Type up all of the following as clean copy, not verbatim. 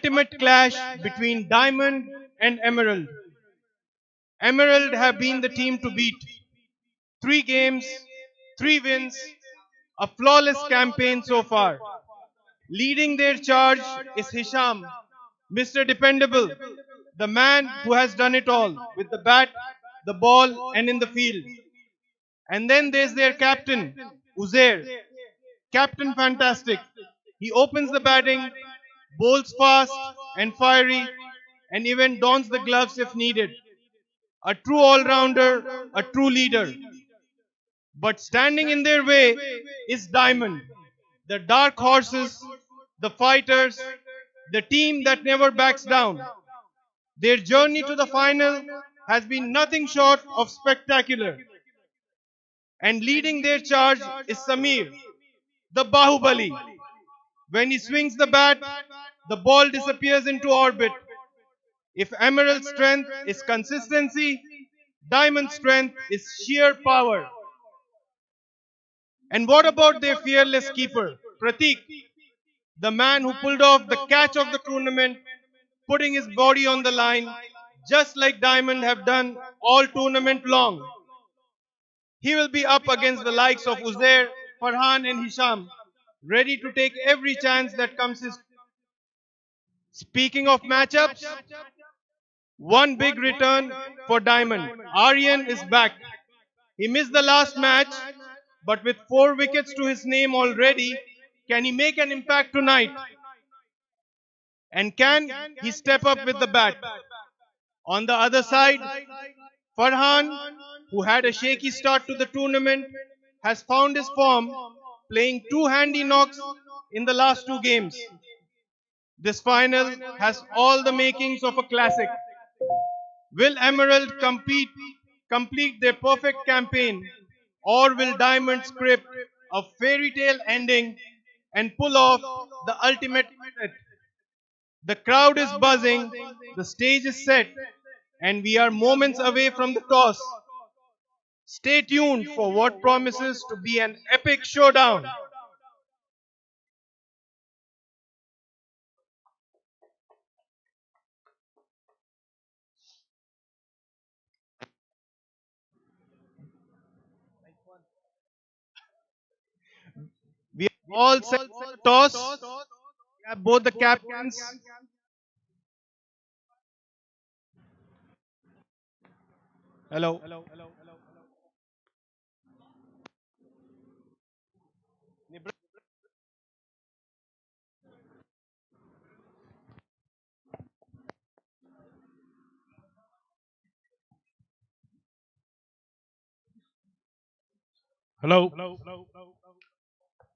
ultimate clash between Diamond and Emerald. Emerald have been the team to beat. 3 games, 3 wins, a flawless campaign so far. Leading their charge is Hisham, Mr. Dependable, the man who has done it all with the bat, the ball, and in the field. And then there's their captain, Uzair. Captain Fantastic. He opens the batting, bowls fast and fiery, and even dons the gloves if needed. A true all-rounder, a true leader. But standing in their way is Diamond, the dark horses, the fighters, the team that never backs down. Their journey to the final has been nothing short of spectacular. And leading their charge is Samir, the Bahubali. When he swings the bat, the ball disappears into orbit. If Emerald's strength is consistency, Diamond's strength is sheer power. And what about their fearless keeper, Pratik, the man who pulled off the catch of the tournament, putting his body on the line, just like Diamond have done all tournament long. He will be up against the likes of Uzair, Farhan and Hisham, ready to take every chance that comes his. Speaking of matchups, one big return for Diamond. Aryan is back. He missed the last match, but with 4 wickets to his name already, can he make an impact tonight? And can he step up with the bat? On the other side, Farhan, who had a shaky start to the tournament, has found his form, playing 2 handy knocks in the last 2 games. This final has all the makings of a classic. Will Emerald complete their perfect campaign, or will Diamond script a fairy tale ending and pull off the ultimate hit? The crowd is buzzing, the stage is set, and we are moments away from the toss. Stay tuned for what promises to be an epic showdown. We are all set for the toss. We have both the captains. Hello. Hello.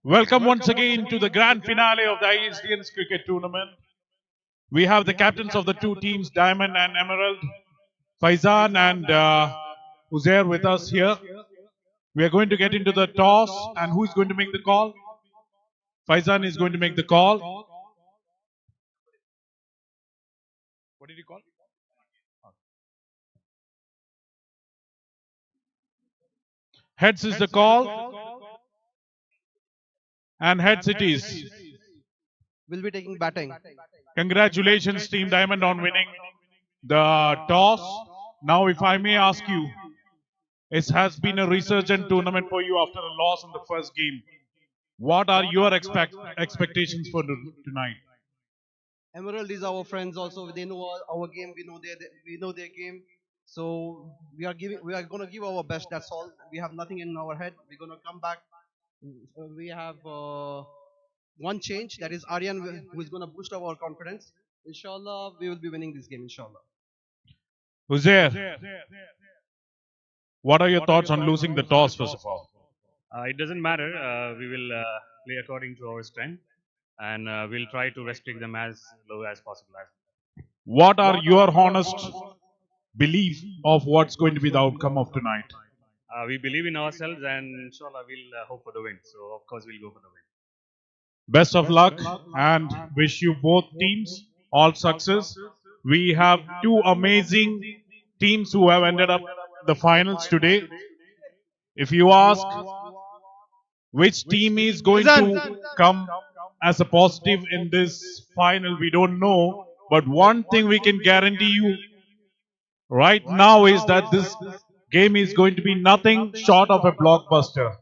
Welcome once again to the grand finale of the IISDians cricket tournament. We have the captains of the 2 teams, Diamond and Emerald, Faizan and Uzair with us here. We are going to get into the toss, and who is going to make the call? Faizan is going to make the call. What did you call? Heads is the call, and heads it is. Will be taking batting. Congratulations, Team Diamond, on winning the toss. Now, if I may ask you, it has been a resurgent tournament for you after a loss in the first game. What are your expectations for tonight? Emerald is our friends also. They know our game. We know their game. So we are going to give our best. That's all. We have nothing in our head. We're going to come back. We have one change. That is Aryan, who is going to boost our confidence. Inshallah, we will be winning this game. Inshallah. Uzair, what are your thoughts on losing the toss, first of all? It doesn't matter. We will play according to our strength, and we'll try to restrict them as low as possible. What are your honest belief of what's going to be the outcome of tonight? We believe in ourselves, and inshallah, we'll hope for the win. So, of course, we'll go for the win. Best of luck, and wish you both teams all success. We have 2 amazing teams who have ended up the finals today. If you ask which team is going to come as a positive in this final, we don't know. But one thing we can guarantee you right now is that this game is going to be nothing short of a blockbuster.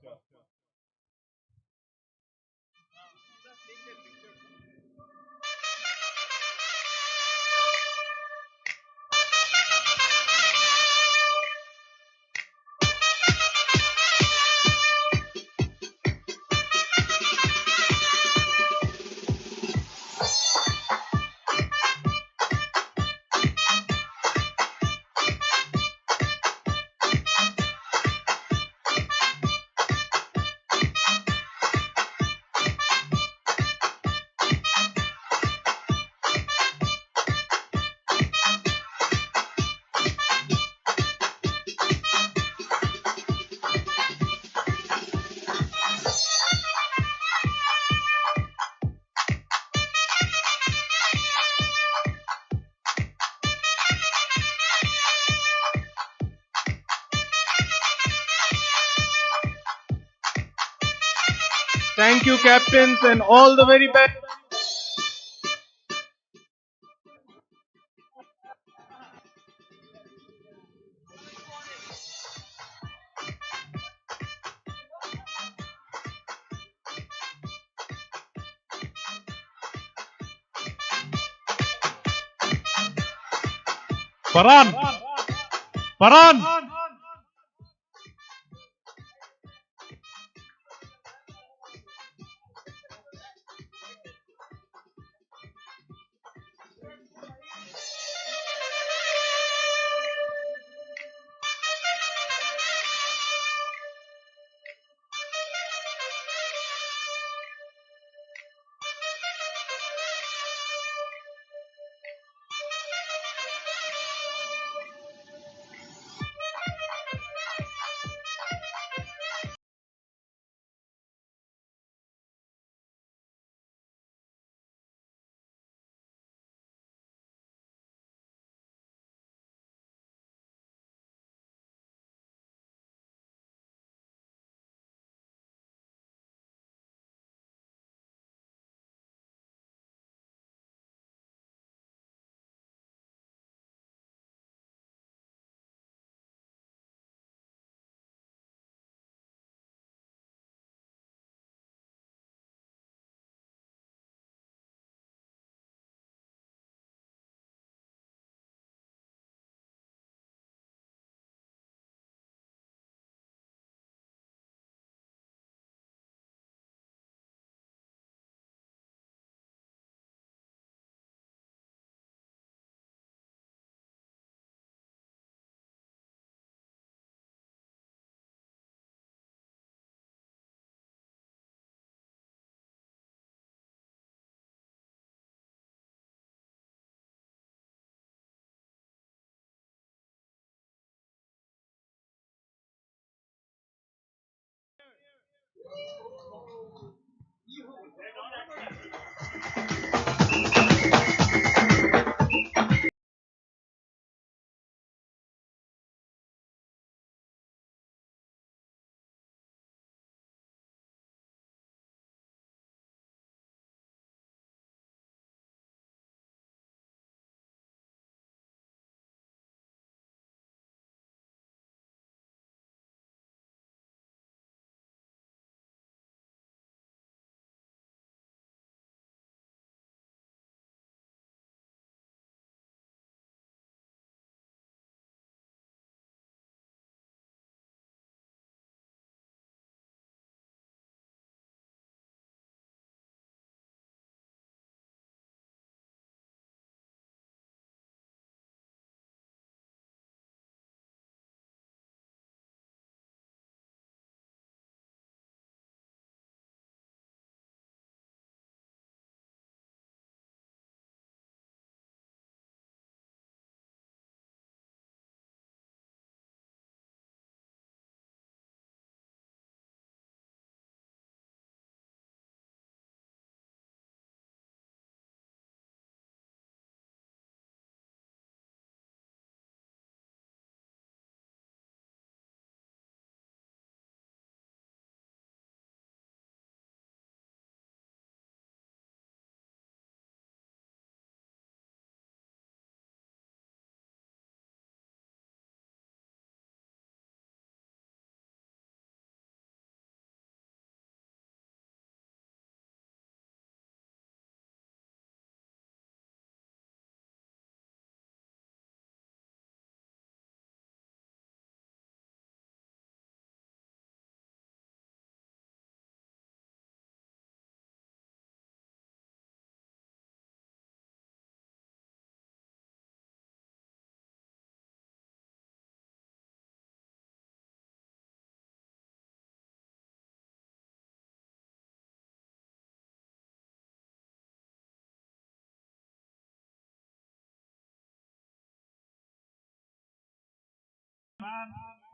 Thank you, captains, and all the very best. Farhan! Farhan!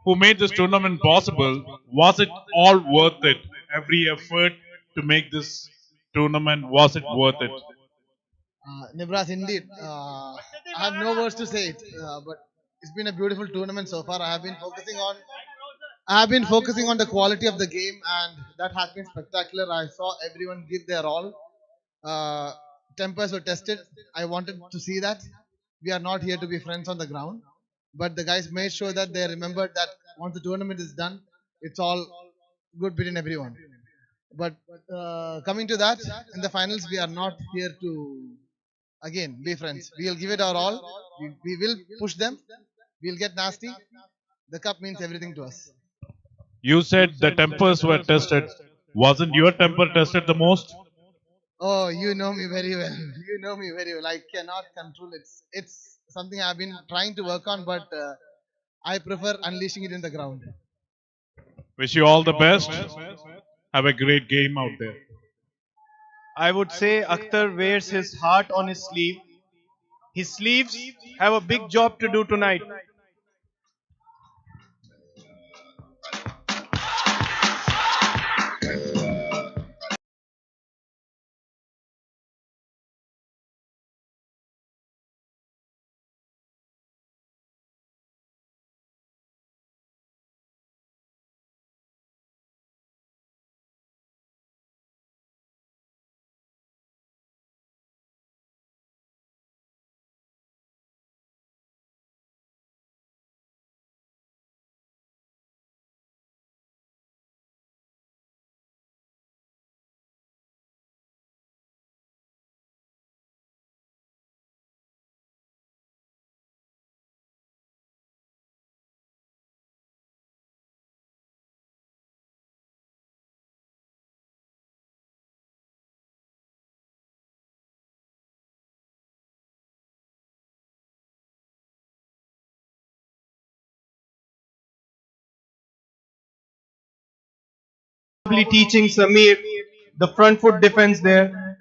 who made this tournament possible. Was it all worth it? Every effort to make this tournament, was it worth it? Nibras, indeed. I have no words to say it, but it's been a beautiful tournament so far. I have been focusing on the quality of the game, and that has been spectacular. I saw everyone give their all. Uh, Tempers were tested. I wanted to see that. We are not here to be friends on the ground, but the guys made sure that they remembered that once the tournament is done, it's all good between everyone. But coming to that, in the finals, we are not here to again be friends. We'll give it our all. We will push them. We'll get nasty. The cup means everything to us. You said the tempers were tested. Wasn't your temper tested the most? Oh, you know me very well. You know me very well. I cannot control it. It's something I've been trying to work on, but I prefer unleashing it in the ground. Wish you all the best. Have a great game out there. I would say Akhtar wears his heart on his sleeve. His sleeves have a big job to do tonight. Probably teaching Samir the front foot defense there.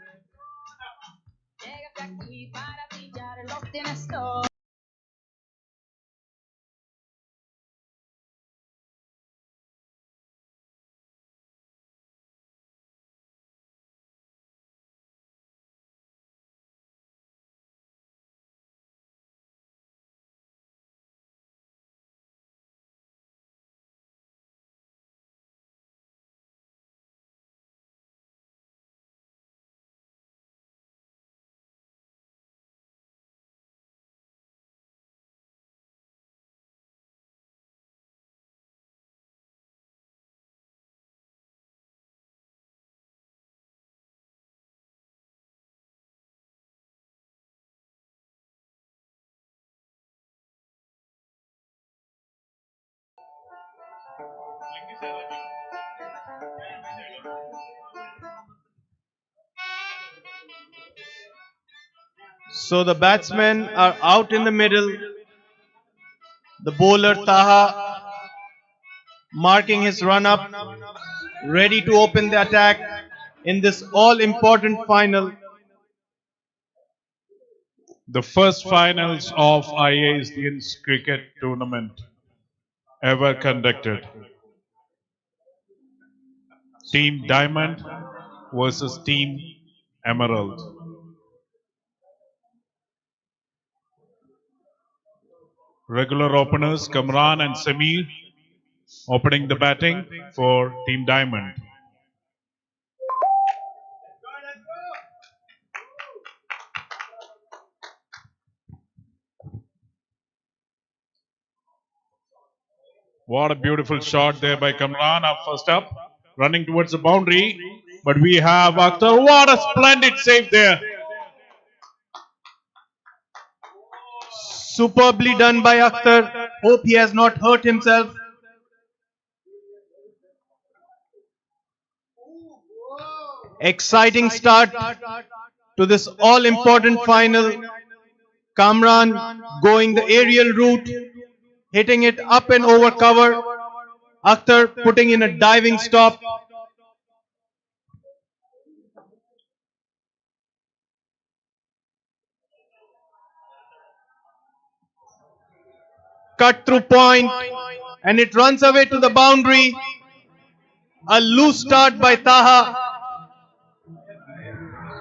So the batsmen are out in the middle. The bowler Taha marking his run up, ready to open the attack in this all important final. The first finals of IISDians cricket tournament ever conducted. Team Diamond versus Team Emerald. Regular openers Kamran and Samir opening the batting for Team Diamond. What a beautiful shot there by Kamran up first up, running towards the boundary. But we have Akhtar. What a splendid save there. Superbly done by Akhtar. Hope he has not hurt himself. Exciting start to this all important final. Kamran going the aerial route, hitting it up and over cover. Akhtar putting in a diving stop. cut through point, and it runs away to the boundary. A loose start by Taha.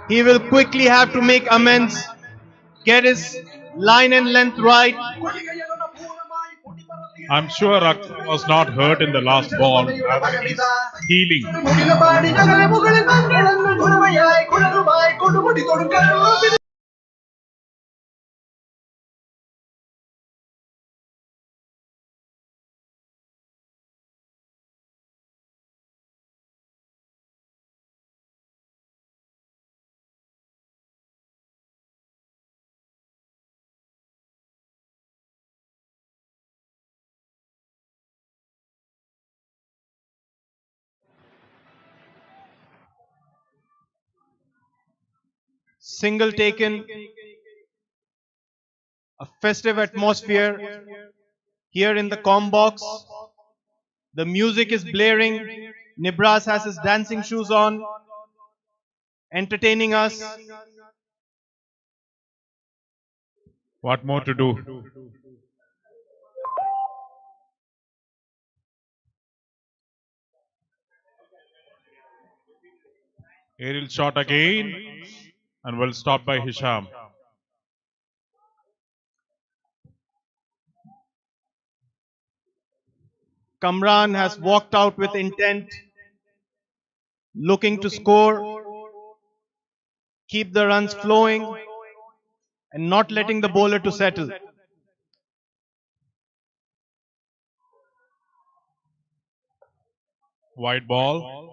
He will quickly have to make amends, get his line and length right. I'm sure Akram was not hurt in the last ball, rather he's healing. Single taken, a festive atmosphere here in the com box. The music is blaring. Nibras has his dancing shoes on, entertaining us. What more to do? Aerial shot again, and well stopped by Hisham. Kamran has walked out with intent, looking to score, keep the runs flowing, and not letting the bowler to settle. Wide ball.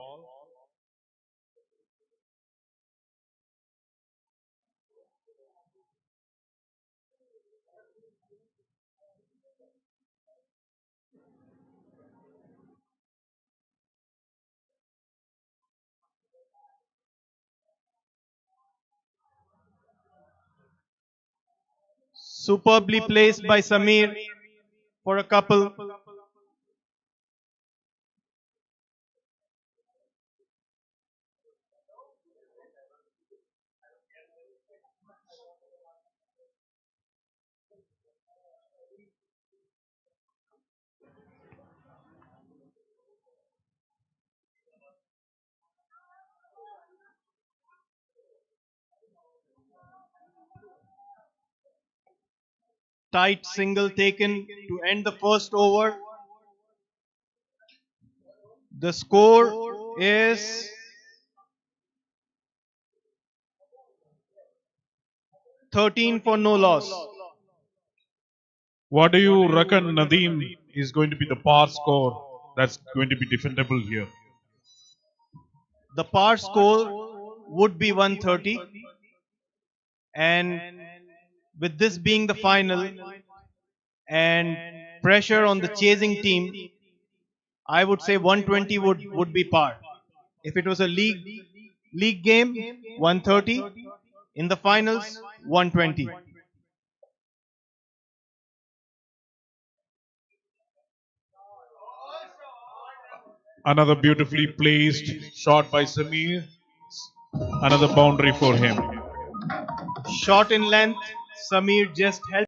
Superbly placed by Samir for a couple. Tight single taken to end the first over. The score is 13 for no loss. What do you reckon, Nadeem, is going to be the par score that's going to be defendable here? The par score would be 130, and with this being the final and pressure on the chasing team, I would say 120 would be par. If it was a league game, 130. In the finals, 120. Another beautifully placed shot by Samir. Another boundary for him. Short in length, Samir just held.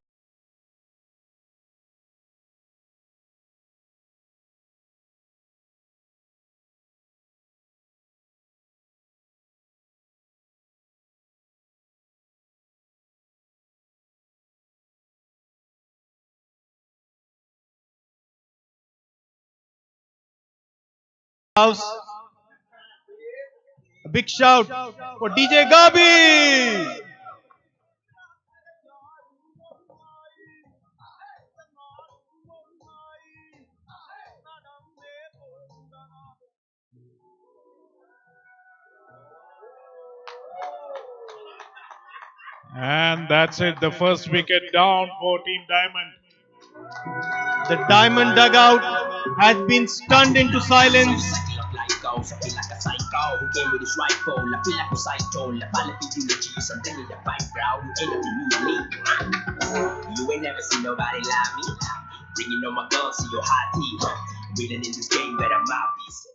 House. A big shout for DJ Gabi. And that's it. The first wicket down for Team Diamond. The Diamond dugout has been stunned into silence. You ain't never seen nobody like me. Bringing all my guns to your hot team. Winning in this game, but I'm out these.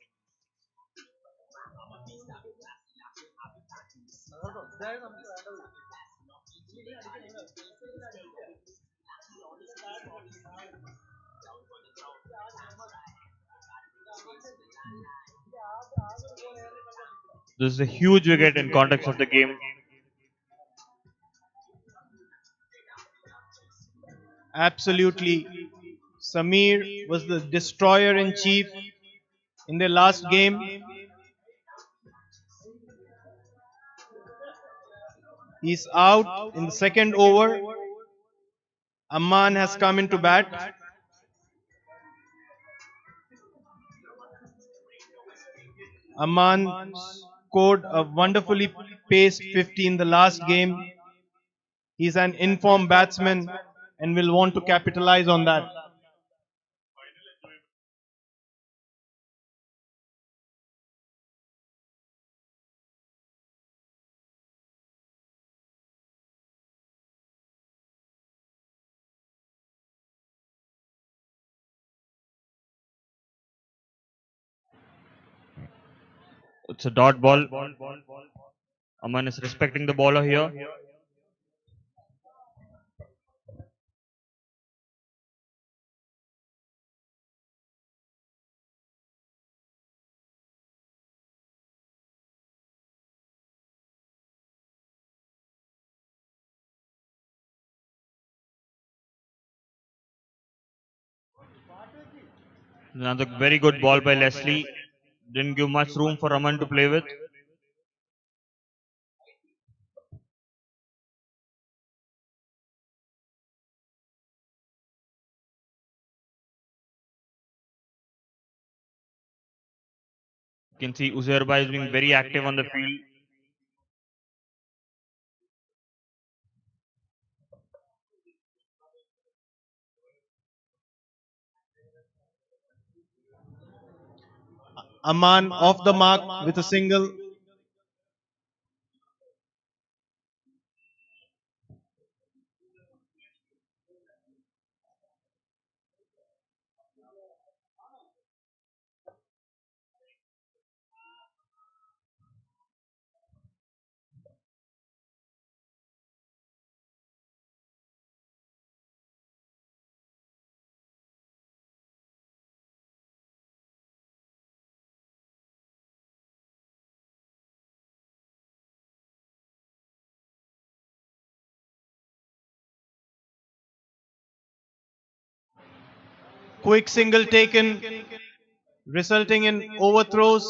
This is a huge wicket in context of the game. Absolutely. Samir was the destroyer in chief in their last game. He's out in the second over. Amman has come into bat. Amman scored a wonderfully paced 50 in the last game. He's an informed batsman and will want to capitalize on that. It's a dot ball. Aman is respecting the bowler here. Another very good ball by Leslie. Didn't give much room for Aman to play with. You can see Uzairbai is being very active on the field. Aman off the mark with a single. Quick single taken, resulting in overthrows.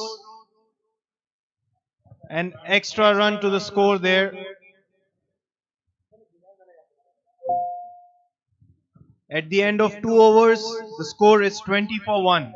An extra run to the score there. At the end of 2 overs, the score is 20 for 1.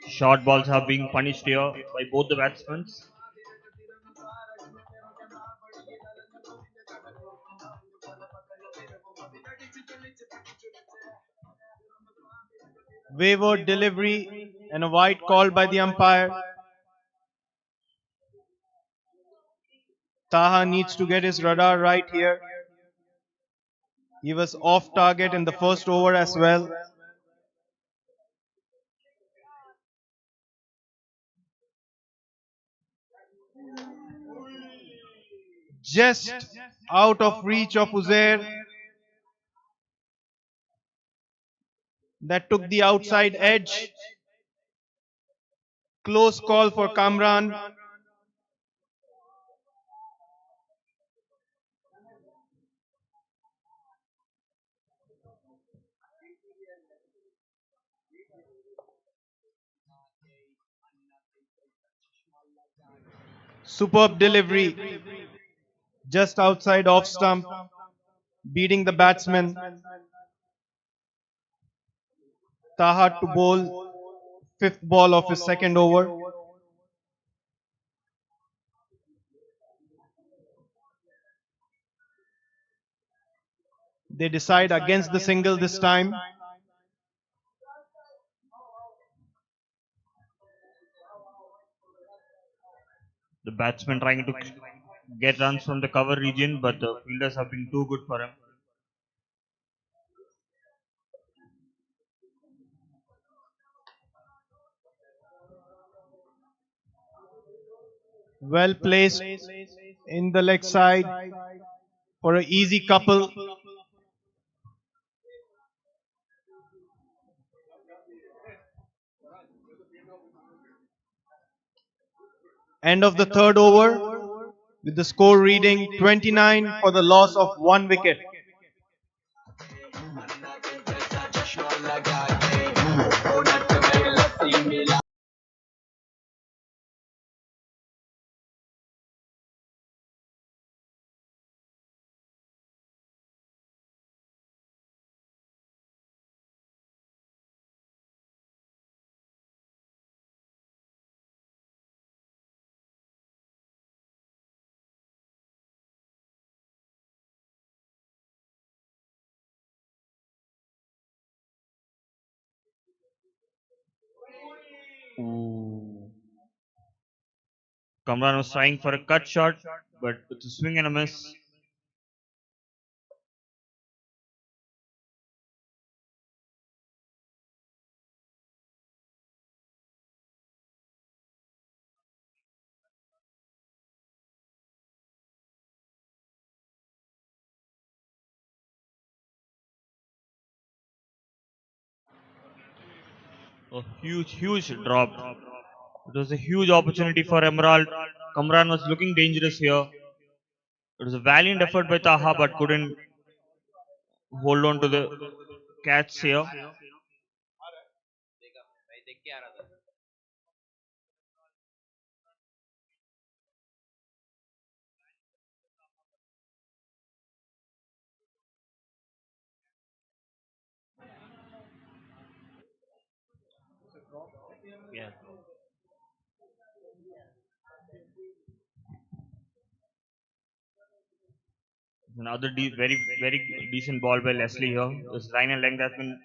Short balls are being punished here by both the batsmen. Wayward delivery and a white call by the umpire. Taha needs to get his radar right here. He was off target in the first over as well. just out of reach of Uzair. That took the outside edge. Close call for Kamran. Superb delivery. Just outside off stump. Beating the batsman. Taha to bowl. Fifth ball of his second over. They decide against the single this time. The batsman trying to get runs from the cover region, but the fielders have been too good for him. Well placed in the leg side for an easy couple. End of the third over with the score reading 29 for the loss of 1 wicket. Ooh. Kamran was trying for a cut shot, but it's a swing and a miss. A huge drop. It was a huge opportunity for Emerald. Kamran was looking dangerous here. It was a valiant effort by Taha, but couldn't hold on to the catch here. Yeah. Another very decent ball by Leslie here. His line and length has been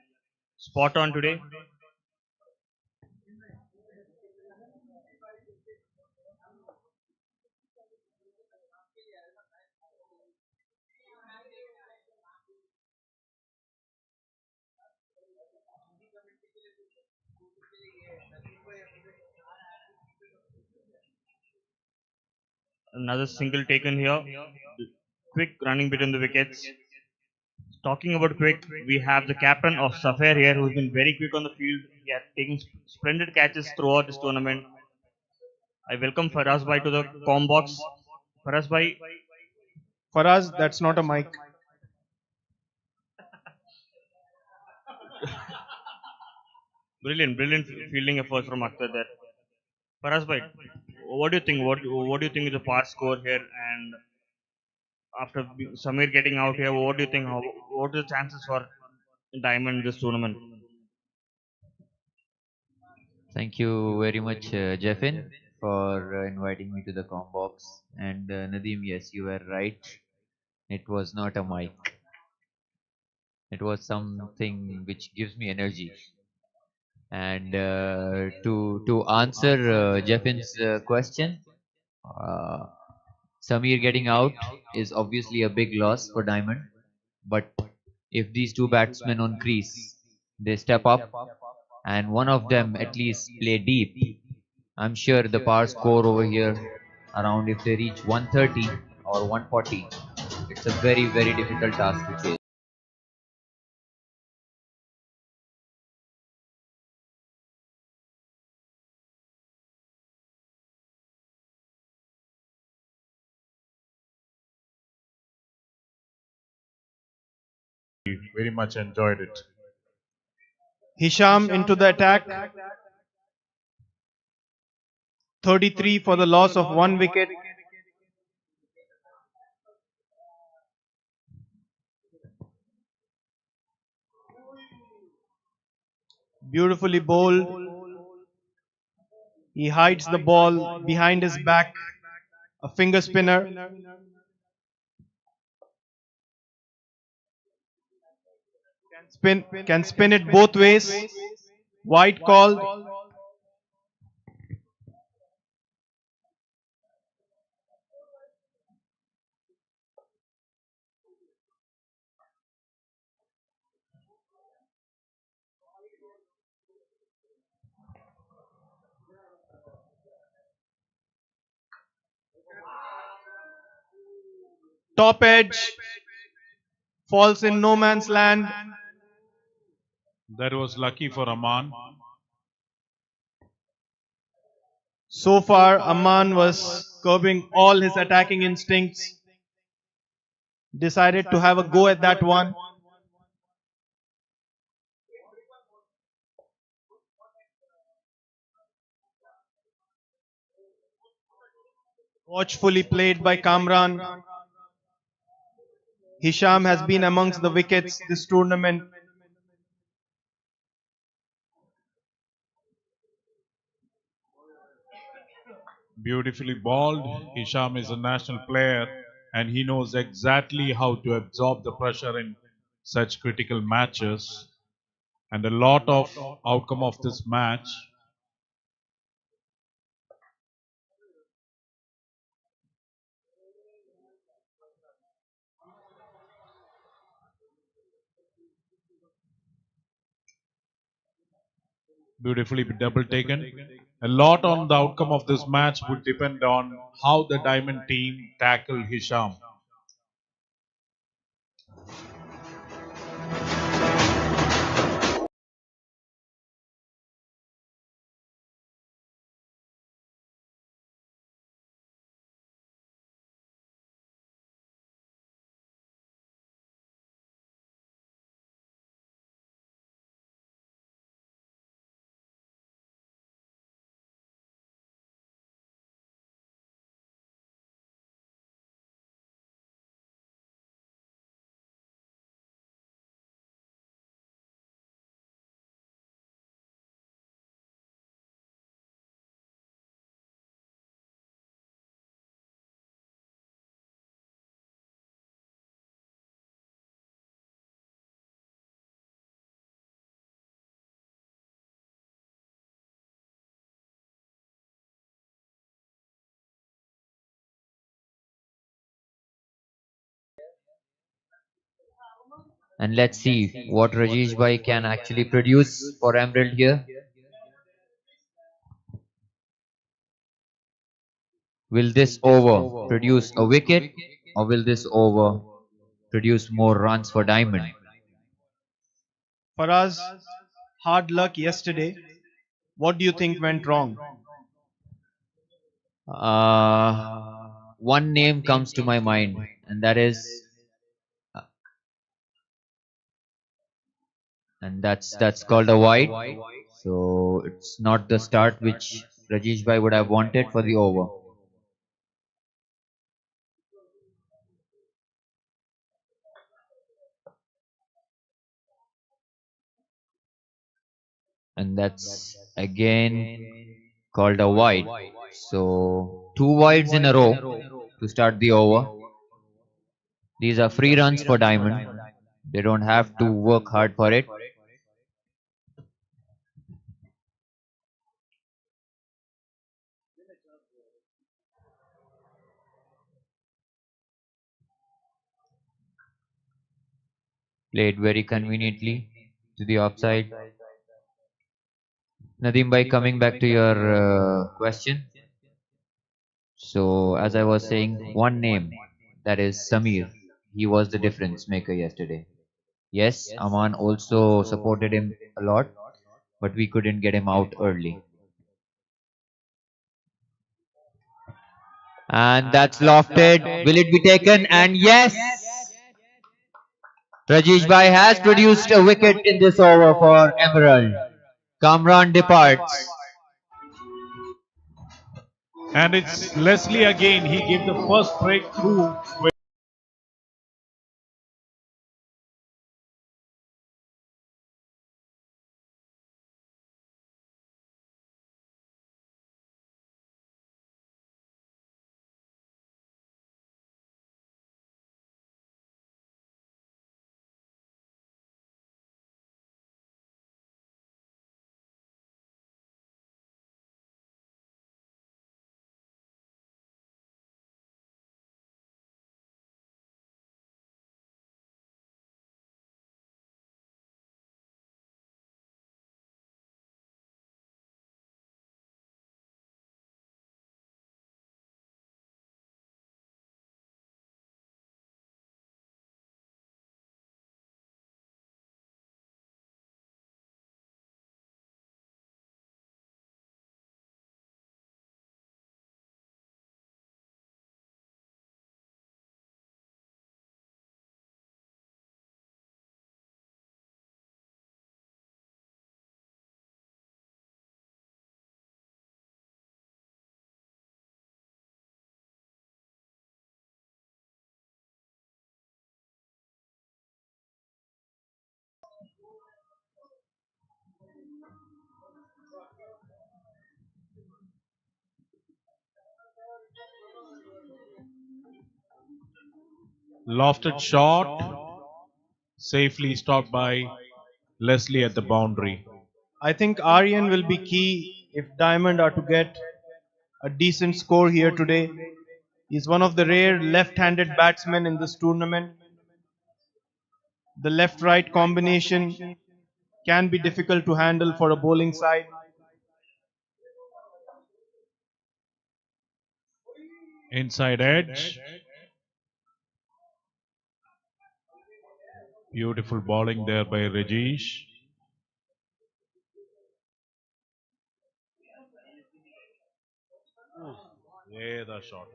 spot on today. Another single taken here. Quick running between the wickets. Talking about quick, we have the captain of Safar here who's been very quick on the field. He has taken splendid catches throughout this tournament. I welcome Faraz Bhai to the com box. Faraz Bhai, For us, that's not a mic. brilliant fielding efforts from Akhtar there. Faraz Bhai, what do you think? What do you think is the past score here? And after Samir getting out here, what do you think? What are the chances for Diamond in this tournament? Thank you very much, Jeffin, for inviting me to the com box. And Nadeem, yes, you were right. It was not a mic. It was something which gives me energy. And to answer Jeffin's question, uh, Samir getting out is obviously a big loss for Diamond. But if these two batsmen on crease, they step up and one of them at least play deep, I'm sure the par score over here around if they reach 130 or 140. It's a very, very difficult task to chase. Very much enjoyed it. Hisham into the attack. 33 for the loss of 1 wicket. Beautifully bowled. He hides the ball behind his back. A finger spinner. Can spin it both ways. Wide called. Top edge. Falls in no man's land. That was lucky for Aman. So far, Aman was curbing all his attacking instincts. Decided to have a go at that one. Watchfully played by Kamran. Hisham has been amongst the wickets this tournament. Beautifully bowled. Hisham is a national player and he knows exactly how to absorb the pressure in such critical matches. And a lot of outcome of this match. Beautifully double taken. A lot on the outcome of this match would depend on how the Diamond team tackle Hisham. And let's see what Rajesh Bhai can actually produce for Emerald here. Will this over produce a wicket, or will this over produce more runs for Diamond? For us, hard luck yesterday. What do you think went wrong? One name comes to my mind, and that's called a wide. So it's not the start which Rajesh Bhai would have wanted for the over. And that's again called a wide. So two wides in a row to start the over. These are free runs for Diamond. They don't have to work hard for it. Played very conveniently to the offside. Nadeem bhai, coming back to your question. So as I was saying, one name that is Samir. He was the difference maker yesterday. Yes, Aman also supported him a lot, but we couldn't get him out early. And that's lofted. Will it be taken? And yes, Rajesh Bhai has produced a wicket in this over for Emerald. Kamran departs. And it's Leslie again. He gave the first breakthrough. Lofted shot, safely stopped by Leslie at the boundary. I think Aryan will be key if Diamond are to get a decent score here today. He's one of the rare left-handed batsmen in this tournament. The left-right combination can be difficult to handle for a bowling side. Inside edge. Beautiful bowling there by Rajesh. Yeah, the shot.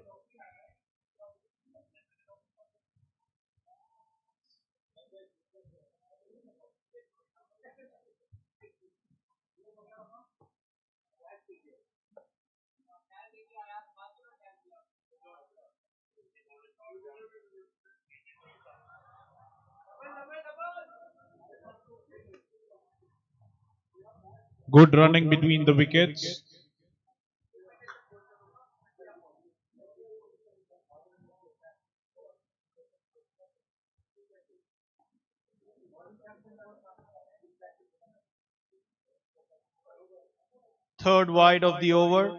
Good running between the wickets. Third wide of the over.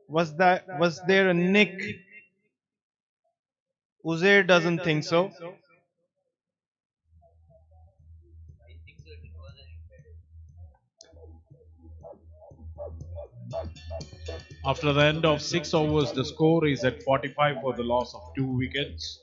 Was there a nick? Uzair doesn't think so. After the end of 6 overs, the score is at 45 for the loss of 2 wickets.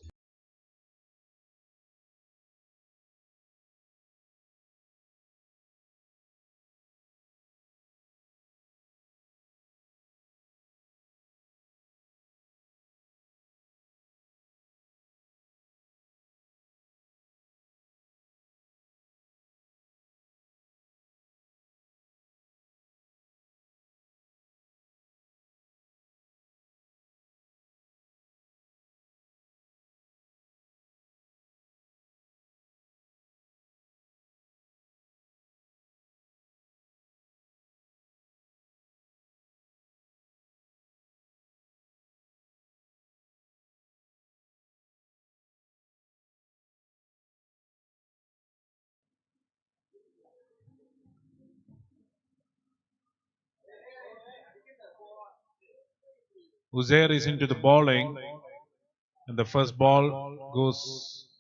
Uzair is into the bowling, and the first ball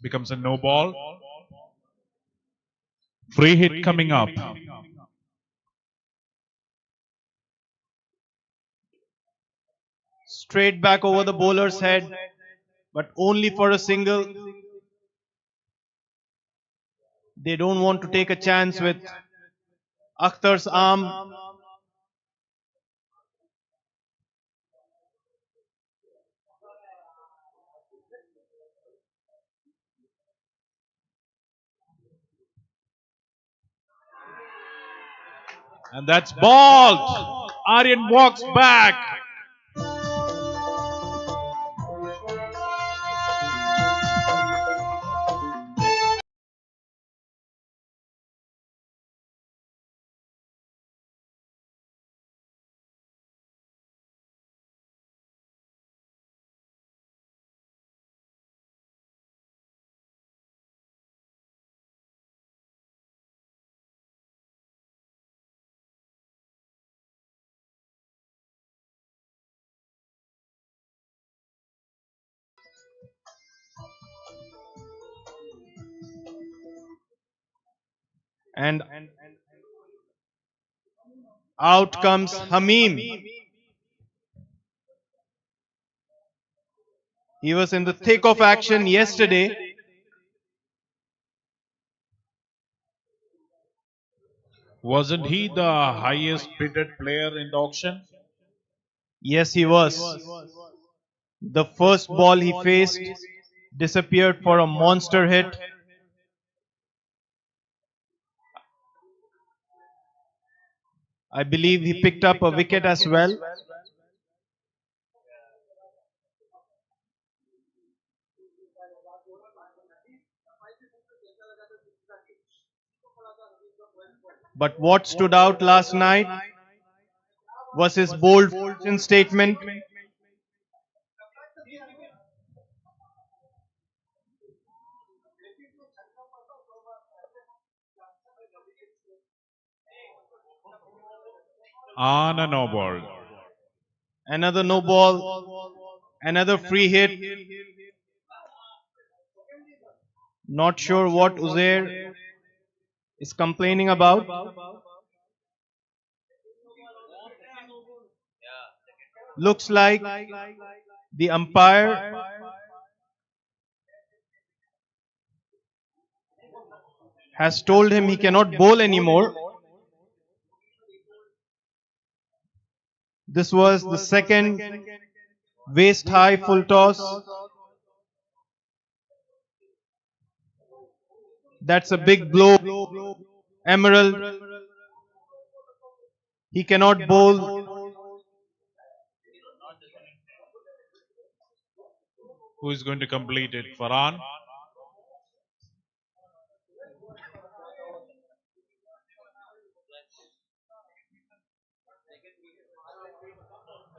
becomes a no ball. Free hit coming up. Straight back over the bowler's head, but only for a single. They don't want to take a chance with Akhtar's arm. And that's balled. Aryan walks back. And out comes Hamim. He was in the thick of action yesterday. Wasn't he the highest bidded player in the auction? Yes, he was. The first ball he faced disappeared for a monster hit. I believe he picked up a wicket as well. But what stood out last night was his bold fortune statement. On a no ball. Another no ball, another free hit. Not sure what Uzair is complaining about. Looks like the umpire has told him he cannot bowl anymore. This was the second waist high full toss. That's a big blow. Emerald. He cannot bowl. Who is going to complete it? Farhan?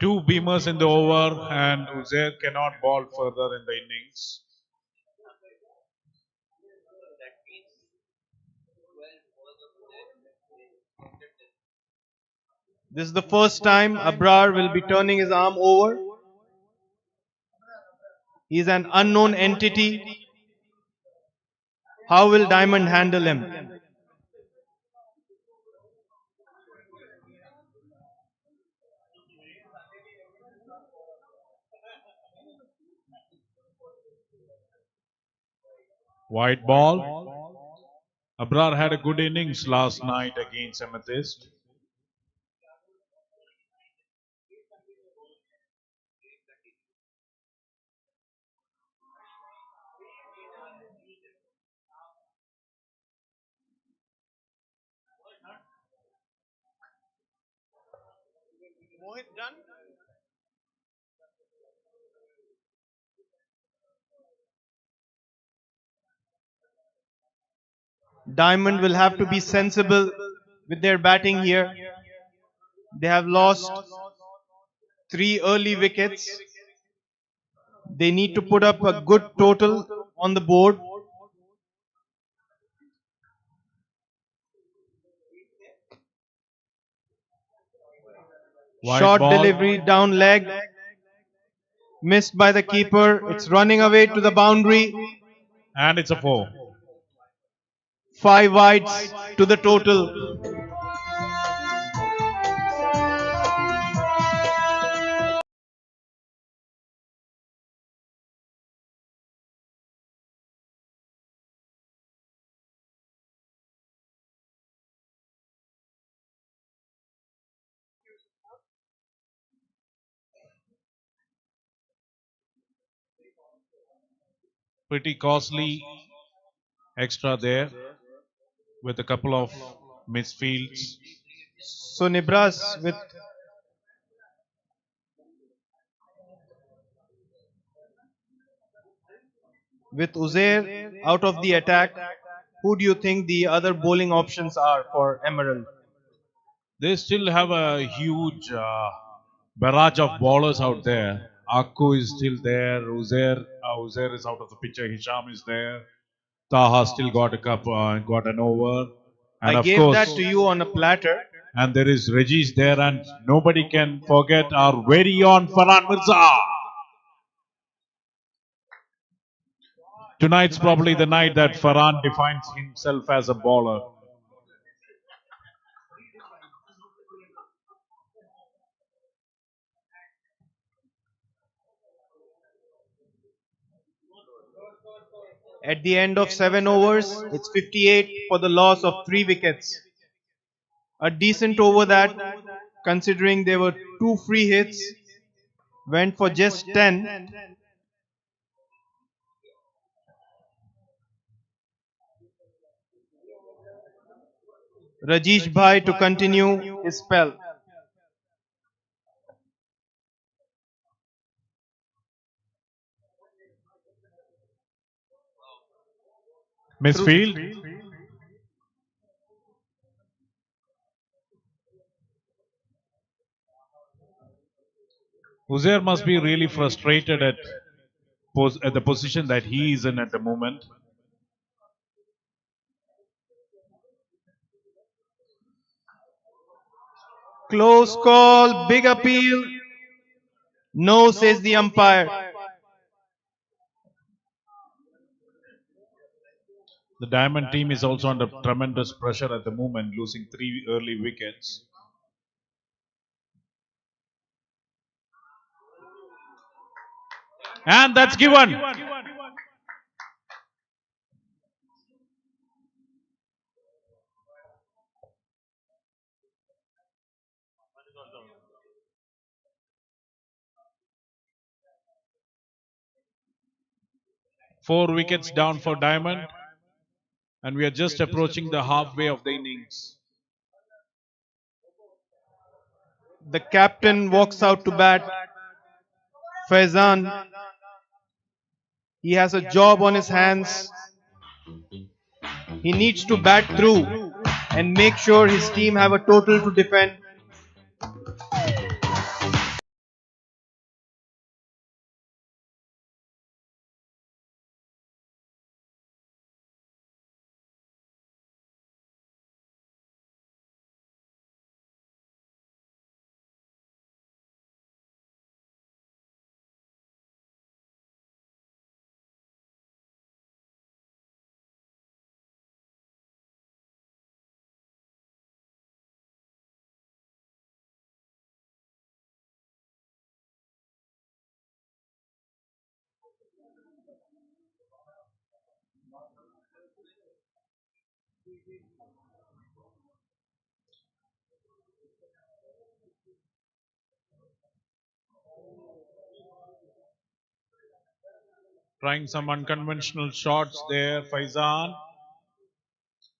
Two beamers in the over, and Uzair cannot bowl further in the innings. This is the first time Abrar will be turning his arm over. He is an unknown entity. How will Diamond handle him? White ball. Abrar had a good innings last night against Amethyst. Diamond will have to be sensible with their batting here. They have lost 3 early wickets. They need to put up a good total on the board. Wide Short ball. delivery down leg. Missed by the keeper. It's running away to the boundary. And it's a 4. 5 wides to the total. Pretty costly extra there with a couple of misfields. So Nibras with Uzair out of the attack, who do you think the other bowling options are for Emerald? They still have a huge barrage of bowlers out there. Akku is still there. Uzair is out of the picture. Hisham is there. Taha still got got an over. And I of gave that course, to you on a platter. and there is Regis there, and nobody can forget our very own Farhan Mirza. Tonight's probably the night that Farhan defines himself as a bowler. At the end of 7 overs, it's 58 for the loss of 3 wickets. A decent over that, considering there were 2 free hits, went for just 10. Rajesh Bhai to continue his spell. Misfield. Uzair must be really frustrated at the position that he is in at the moment. Close call, big appeal. No, says the umpire. The Diamond team is also under tremendous pressure at the moment, losing 3 early wickets. And that's given. Four wickets down for Diamond. And we are just approaching the halfway of the innings. The captain walks out to bat. Faizan, he has a job on his hands. He needs to bat through and make sure his team have a total to defend. Trying some unconventional shots there, Faizan.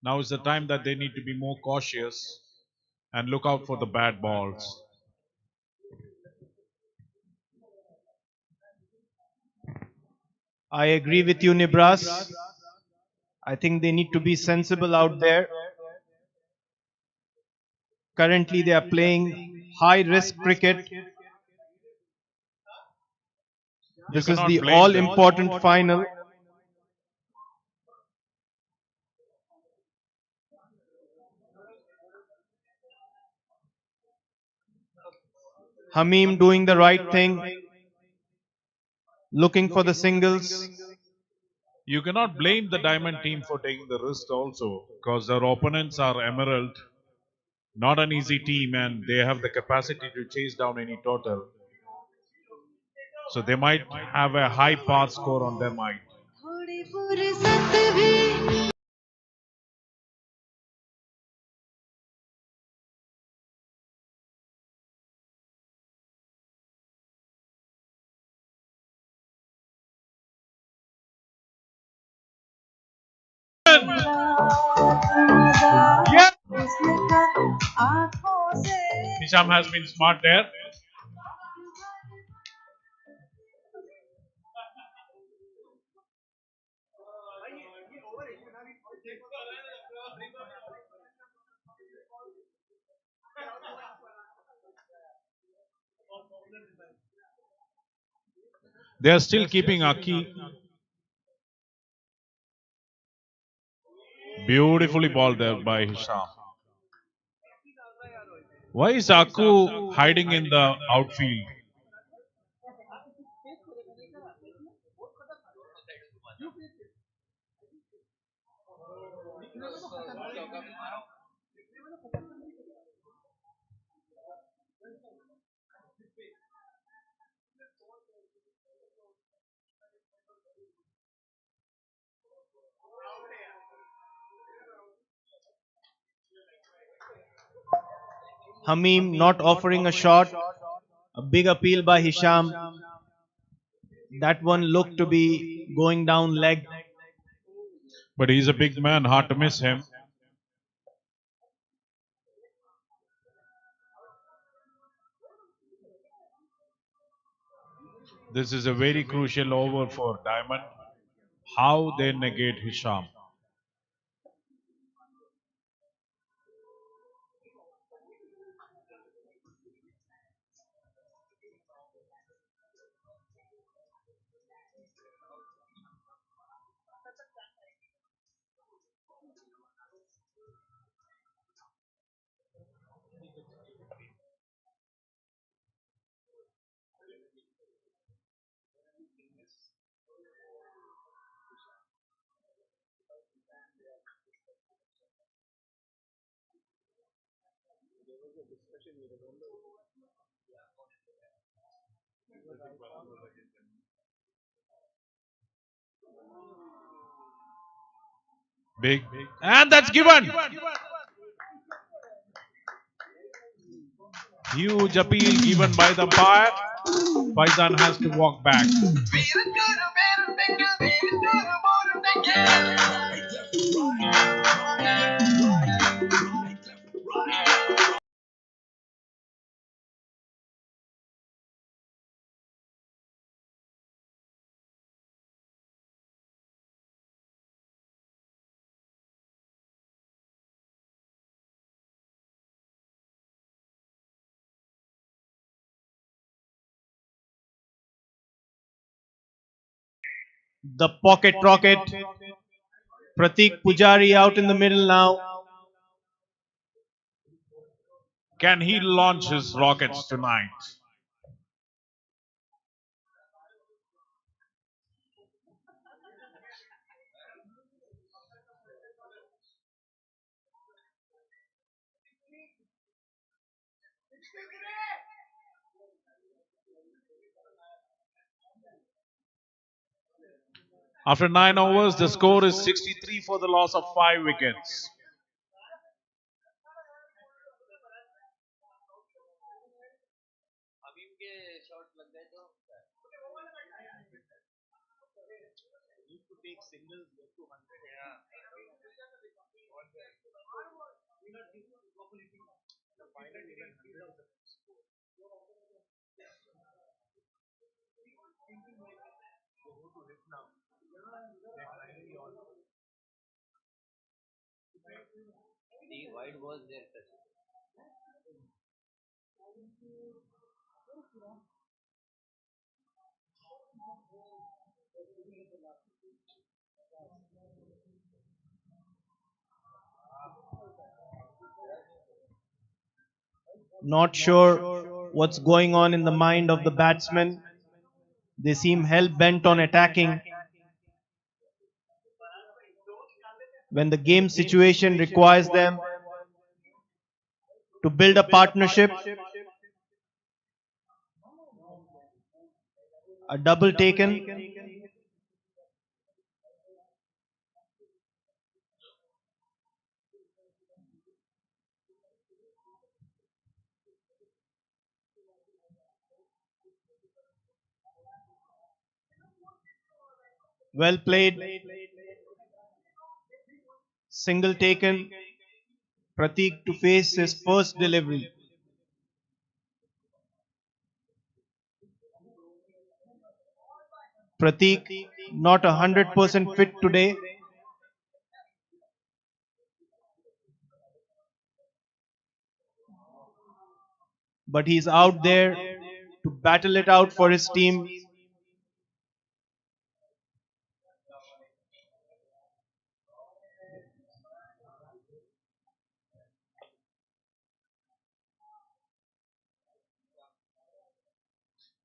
Now is the time that they need to be more cautious and look out for the bad balls. I agree with you, Nibras. I think they need to be sensible out there. Currently, they are playing high risk cricket. This is the all important final. Hamim doing the right thing. looking for the singles. You cannot blame the Diamond team for taking the risk also, because their opponents are Emerald, not an easy team, and they have the capacity to chase down any total. So they might have a high par score on their mind. Yeah. Hisham has been smart there. They are still keeping Aki. Beautifully balled there by Hisham. Why is Aku hiding in the outfield? Hamim not offering a shot. A big appeal by Hisham. That one looked to be going down leg. But he's a big man, hard to miss him. This is a very crucial over for Diamond. How they negate Hisham. Big. And that's given. Huge appeal given by the umpire. Faizan has to walk back. The pocket rocket. Pratik Pujari out in the middle now. Can he launch his rockets tonight? After 9 overs, the score is 63 for the loss of 5 wickets. Not sure what's going on in the mind of the batsman. They seem hell-bent on attacking when the game situation requires them to build a partnership. A double taken. Well played. Single taken. Pratik to face his first delivery. Pratik not 100% fit today. But he's out there to battle it out for his team.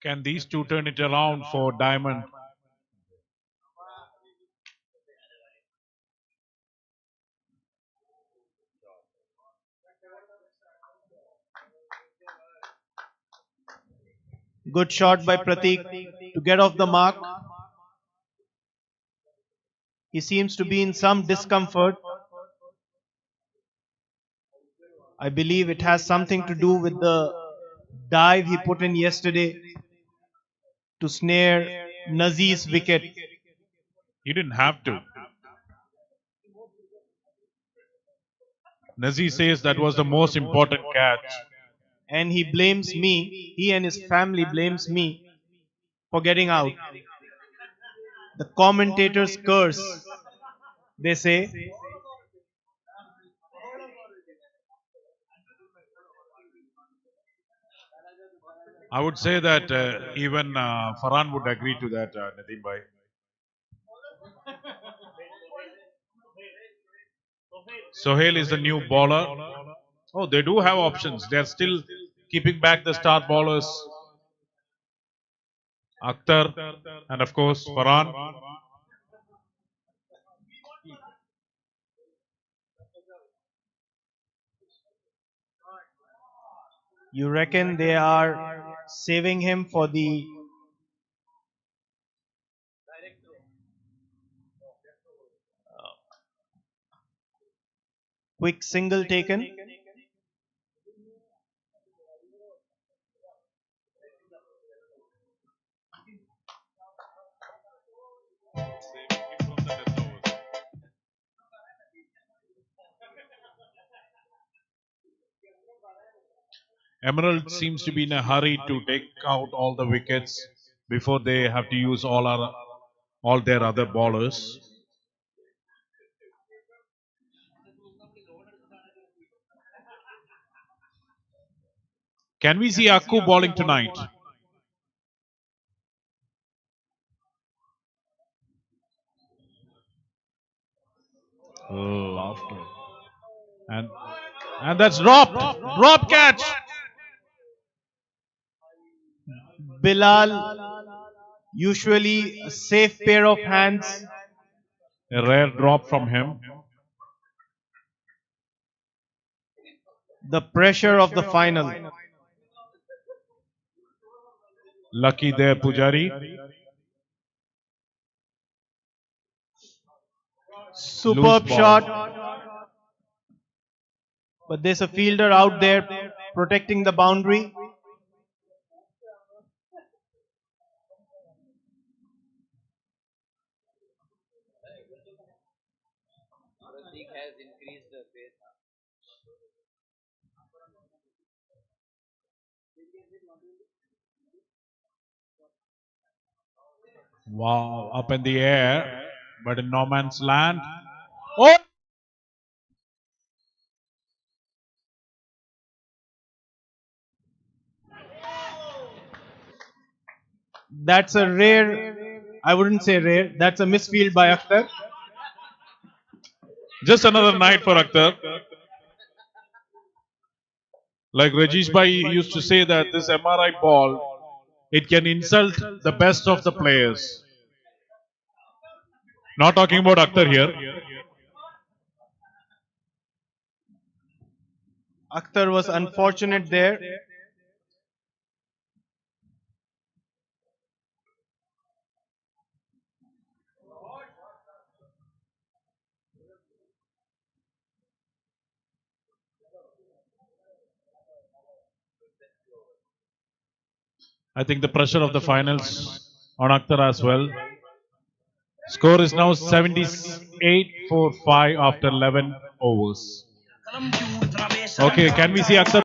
Can these two turn it around for Diamond? Good shot by Pratik to get off the mark. He seems to be in some discomfort. I believe it has something to do with the dive he put in yesterday to snare Nazee's wicket. He didn't have to. Nazee says that was the most important catch. And he blames me, he and his family blames me for getting out. The commentators curse. They say, I would say that even Farhan would agree to that, Nadeem bhai. Sohail is the new bowler. Oh, they do have options. They are still keeping back the star bowlers. Akhtar and of course Farhan. you reckon they are saving him for the quick single taken? Emerald seems to be in a hurry to take out all the wickets before they have to use all their other bowlers. Can we see Akku bowling tonight? Oh, and that's dropped. Drop catch. Bilal, usually a safe pair of hands. A rare drop from him. The pressure of the final. Lucky there, Pujari. Superb shot. But there's a fielder out there protecting the boundary. Wow, up in the air, but in no man's land. Oh! That's a rare, I wouldn't say rare, that's a misfield by Akhtar. Just another night for Akhtar. Like Rajesh Bhai used to say that this MRI ball It can insult the best of the players. Not talking about Akhtar here. Akhtar was unfortunate there. I think the pressure of the finals on Akhtar as well. Score is now 78 for 5 after 11 overs. Okay, can we see Akhtar?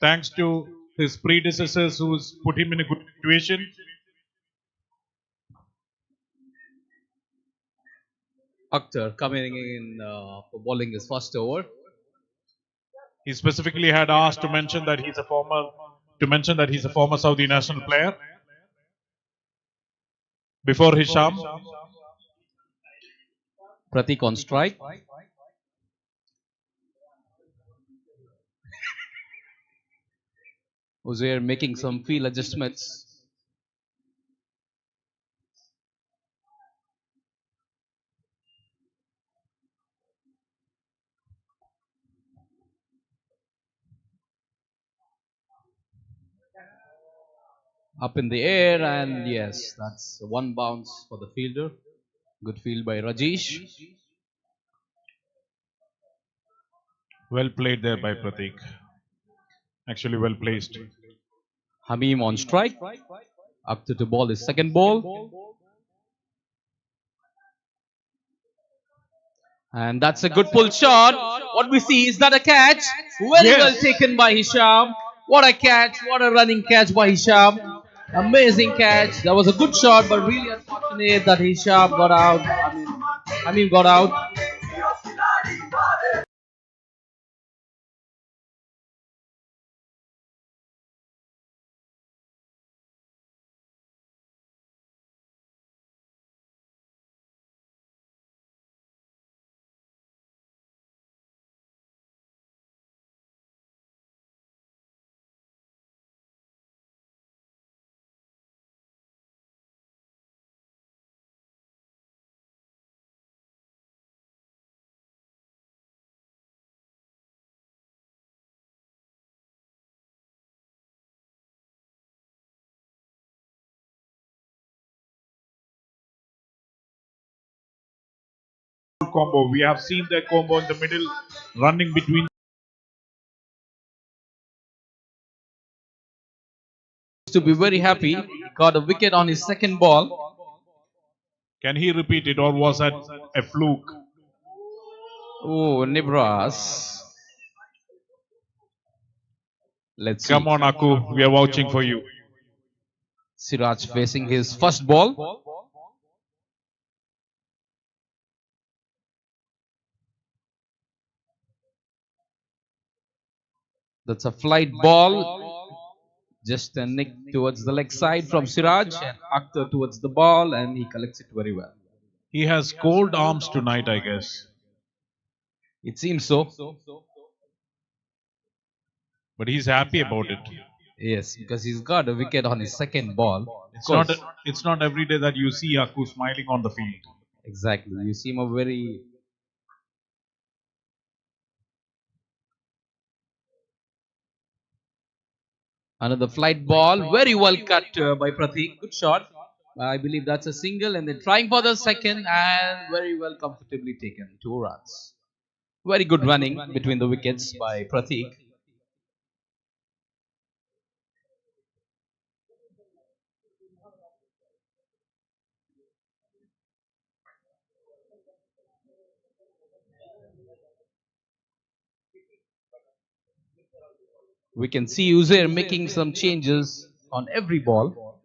Thanks to his predecessors who's put him in a good situation. Akhtar coming in for bowling his first over. He specifically had asked to mention that he's a former Saudi national player. Before Hisham, Pratik on strike. Uzair making some field adjustments. Up in the air, and yes, that's one bounce for the fielder. Good field by Rajesh. well played there by Pratik. Actually, well placed. Hamim on strike. Akhtar to ball his second ball. And that's a good pull shot. What we see is that a catch. Very well taken by Hisham. What a catch. What a running catch by Hisham. Amazing catch. That was a good shot, but really unfortunate that Hisham got out. Hamim got out. Combo. We have seen their combo in the middle, running between. To be very happy. He got a wicket on his second ball. Can he repeat it, or was that a fluke? Oh, Nibras. Let's see. Come on, Aku. We are vouching for you. Siraj facing his first ball. That's a flight ball. Just a nick towards the leg side from Siraj, and Akhtar towards the ball, and he collects it very well. He has cold arms tonight, I guess. It seems so. But he's happy about it. Yes, because he's got a wicket on his second ball. It's not every day that you see Aku smiling on the field. Exactly. You seem a very another flight ball, very well cut by Pratik. Good shot. I believe that's a single, and then trying for the second, and very well comfortably taken. 2 runs. Very good running between the wickets by Pratik. We can see Uzair making some changes on every ball.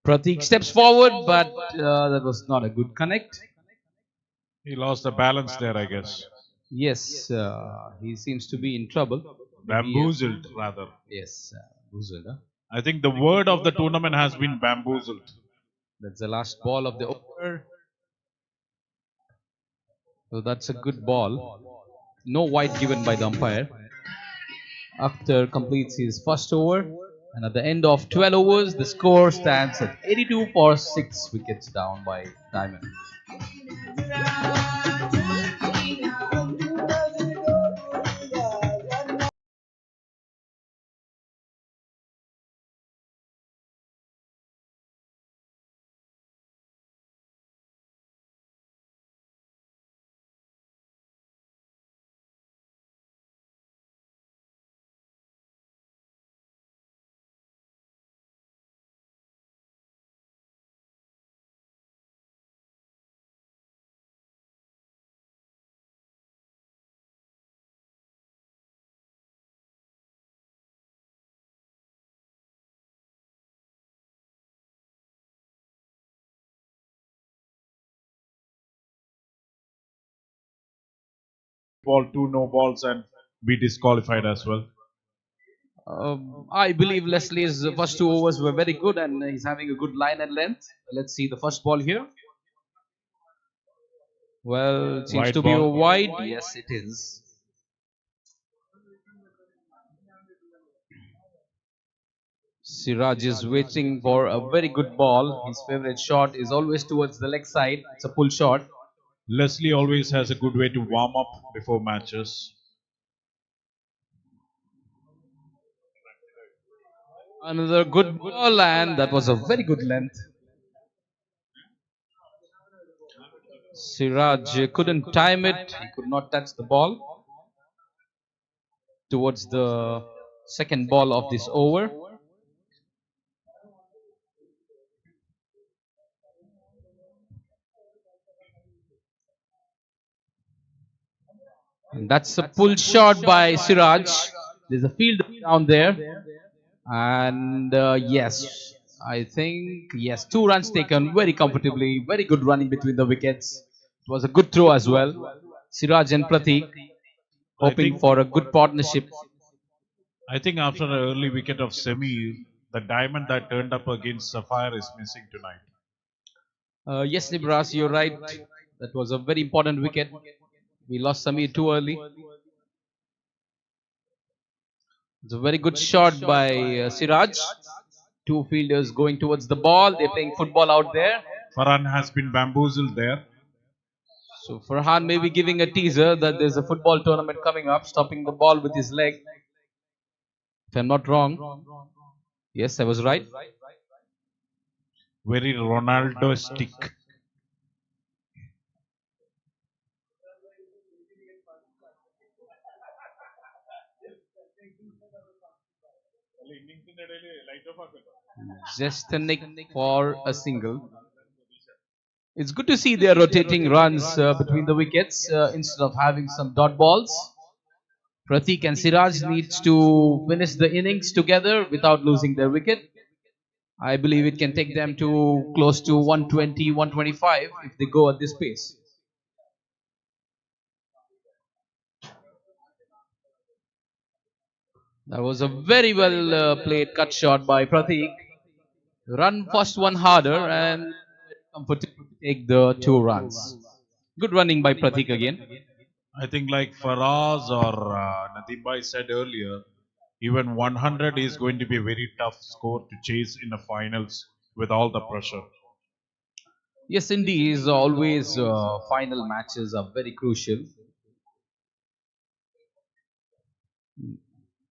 Pratik steps forward, but that was not a good connect. He lost the balance there, I guess. Yes, he seems to be in trouble. Bamboozled, rather. Yes, bamboozled. Huh? I think the word of the tournament has been bamboozled. That's the last ball of the over. So that's a good ball. No wide given by the umpire. Akhtar completes his first over. And at the end of 12 overs, the score stands at 82 for 6 wickets down by Diamond. Ball, 2 no balls, and be disqualified as well. I believe Leslie's first 2 overs were very good and he's having a good line and length. Let's see the first ball here. Well, it seems Wide to be a ball. wide. Yes, it is. Siraj is waiting for a very good ball. His favorite shot is always towards the leg side. It's a pull shot. Leslie always has a good way to warm up before matches. Another good ball, and that was a very good length. Siraj couldn't time it. He could not touch the ball towards the second ball of this over. And that's a pull shot by Siraj. There's a field down there. And yes, I think, yes, 2 runs taken very comfortably. Very good running between the wickets. It was a good throw as well. Siraj and Pratik hoping for a good partnership. I think after an early wicket of Semi, the diamond that turned up against Sapphire is missing tonight. Yes, Nibras, you're right. That was a very important wicket. We lost Samir too early. It's a very good shot by Siraj. 2 fielders going towards the ball. They're playing football out there. Farhan has been bamboozled there. So Farhan may be giving a teaser that there's a football tournament coming up, stopping the ball with his leg. If I'm not wrong. Yes, I was right. Very Ronaldo-stick. Just a nick for a single. It's good to see they're rotating runs between the wickets instead of having some dot balls. Pratik and Siraj needs to finish the innings together without losing their wicket. I believe it can take them to close to 120, 125 if they go at this pace. That was a very well played cut shot by Pratik. Run first one harder and comfortably take the 2 runs. Good running by Pratik again. I think like Faraz or Nadeem Bhai said earlier, even 100 is going to be a very tough score to chase in the finals with all the pressure. Yes, indeed, is always final matches are very crucial.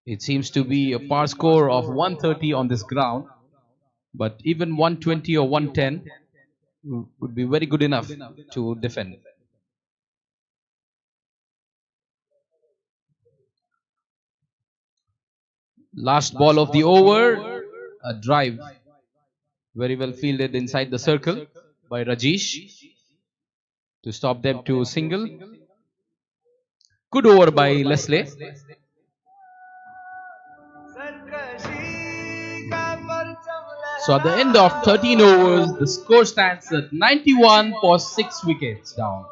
It seems to be a par score of 130 on this ground, but even 120 or 110 would be very good enough to defend. Last ball of the over, a drive, very well fielded inside the circle by Rajesh to stop them to a single. Good over by Leslie. So at the end of 13 overs, the score stands at 91 for 6 wickets down.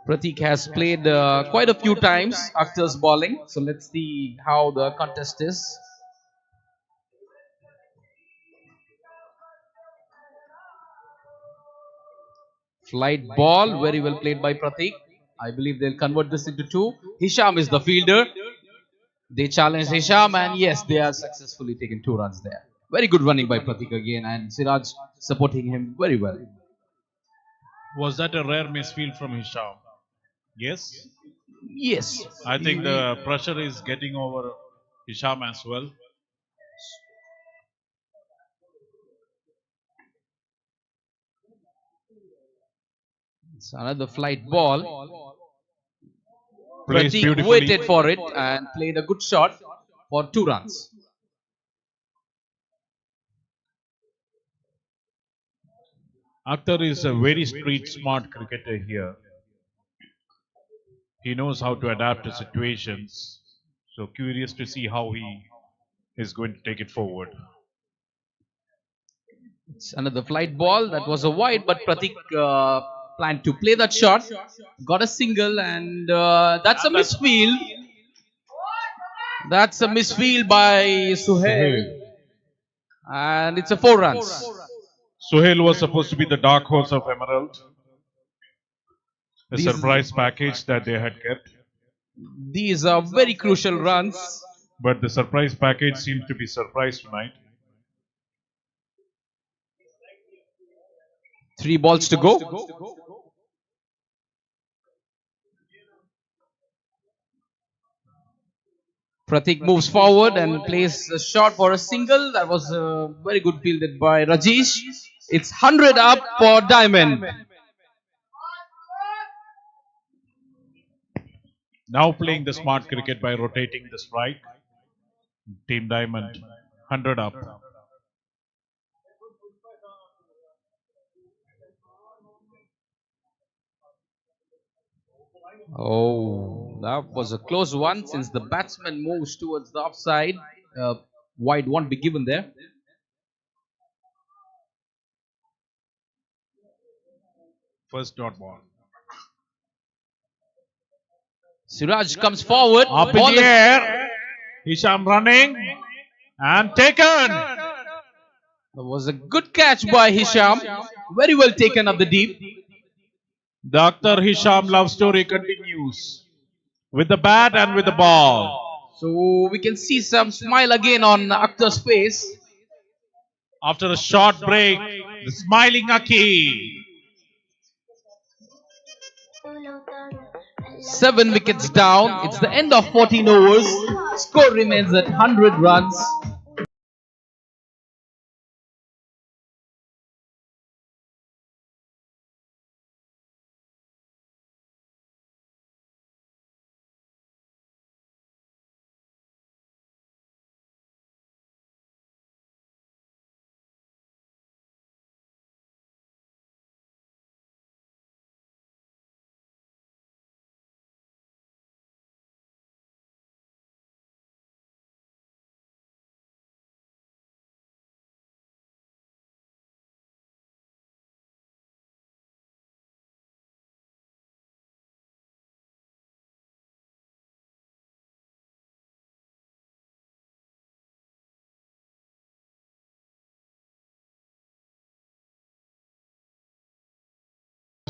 Pratik has played quite a few times Akhtar's bowling. So let's see how the contest is. Flight ball, very well played by Pratik. I believe they'll convert this into 2. Hisham is the fielder. They challenge Hisham, and yes, they are successfully taking 2 runs there. Very good running by Pratik again, and Siraj supporting him very well. Was that a rare misfield from Hisham? Yes. Yes. I think the pressure is getting over Hisham as well. It's another flight ball. Plays Pratik beautifully. waited for it and played a good shot for 2 runs. Akhtar is a very street smart cricketer here. He knows how to adapt to situations. So curious to see how he is going to take it forward. It's another flight ball. That was a wide, but Pratik planned to play that shot. Got a single, and that's a misfield. That's a misfield by Suhail. And it's a 4 runs. Suhail was supposed to be the dark horse of Emerald. A surprise package that they had kept. These are very crucial runs. But the surprise package seems to be surprised tonight. 3 balls to go. Pratik moves forward and plays a shot for a single. That was very good fielded by Rajesh. It's 100 up for Diamond. Now playing the smart cricket by rotating the strike. Team Diamond, 100 up. Oh, that was a close one since the batsman moves towards the offside. Wide won't be given there. First dot ball. Siraj comes forward. Up in the air. Hisham running and taken. That was a good catch by Hisham. Very well taken up the deep. The Akhtar Hisham love story continues with the bat and with the ball. So we can see some smile again on Akhtar's face. After a short break, the smiling Aki. 7 wickets down. It's the end of 14 overs. Score remains at 100 runs.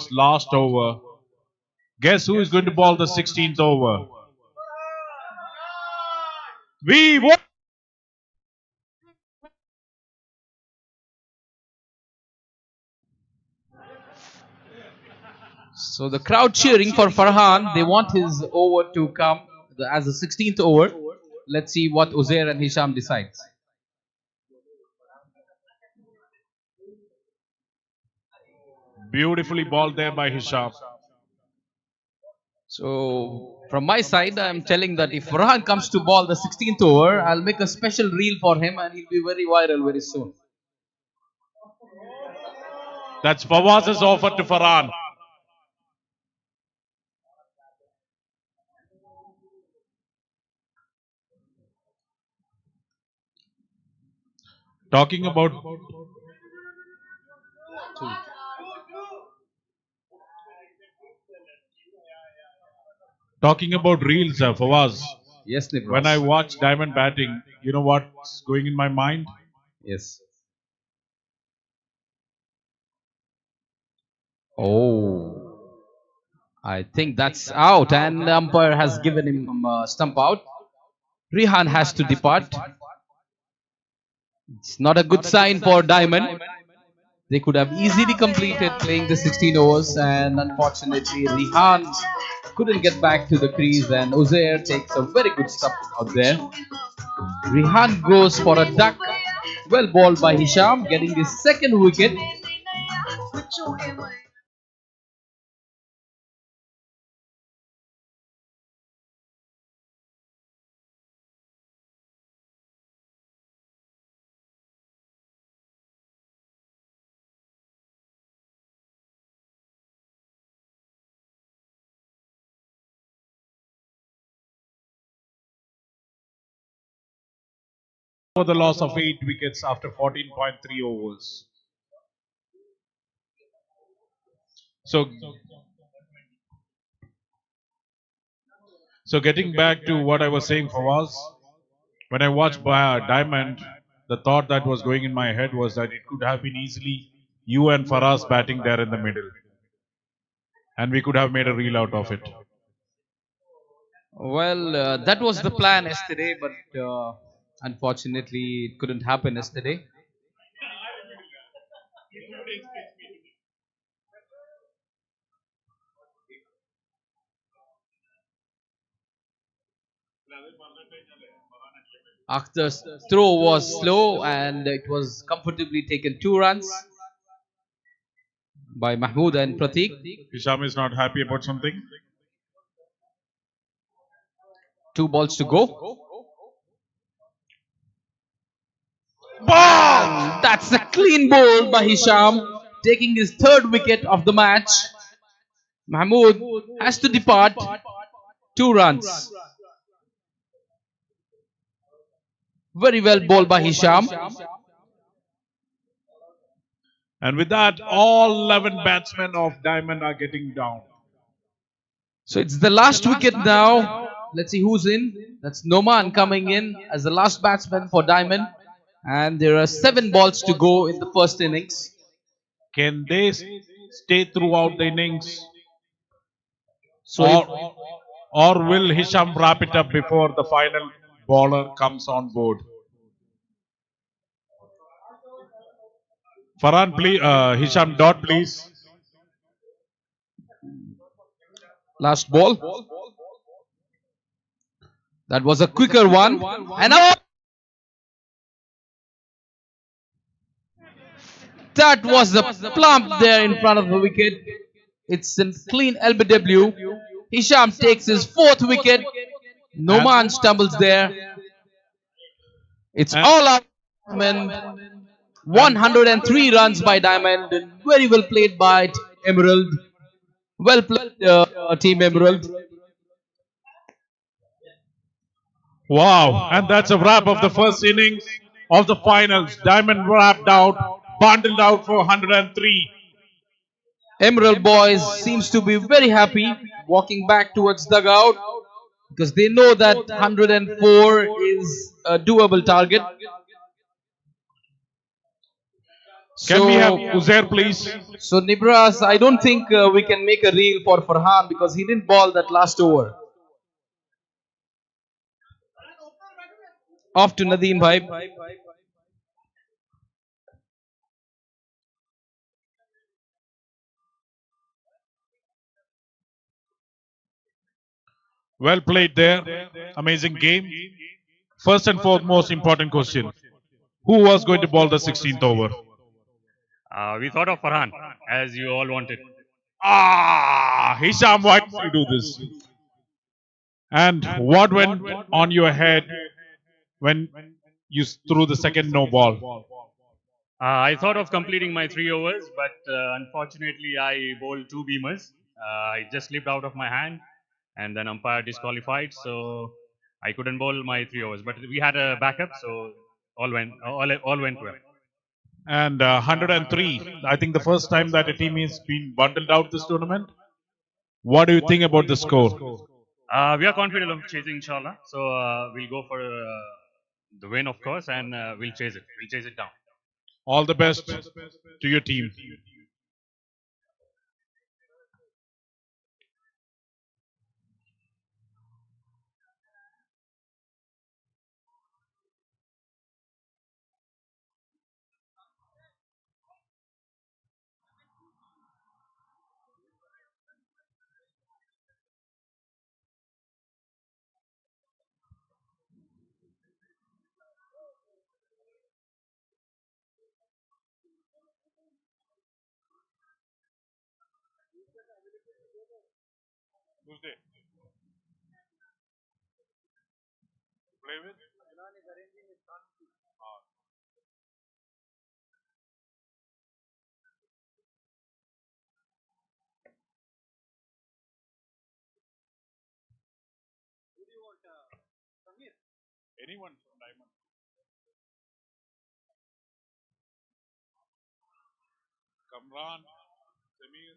its last over. Guess who is going to ball the 16th over? We won! So the crowd cheering for Farhan. They want his over to come as the 16th over. Let's see what Uzair and Hisham decides. Beautifully balled there by Hisham. So from my side, I'm telling that if Farhan comes to ball the 16th over, I'll make a special reel for him and he'll be very viral very soon. That's Fawaz's offer to Farhan. Talking about reels, Fawaz. Yes, Nibras. When I watch Diamond batting, you know what's going in my mind? Yes. Oh, I think that's out, and the umpire has given him a stump out. Rehan has to depart. It's not a good sign for Diamond. They could have easily completed playing the 16 overs, and unfortunately, Rehan couldn't get back to the crease, and Uzair takes a very good stump out there. Rehan goes for a duck. Well balled by Hisham, getting the second wicket. For the loss of 8 wickets after 14.3 overs. So getting back to what I was saying, Fawaz, when I watched Diamond, the thought that was going in my head was that it could have been easily you and Faraz batting there in the middle. And we could have made a reel out of it. Well, that was the plan yesterday, but unfortunately, it couldn't happen yesterday. Akhtar's throw was slow and it was comfortably taken 2 runs by Mahmood and Pratik. Hisham is not happy about something. 2 balls to go. Ball! That's a clean ball by Hisham, taking his 3rd wicket of the match. Mahmood has to depart. 2 runs. Very well bowled by Hisham. And with that, all 11 batsmen of Diamond are getting down. So it's the last wicket now. Let's see who's in. That's Noman coming in as the last batsman for Diamond. And there are 7 balls to go in the first innings. Can they stay throughout the innings? Or will Hisham wrap it up before the final bowler comes on board? Farhan, please, Hisham, dot, please. Last ball. That was a quicker one. And out. That was a plump there in front of the wicket. It's a clean LBW. Hisham takes his 4th wicket. Noman stumbles there. It's all out. 103 runs by Diamond. Very well played by Emerald. Well played, Team Emerald. Wow, and that's a wrap of the first innings of the finals. Diamond wrapped out, bundled out for 103. Emerald boys seems to be very happy walking back towards dugout because they know that 104 is a doable target. Can we have So, Uzair, please? so Nibras, I don't think we can make a reel for Farhan because he didn't ball that last over. Off to Nadeem bhai. Well played there. Amazing game. First and foremost, important question. Who was going to bowl the 16th over? We thought of Farhan, as you all wanted. Hisham, why did you do this? And what went on your head when you threw the second no ball? I thought of completing my 3 overs, but unfortunately, I bowled 2 beamers. I just slipped out of my hand, and then umpire disqualified, so I couldn't bowl my 3 overs. But we had a backup, so all went well. And 103. I think the first time that a team is been bundled out this tournament. What do you think about the score? We are confident of chasing, inshallah. So we'll go for the win, of course, and we'll chase it. We'll chase it down. All the best to your team. Who's there? Play with? Anyone from Diamond. Kamran, Samir.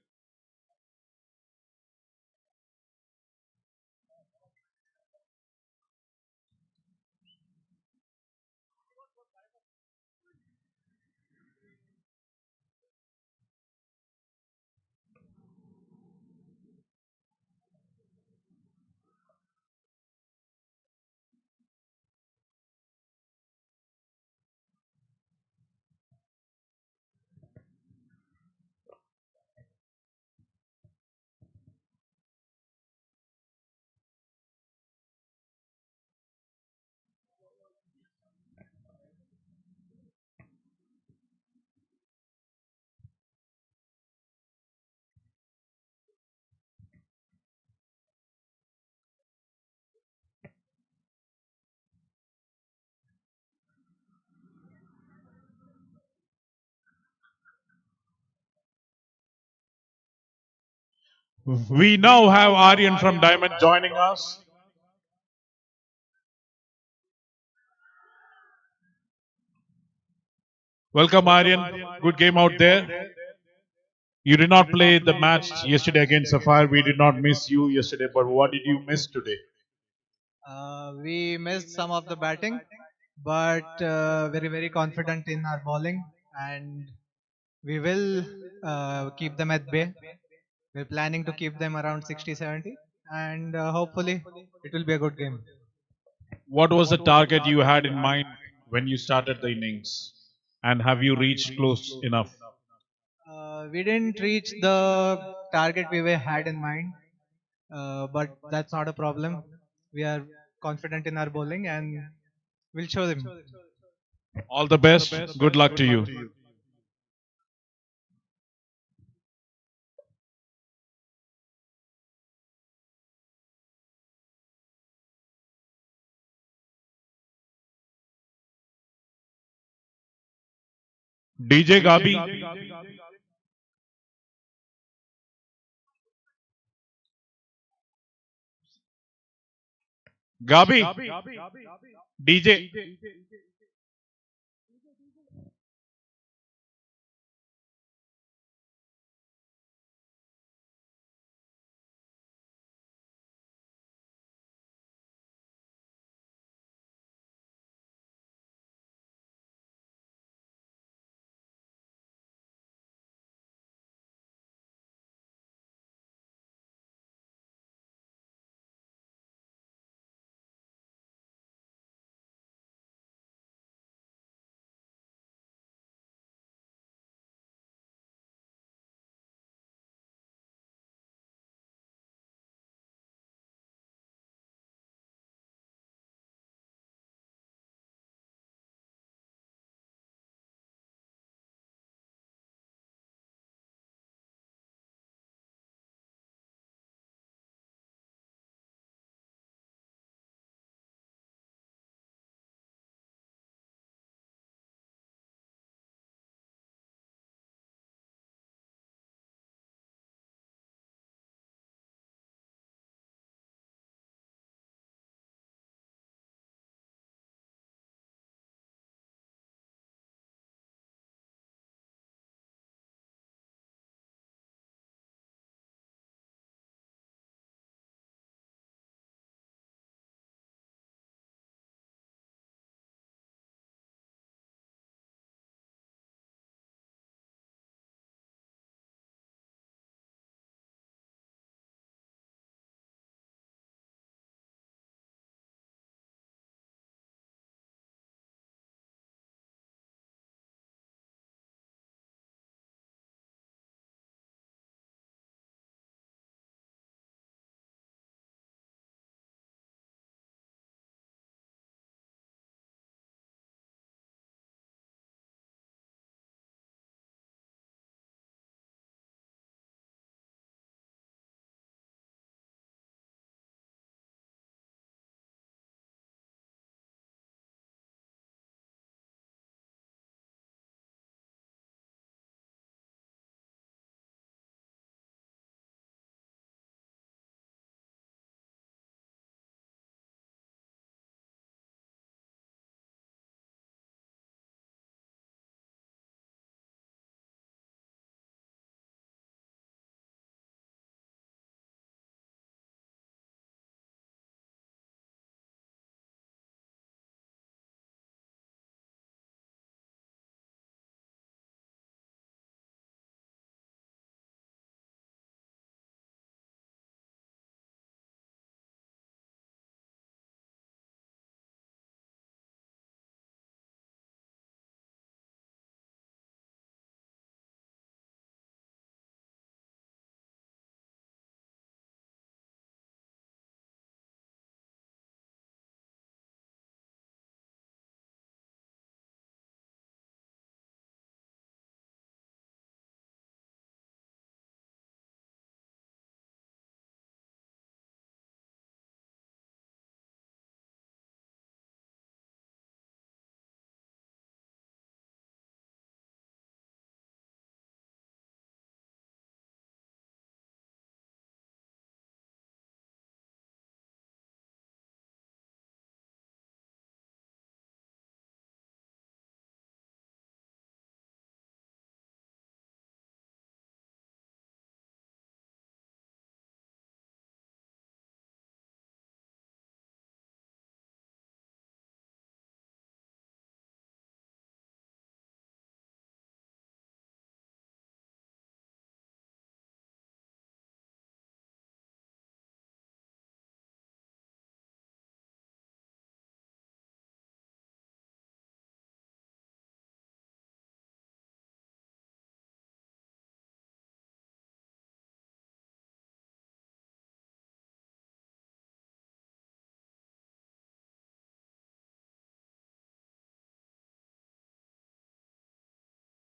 We now have Aryan from Diamond joining us. Welcome, Aryan. Good game out there. You did not play the match yesterday against Sapphire. We did not miss you yesterday, but what did you miss today? We missed some of the batting, but very confident in our bowling, and we will keep them at bay. We're planning to keep them around 60-70, and hopefully it will be a good game. What was the target you had in mind when you started the innings? And have you reached close enough? We didn't reach the target had in mind, but that's not a problem. We are confident in our bowling, and we'll show them. All the best. Good luck to you. DJ Gabi. Gabi. DJ.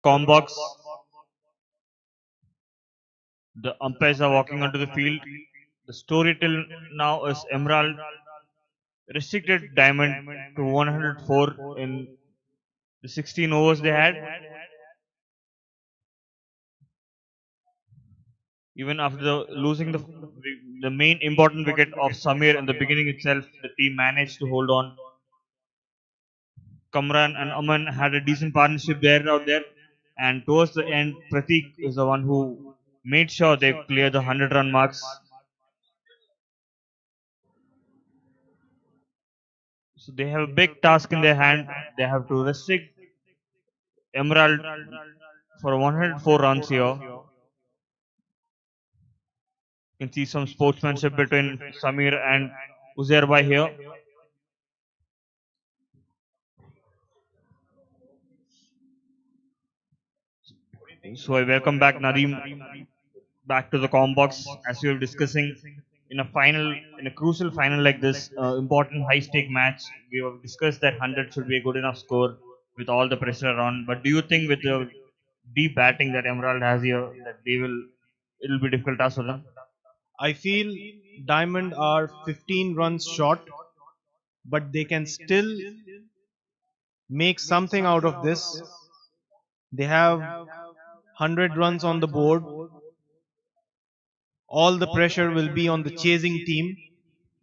com box. The umpires are walking onto the field. The story till now is Emerald restricted Diamond to 104 in the 16 overs they had. Even after losing the main important wicket of Samir in the beginning itself, the team managed to hold on. Kamran and Aman had a decent partnership there out there, and towards the end, Pratik is the one who made sure they clear the 100-run marks. So they have a big task in their hand. They have to restrict Emerald for 104 runs here. You can see some sportsmanship between Samir and Uzair Bhai here. So I welcome back Nadeem back to the com box as we were discussing in a crucial final like this, important high stake match. We have discussed that 100 should be a good enough score with all the pressure around. But do you think with the deep batting that Emerald has here, that it'll be difficult task for them? I feel Diamond are 15 runs short, but they can still make something out of this. They have 100 runs on the board. All the pressure will be on the chasing team.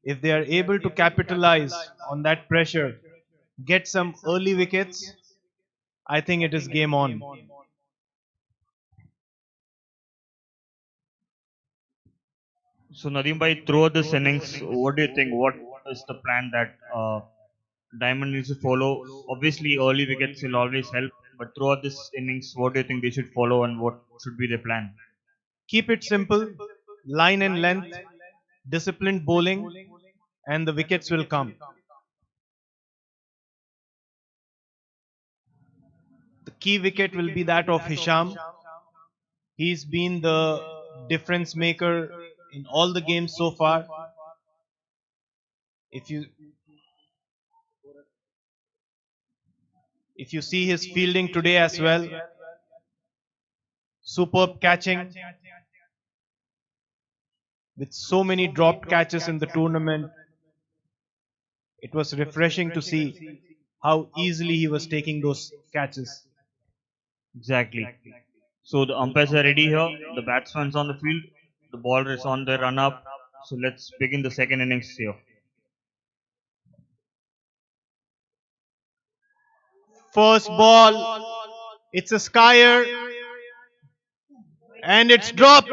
If they are able to capitalize on that pressure, get some early wickets, I think it is game on. So Nadeem bhai, throughout this innings, what do you think? What is the plan that Diamond needs to follow? Obviously, early wickets will always help, but throughout this innings, what do you think they should follow, and what should be their plan? Keep it simple, line and length, disciplined bowling, and the wickets will come. The key wicket will be that of Hisham. He's been the difference maker in all the games so far. If you see his fielding today as well, superb catching with so many dropped catches in the tournament. It was refreshing to see how easily he was taking those catches. Exactly. So the umpires are ready here. The batsman's on the field. The bowler is on the run up. So let's begin the second innings here. First ball, it's a skyer, and it's dropped.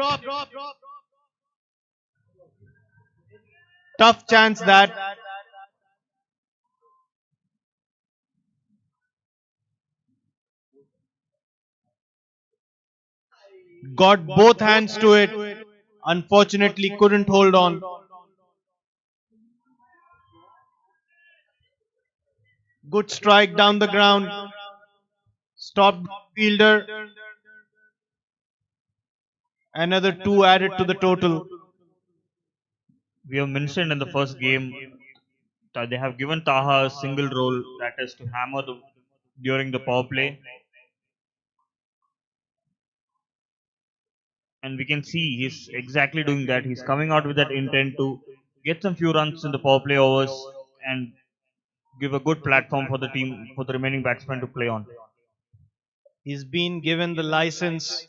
Tough chance that. Got both hands to it. Unfortunately, couldn't hold on. Good strike down the ground. Stopped fielder. Another 2 added to the total. We have mentioned in the first game that they have given Taha a single role, that is to hammer during the power play. And we can see he's exactly doing that. He's coming out with that intent to get some few runs in the power play overs and give a good platform for the team, for the remaining batsmen to play on. He's been given the license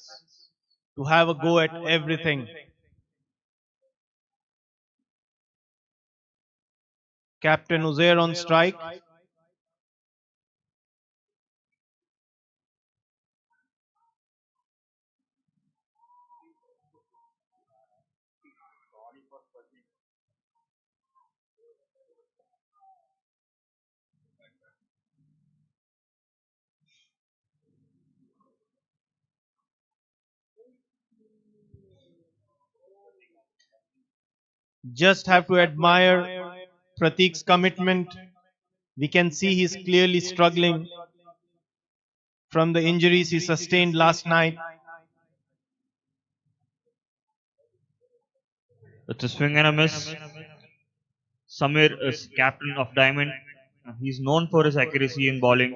to have a go at everything. Captain Uzair on strike. Just have to admire Pratik's commitment. We can see he's clearly struggling from the injuries he sustained last night. It's a swing and a miss. Samir is captain of Diamond. He's known for his accuracy in bowling.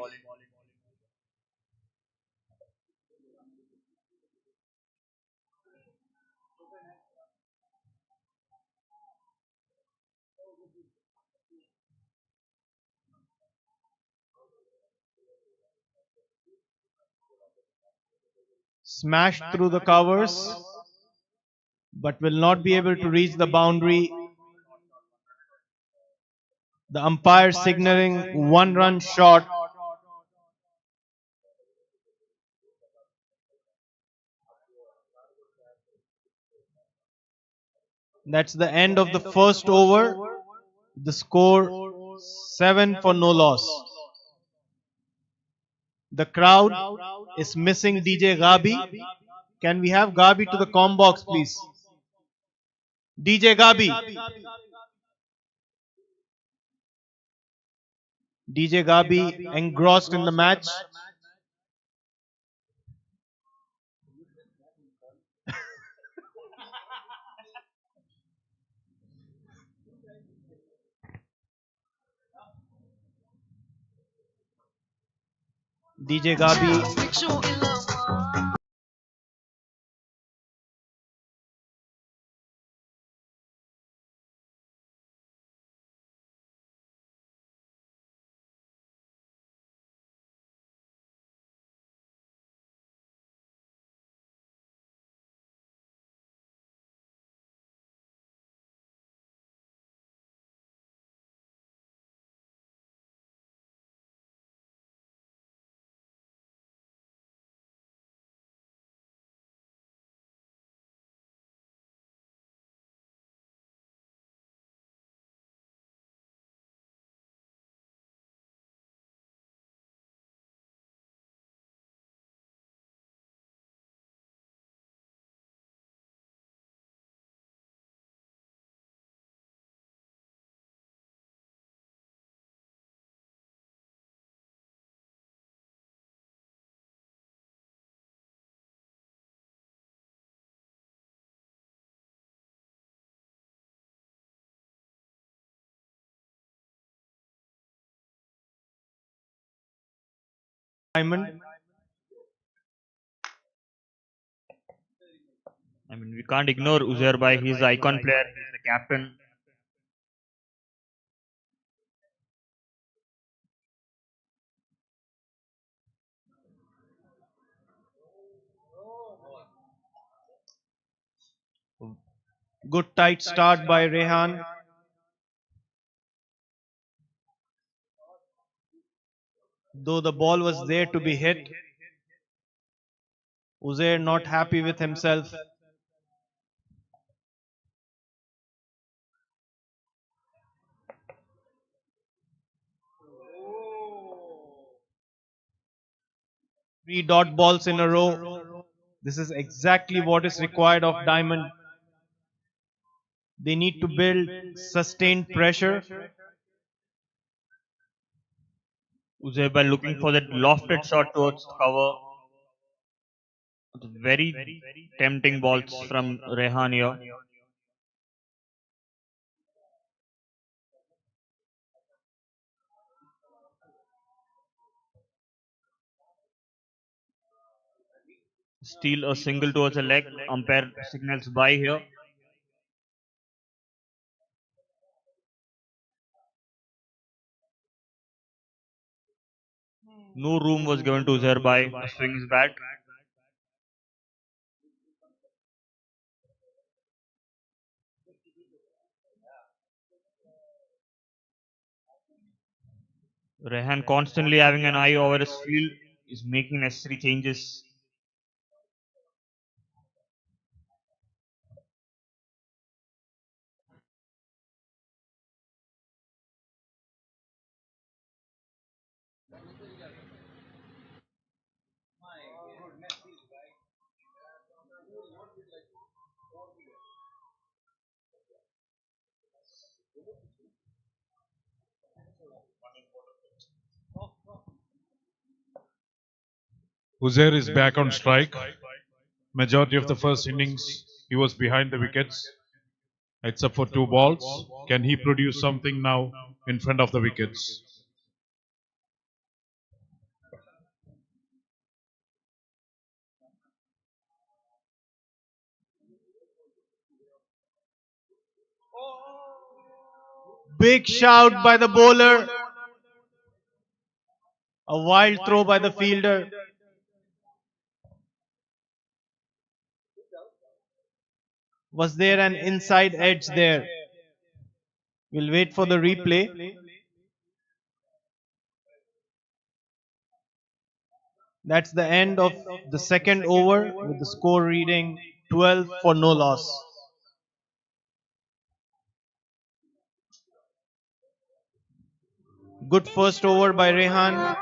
Smashed through the covers, but will not be able to reach the boundary. The umpire signaling 1-run shot. That's the end of the first over. The score 7 for no loss. The crowd is missing DJ Gabi. Can we have Gabi to the comm box, please? DJ Gabi. DJ Gabi engrossed in the match. DJ Gabi Diamond. I mean, we can't ignore Uzair Bhai. He's the icon player. He's the captain. Good tight start by Rehan. Though the ball was there to be hit, Uzair not happy with himself. Three dot balls in a row. This is exactly what is required of Diamond. They need to build sustained pressure. Uzair Bhai looking for that lofted shot towards cover. Very tempting balls from Rehan here. Steal a single towards the leg. Umpire signals by here. No room was given to Uzair Bhai to swing his bat. Rehan constantly having an eye over his field is making necessary changes. Uzair is back on strike. Majority of the first innings, he was behind the wickets. It's up for 2 balls. Can he produce something now in front of the wickets? Big shout by the bowler. A wild throw by the fielder. Was there an inside edge there? We'll wait for the replay. That's the end of the second over with the score reading 12 for no loss. Good first over by Rehan.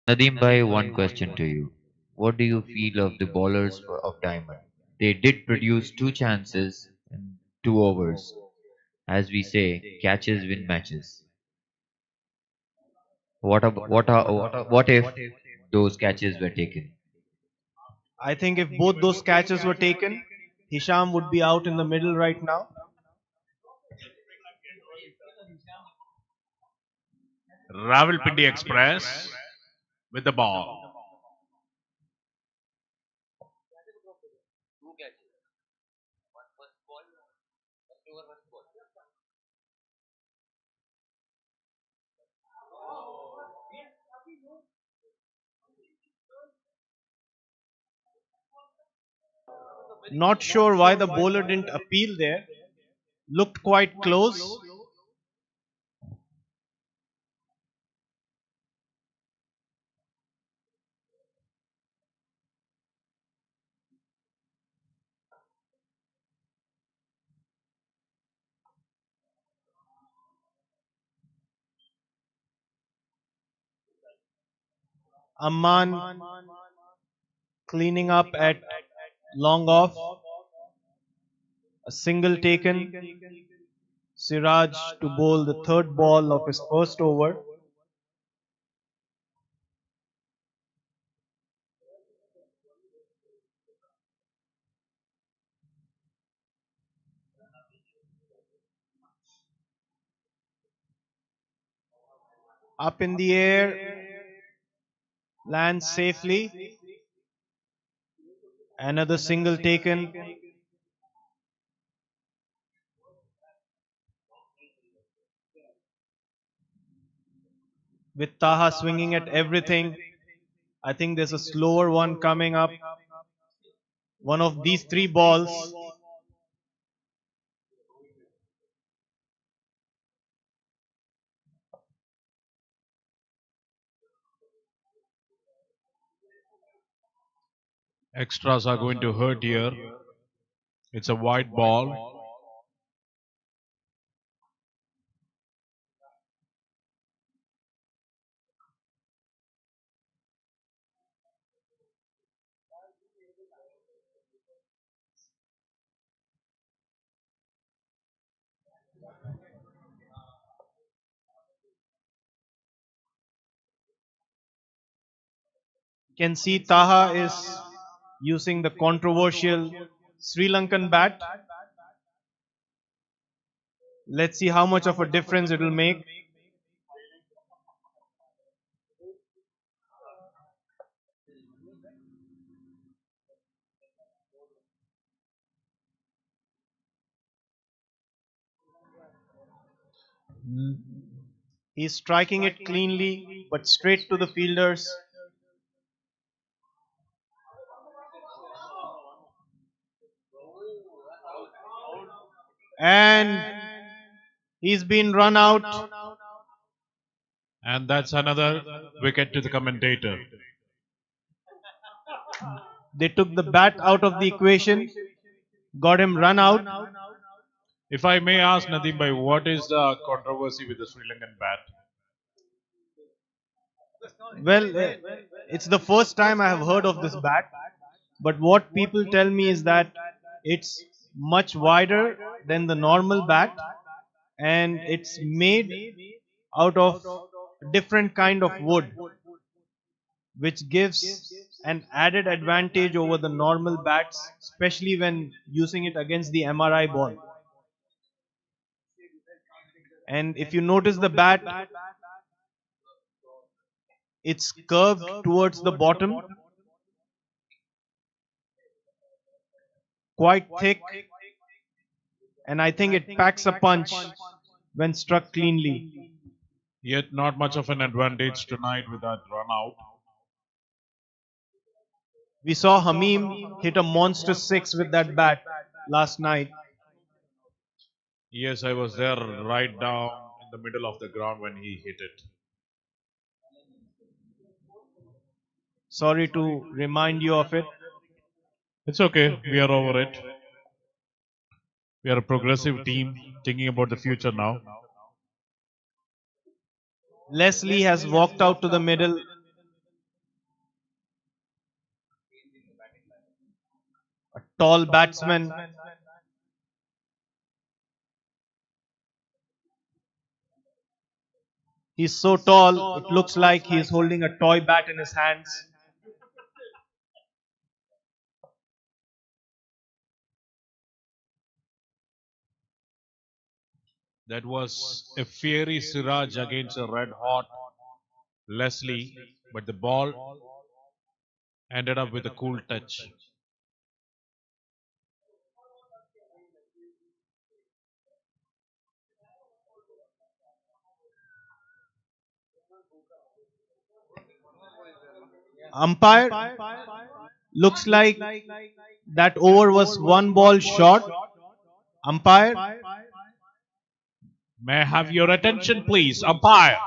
Nadeem bhai, one question to you. What do you feel of the bowlers of Diamond? They did produce two chances in 2 overs. As we say, catches win matches. What if those catches were taken? I think if both those catches were taken, Hisham would be out in the middle right now. Rawalpindi Express with the ball. Not sure why the bowler didn't appeal there. Looked quite close. Amman cleaning up at long off. A single taken. Siraj to bowl the third ball of his first over. Up in the air. Lands safely. Another single taken. With Taha swinging at everything, I think there's a slower one coming up. One of these three balls. Extras are going to hurt here. It's a wide ball. You can see Taha is using the controversial Sri Lankan bat. Let's see how much of a difference it will make. He's striking it cleanly, but straight to the fielders. And he's been run out. And that's another wicket to the commentator. They took the bat out of the equation, got him run out. If I may ask Nadeem bhai, what is the controversy with the Sri Lankan bat? Well, it's the first time I have heard of this bat, but what people tell me is that it's much wider than the normal bat and it's made out of a different kind of wood which gives an added advantage over the normal bats, especially when using it against the MRI ball. And if you notice the bat, it's curved towards the bottom, quite thick, and I think it packs a punch when struck cleanly. Yet not much of an advantage tonight with that run out. We saw Hamim hit a monster six with that bat last night. Yes, I was there right down in the middle of the ground when he hit it. Sorry to remind you of it. It's okay, we are over it. We are a progressive team thinking about the future now. Leslie has walked out to the middle. A tall batsman. He's so tall, it looks like he's holding a toy bat in his hands. That was a fiery Siraj against a red hot Leslie, but the ball ended up with a cool touch. Umpire, looks like that over was one ball short. Umpire, May I have your attention, please, umpire?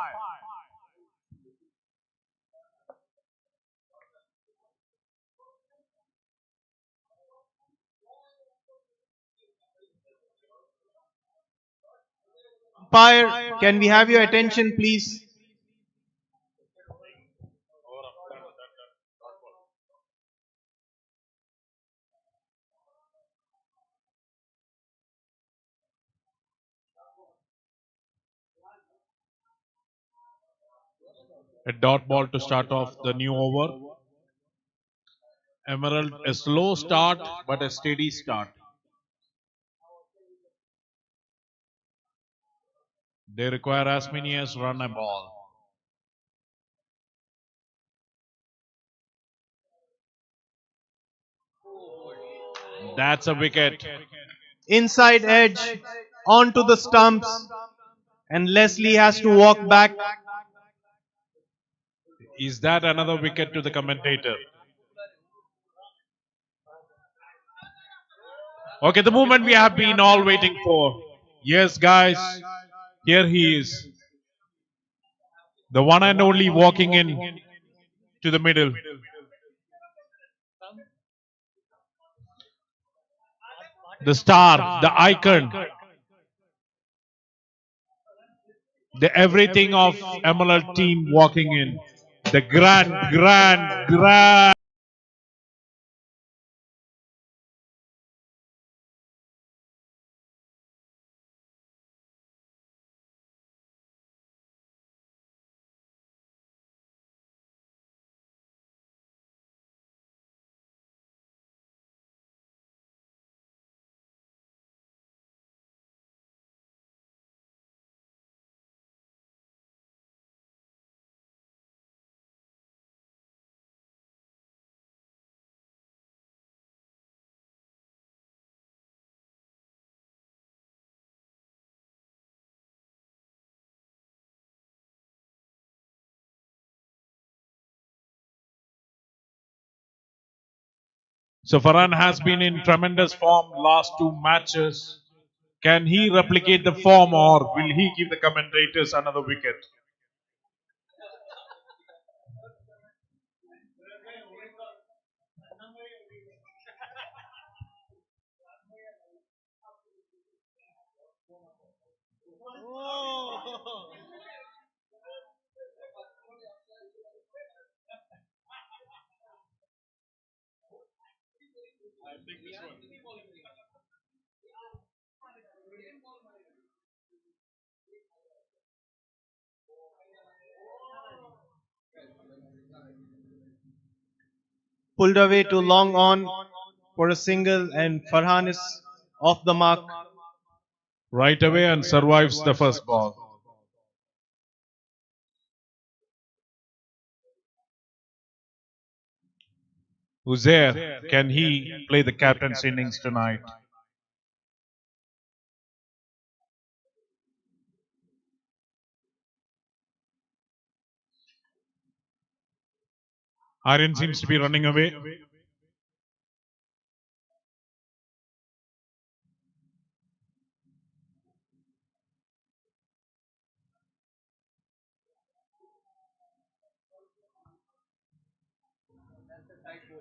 umpire, can we have your attention, please? A dot ball to start off the new over. Emerald, a slow start but a steady start. They require as many as run a ball. That's a wicket. Inside edge, onto the stumps, and Leslie has to walk back. Is that another wicket to the commentator? Okay, the moment we have been all waiting for. Yes, guys, here he is. The one and only walking in to the middle. The star, the icon, the everything of Emerald team walking in. The grand. So Farhan has been in tremendous form last two matches. Can he replicate the form or will he give the commentators another wicket? pulled away to long on for a single, and Farhan is off the mark. Right away and survives the first ball. Uzair, can he play the captain's innings tonight? Aryan seems to be running away.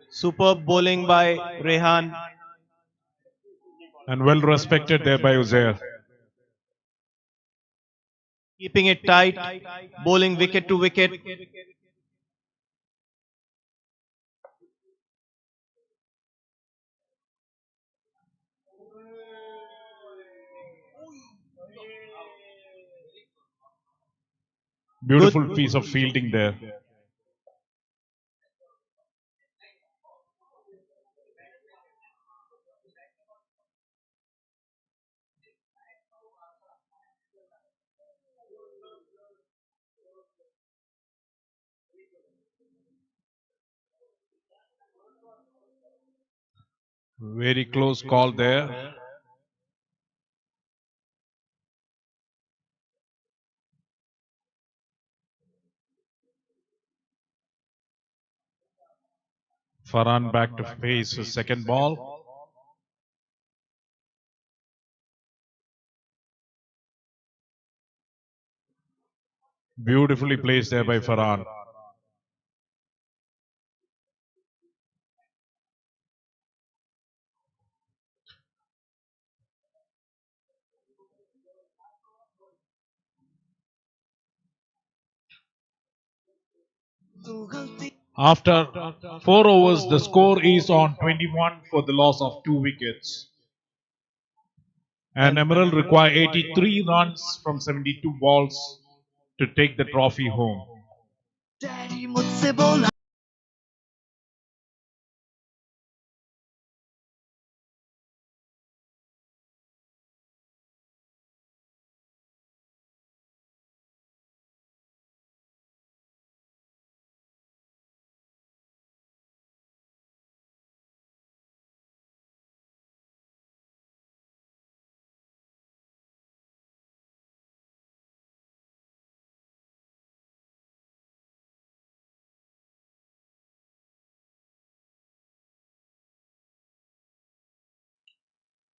Superb bowling by Rehan. And well respected there by Uzair. Keeping it tight, bowling wicket to wicket. Beautiful piece of fielding there. Very close call there. Farhan back to face his second ball. Beautifully placed there by Farhan. After 4 overs, the score is on 21 for the loss of 2 wickets. And Emerald require 83 runs from 72 balls to take the trophy home.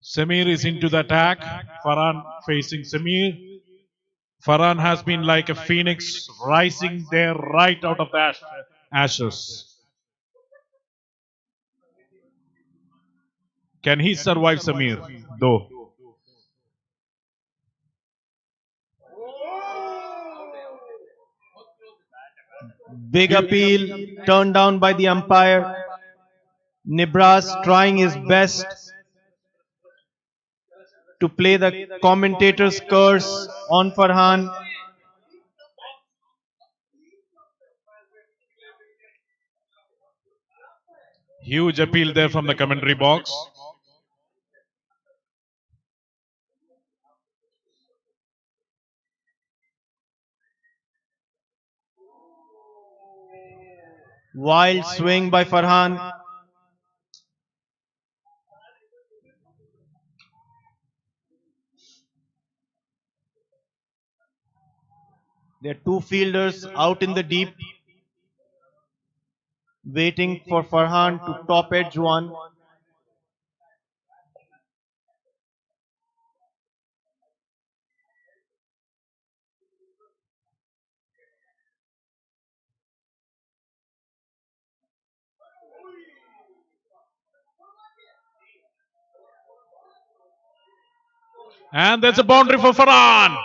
Samir is into the attack. Farhan facing Samir. Farhan has been like a phoenix rising there right out of the ashes. Can he survive Samir? Though. Big appeal turned down by the umpire. Nibras trying his best to play the commentator's curse on Farhan. Huge appeal there from the commentary box. Wild swing by Farhan. There are two fielders out in the deep, waiting for Farhan to top edge one. And there's a boundary for Farhan.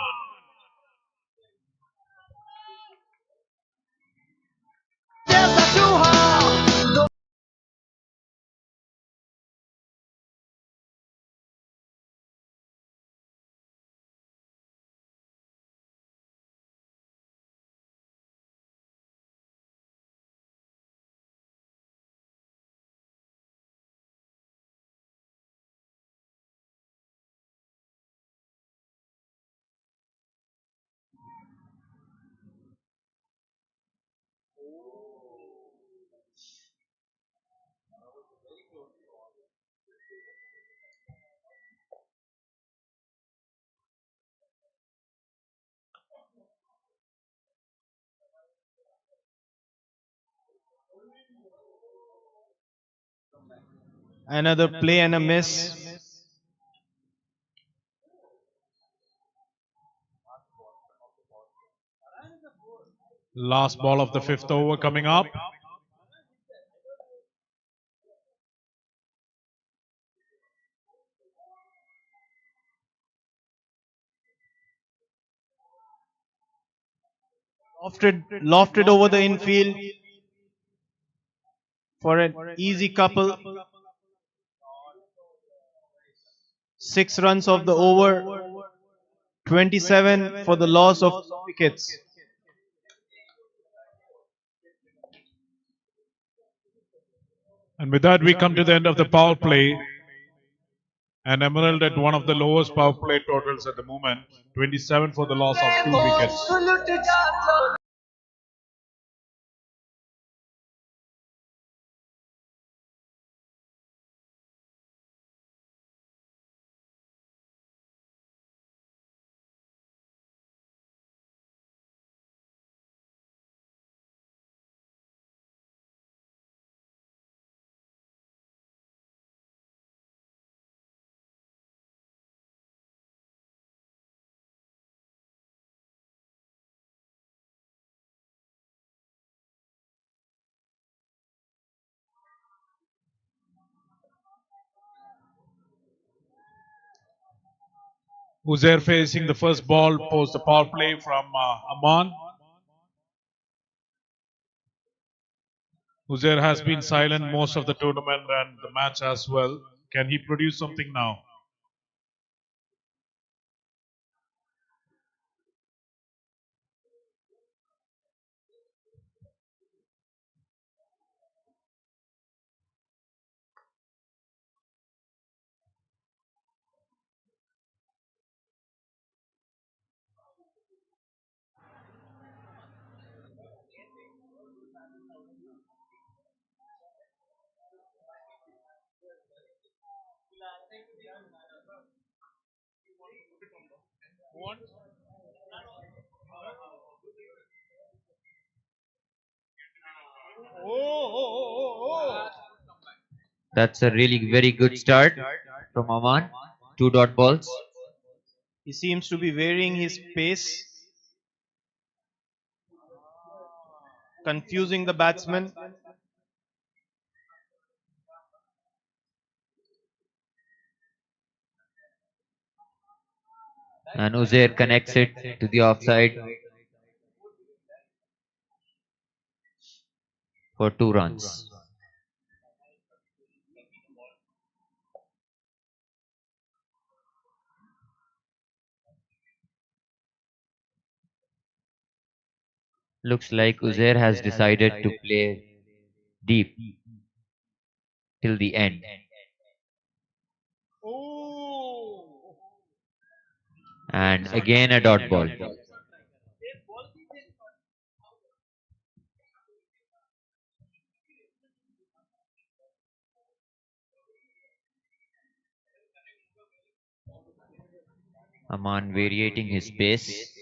Another play and a miss. Last ball of the fifth over coming up. Lofted over the infield for an easy couple. 6 runs of the over, 27 for the loss of wickets. And with that, we come to the end of the power play. And Emerald at one of the lowest power play totals at the moment, 27 for the loss of 2 wickets. Uzair facing the first ball post the power play from Aman. Uzair has been silent most of the tournament and the match as well. Can he produce something now? That's a really very good start from Aman. 2 dot balls. He seems to be varying his pace, confusing the batsman. And Uzair connects it to the offside for 2 runs. Looks like Uzair has decided to play deep till the end. And again a dot ball. Aman variating his pace.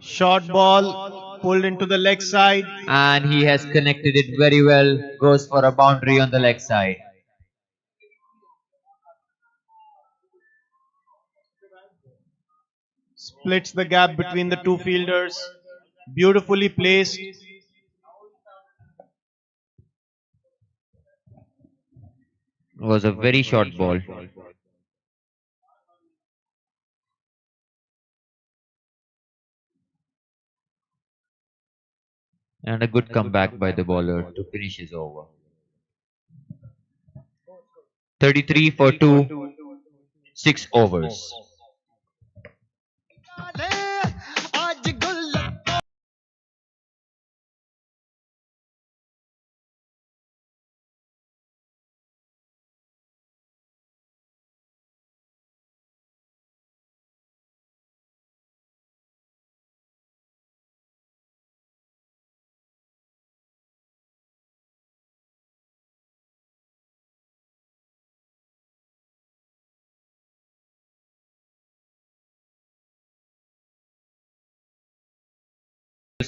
Short ball pulled into the leg side. And he has connected it very well. Goes for a boundary on the leg side. Splits the gap between the two fielders. Beautifully placed. It was a very short ball. And a good comeback by the bowler to finish his over. 33 for 2, 6 overs.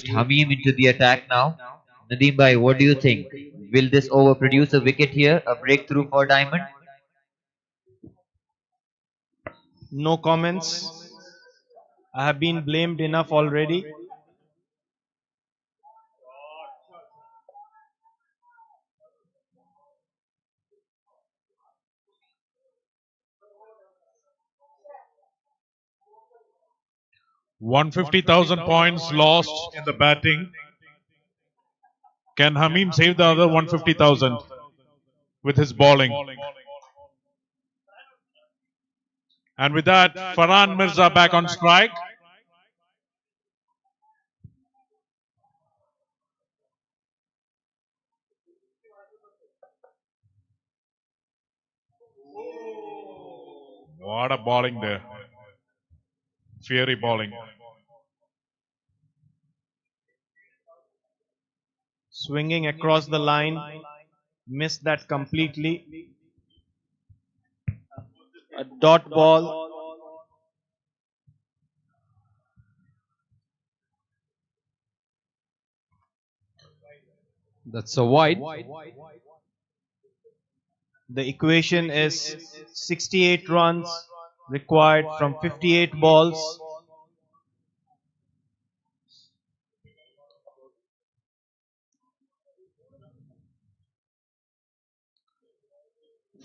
introduced Hamim into the attack now. Nadeem bhai, what do you think? Will this over produce a wicket here, a breakthrough for Diamond? No comments. I have been blamed enough already. £150,000 lost in the batting. Can Hamim save the other 150,000 with his bowling? And with that, Farhan Mirza back on strike. What a bowling there. Fiery bowling. Swinging across the line. Missed that completely. A dot ball. That's a wide. The equation is 68 runs required from 58 balls.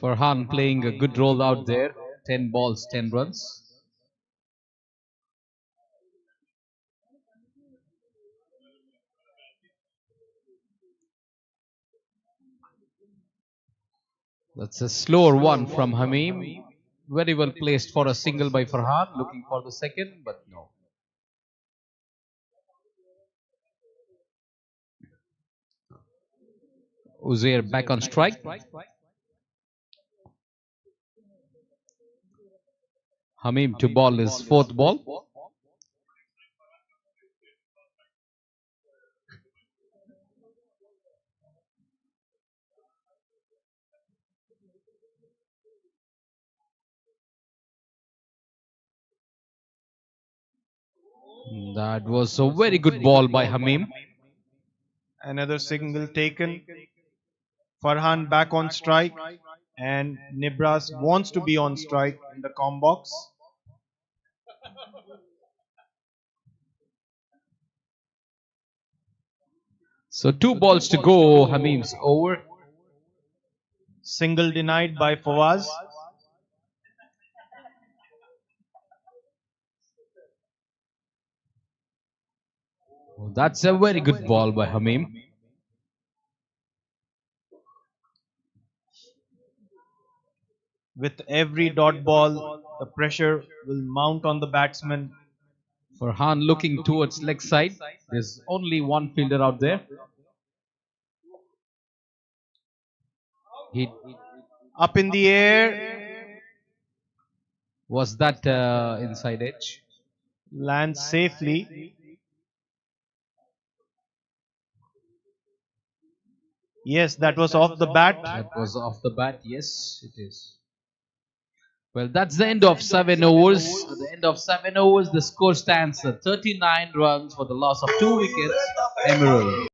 Farhan playing a good role out there. 10 balls, 10 runs. That's a slower one from Hamim. Very well placed for a single by Farhan. Looking for the second, but no. Uzair back on strike. Hamim to ball his fourth ball. That was a very good ball by Hamim. Another single taken. Farhan back on strike. And Nibras wants to be on strike in the com box. So 2 balls to go. Hamim's over. Single denied by Fawaz. That's a very good ball by Hamim. With every dot ball, the pressure will mount on the batsman. Farhan looking towards leg side. There's only one fielder out there. He Up in the air. Was that inside edge? Lands safely. Yes, that was off the bat. That was off the bat. Yes, it is. Well, that's the end of 7 overs. At the end of 7 overs, the score stands at 39 runs for the loss of 2 wickets. Emerald.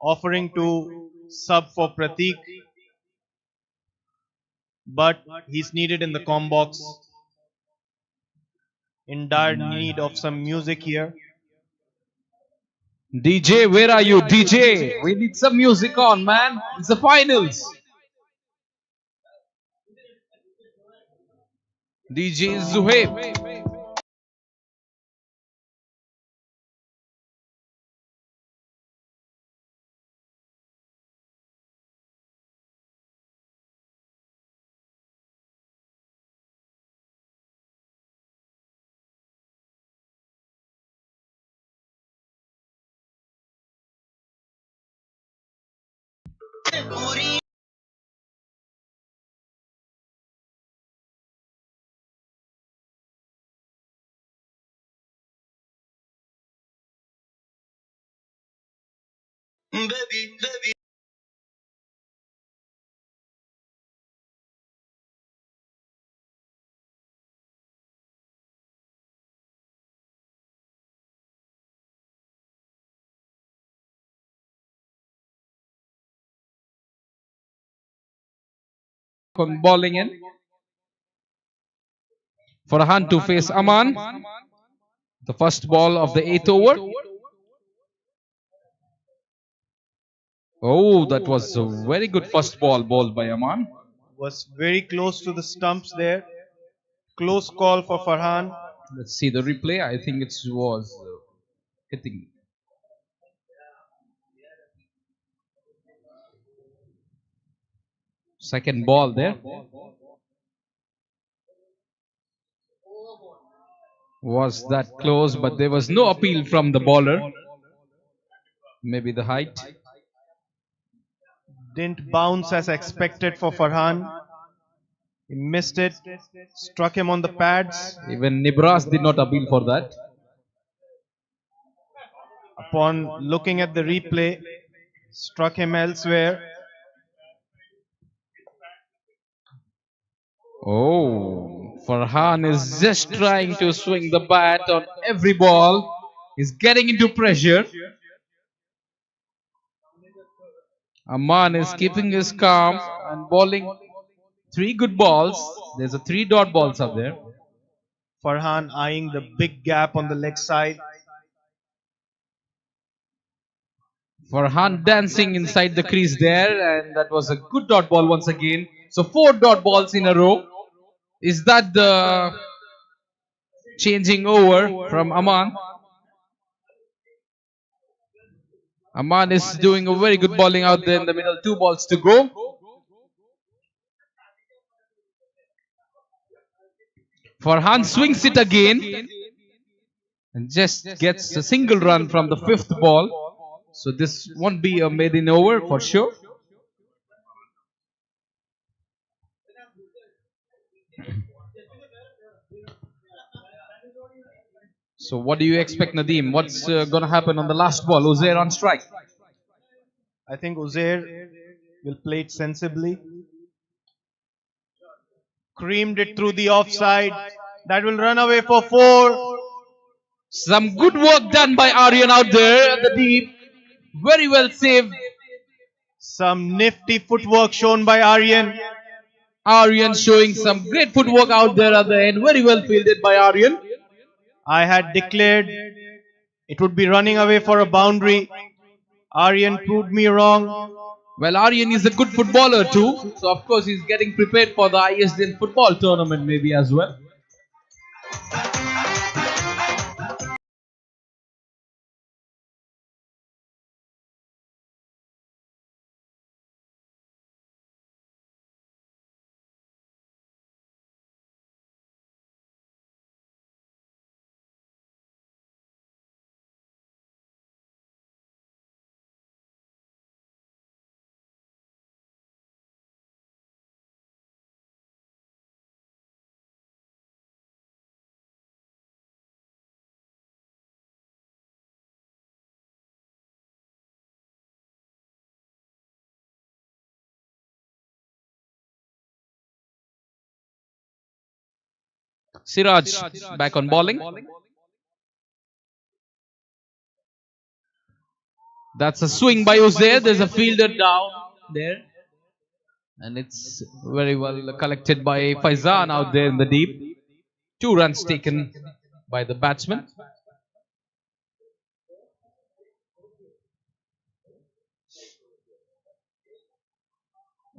offering to sub for Pratik, but he's needed in the com box, in dire need of some music here. DJ, where are you? DJ, we need some music on, man. It's the finals. DJ Zuhaib. On bowling in. Farhan to face Aman. The first ball of the 8th over. Oh, that was a very good first ball bowled by Aman. Was very close to the stumps there. Close call for Farhan. Let's see the replay. I think it was hitting. Second ball there. Was that close, but there was no appeal from the bowler. Maybe the height. Didn't bounce as expected for Farhan. He missed it, struck him on the pads. Even Nibras did not appeal for that. Upon looking at the replay, struck him elsewhere. Oh, Farhan is just trying to swing the bat on every ball. He's getting into pressure. Aman is keeping his calm and bowling 3 good balls. There's a 3 dot balls up there. Farhan eyeing the big gap on the leg side. Farhan dancing inside the crease there, and that was a good dot ball once again. So 4 dot balls in a row. Is that the changing over from Aman? Aman is doing a very good bowling out there in the middle. 2 balls to go. Farhan swings it again and just gets a single run from the 5th ball. So this won't be a maiden over for sure. So what do you expect, Nadeem? What's going to happen on the last ball? Uzair on strike. I think Uzair will play it sensibly. Creamed it through the offside. That will run away for 4. Some good work done by Aryan out there at the deep. Very well saved. Some nifty footwork shown by Aryan. Aryan showing some great footwork out there at the end. Very well fielded by Aryan. I had declared it would be running away for a boundary. Aryan proved me wrong. Well, Aryan is a good footballer too. So, of course, he's getting prepared for the IISDian football tournament maybe as well. Siraj back on bowling. That's a swing by Uzair. There's a fielder down there. And it's very well collected by Faizan out there in the deep. 2 runs taken by the batsman.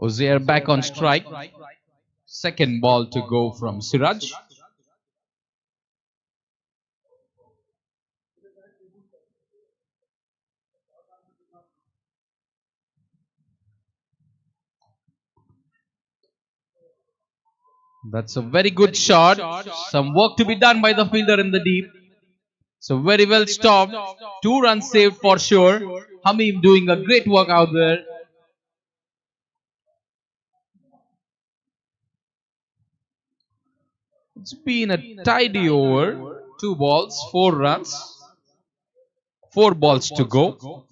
Uzair back on strike. Second ball to go from Siraj. That's a very good shot. Some work to be done by the fielder in the deep. So very well stopped. 2 runs saved for sure. Hamim doing a great work out there. It's been a tidy over. 2 balls, 4 runs. 4 balls to go.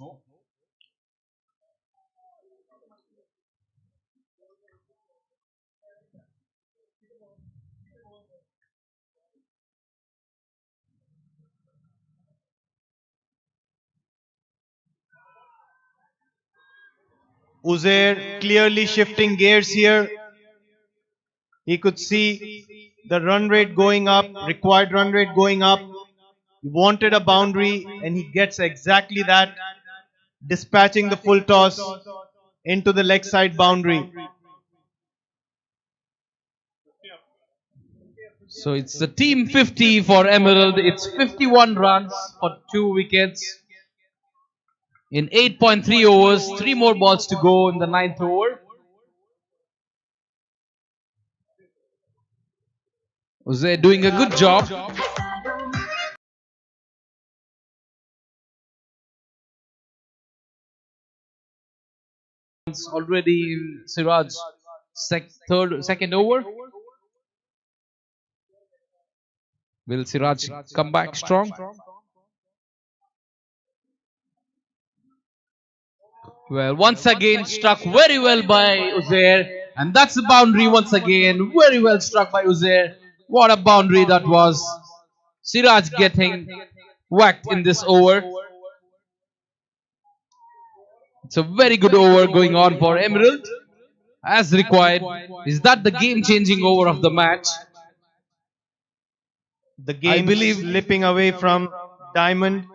Uzair clearly shifting gears here. He could see the run rate going up, required run rate going up. He wanted a boundary and he gets exactly that, dispatching the full toss into the leg side boundary. So it's the team 50 for Emerald. It's 51 runs for 2 wickets. In 8.3 overs, 3 more balls to go in the 9th over. Uzair doing a good job. Already in Siraj second over. Will Siraj come back strong? Well, once again struck very well by Uzair, and that's the boundary once again. Very well struck by Uzair. What a boundary that was. Siraj getting whacked in this over. It's a very good over going on for Emerald. As required. Is that the game-changing over of the match? The game slipping away from Diamond.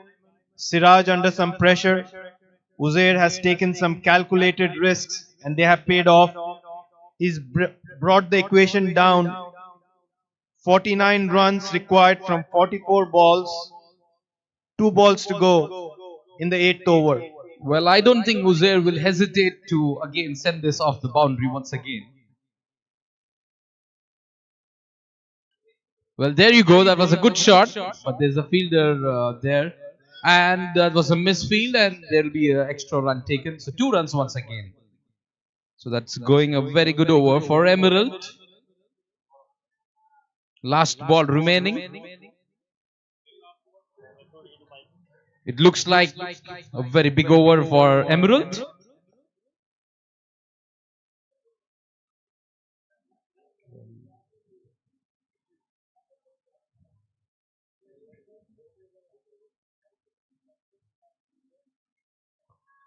Siraj under some pressure. Uzair has taken some calculated risks and they have paid off. He's brought the equation down. 49 runs required from 44 balls. 2 balls to go in the 8th over. Well, I don't think Uzair will hesitate to again send this off the boundary once again. Well, there you go. That was a good shot, but there's a fielder there. And that was a misfield, and there will be an extra run taken. So 2 runs once again. So that's going a very good over for Emerald. Last ball remaining. It looks like a very big over for Emerald.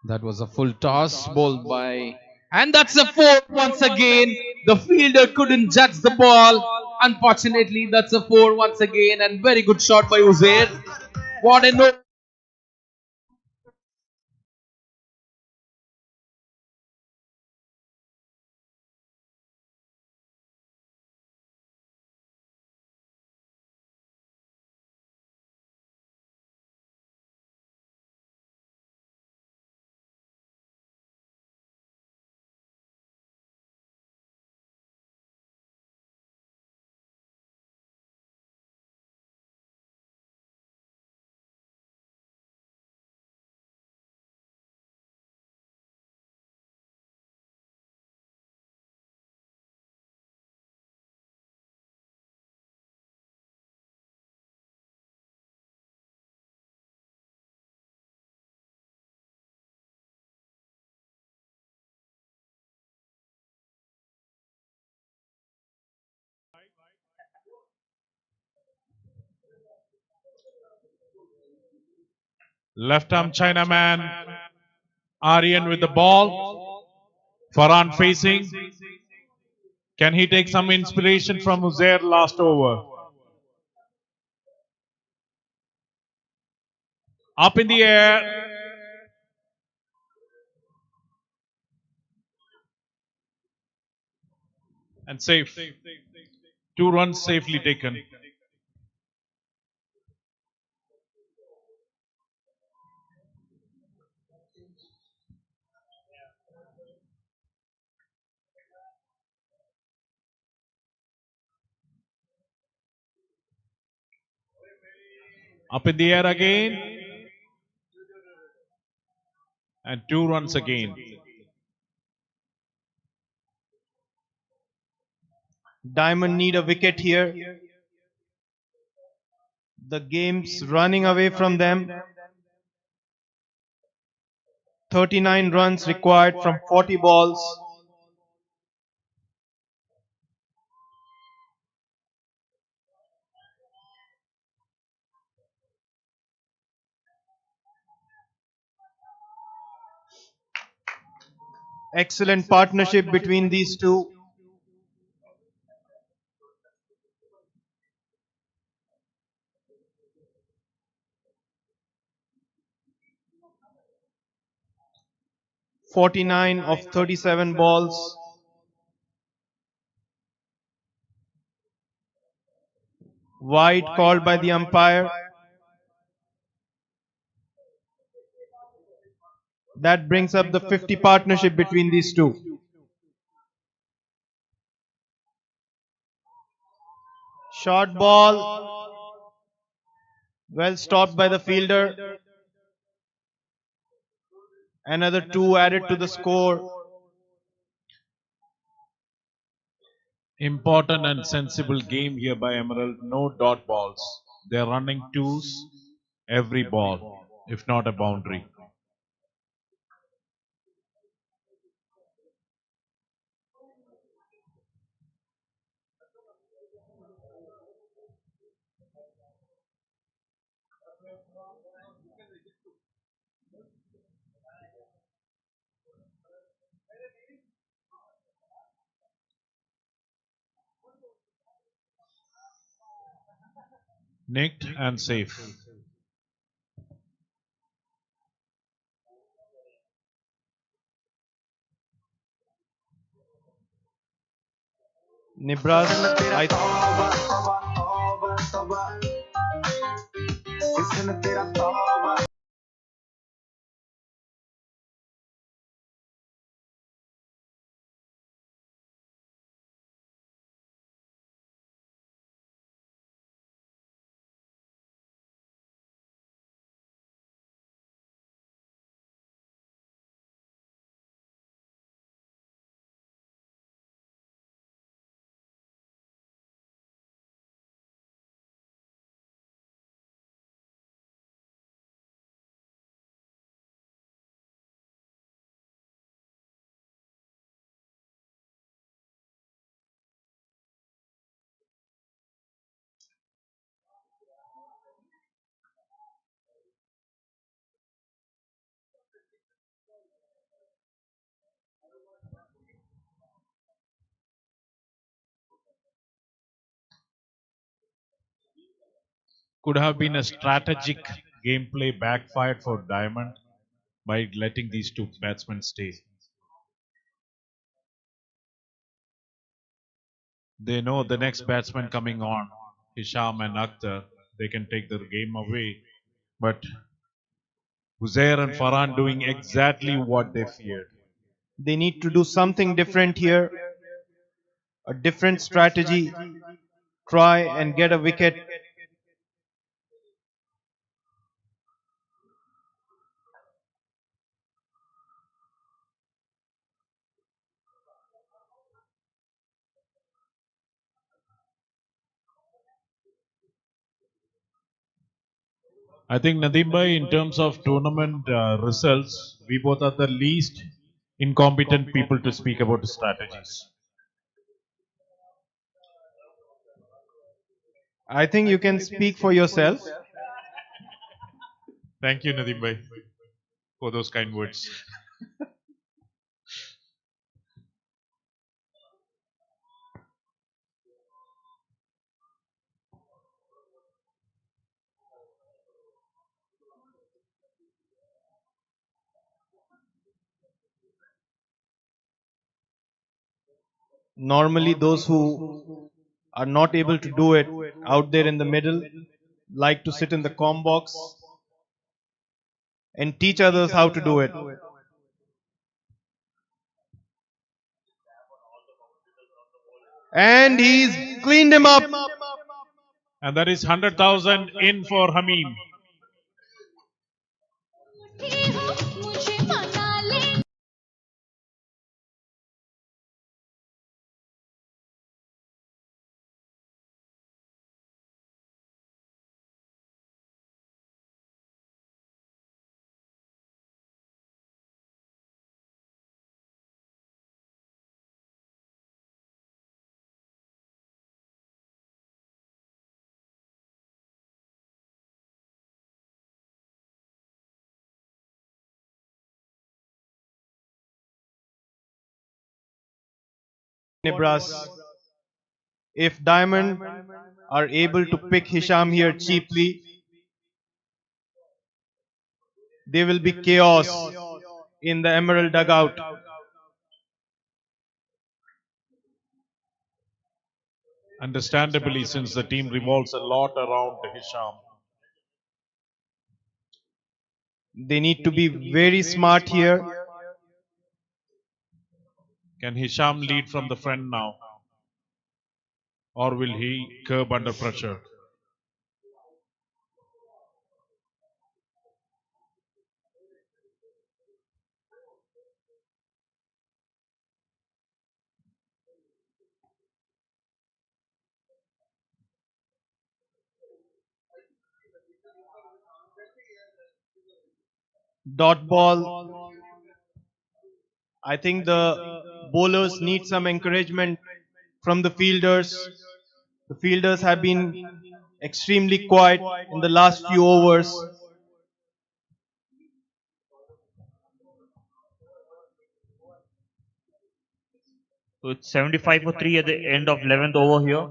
That was a full toss bowled by... And that's a 4 once again. The fielder couldn't judge the ball. Unfortunately, that's a 4 once again. And very good shot by Uzair. What a no... Left arm Chinaman Aryan with the ball. Farhan facing. Can he take some inspiration from Uzair last over? Up in the air. And safe. 2 runs safely taken. Up in the air again. And 2 runs again. Diamond need a wicket here. The game's running away from them. 39 runs required from 40 balls. Excellent partnership between these two. "49 of 37 balls. Wide called by the umpire. That brings up the 50 partnership between these two. Short ball. Well stopped by the fielder. Another 2 added to the score. Important and sensible game here by Emerald. No dot balls. They're running twos every ball, if not a boundary. Nicked and safe. Nibras, Could have been a strategic gameplay backfired for Diamond by letting these two batsmen stay. They know the next batsman coming on, Hisham and Akhtar, they can take the game away. But Uzair and Farhan doing exactly what they feared. they need to do something different here. A different strategy. Try and get a wicket. I think Nadeem bhai, in terms of tournament results, we both are the least incompetent people to speak about the strategies. I think you can speak for yourself. Thank you, Nadeem bhai, for those kind words. Normally, those who are not able to do it out there in the middle like to sit in the com box and teach others how to do it. And he's cleaned him up. And that is 100,000 in for Hamim. Nebras. If Diamond are able to pick Hisham here cheaply, there will be chaos in the Emerald dugout. Understandably, since the team revolves a lot around Hisham. They need to be very smart here. Can Hisham lead from the front now? Or will he curb under pressure? Dot ball. I think the bowlers need some encouragement from the fielders. The fielders have been extremely quiet in the last few overs. So it's 75 for 3 at the end of 11th over here.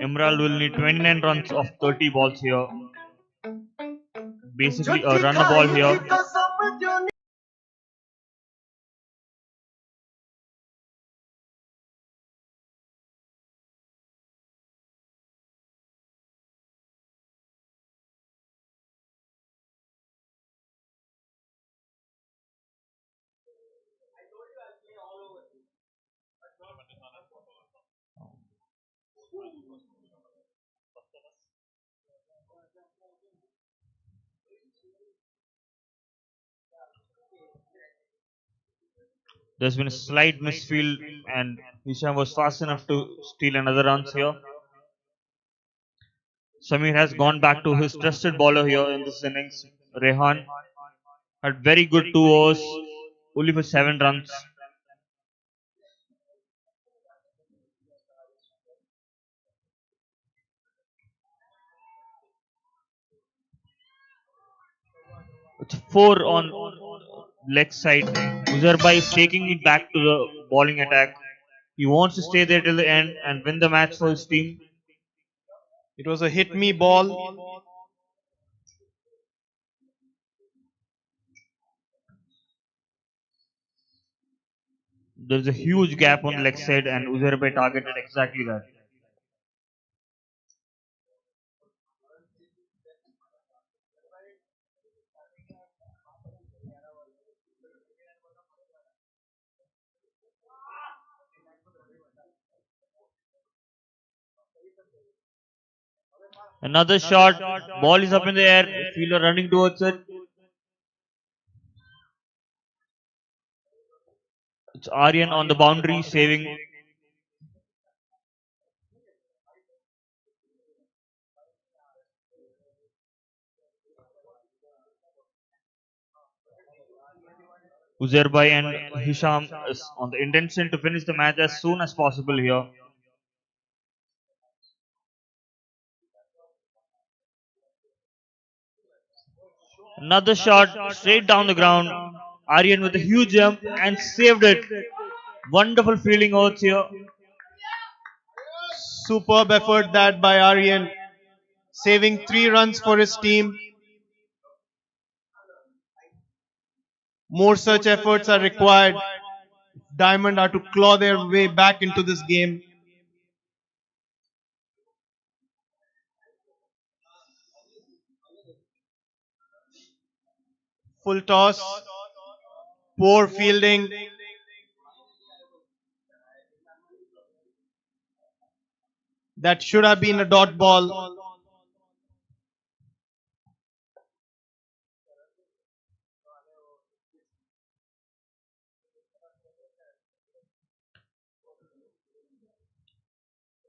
Emerald will need 29 runs of 30 balls here. Basically a runner ball here. There's been a slight misfield and Hisham was fast enough to steal another runs here. Samir has gone back to his trusted bowler here in this innings. Rehan had very good 2 overs, only for 7 runs. It's 4 on leg side. Uzarbai is taking it back to the bowling attack. He wants to stay there till the end and win the match for his team. It was a hit me ball. There's a huge gap on the leg side and Uzarbai targeted exactly that. Another shot, ball is up in the air, fielder running towards it. It's Aryan on the boundary saving. Uzarbai and Hisham is on the intention to finish the match as soon as possible here. Another shot straight down the ground. Aryan with a huge jump and saved it. Wonderful fielding out here. Superb effort that by Aryan, saving 3 runs for his team. More such efforts are required. Diamond are to claw their way back into this game. Full toss, poor fielding. That should have been a dot ball.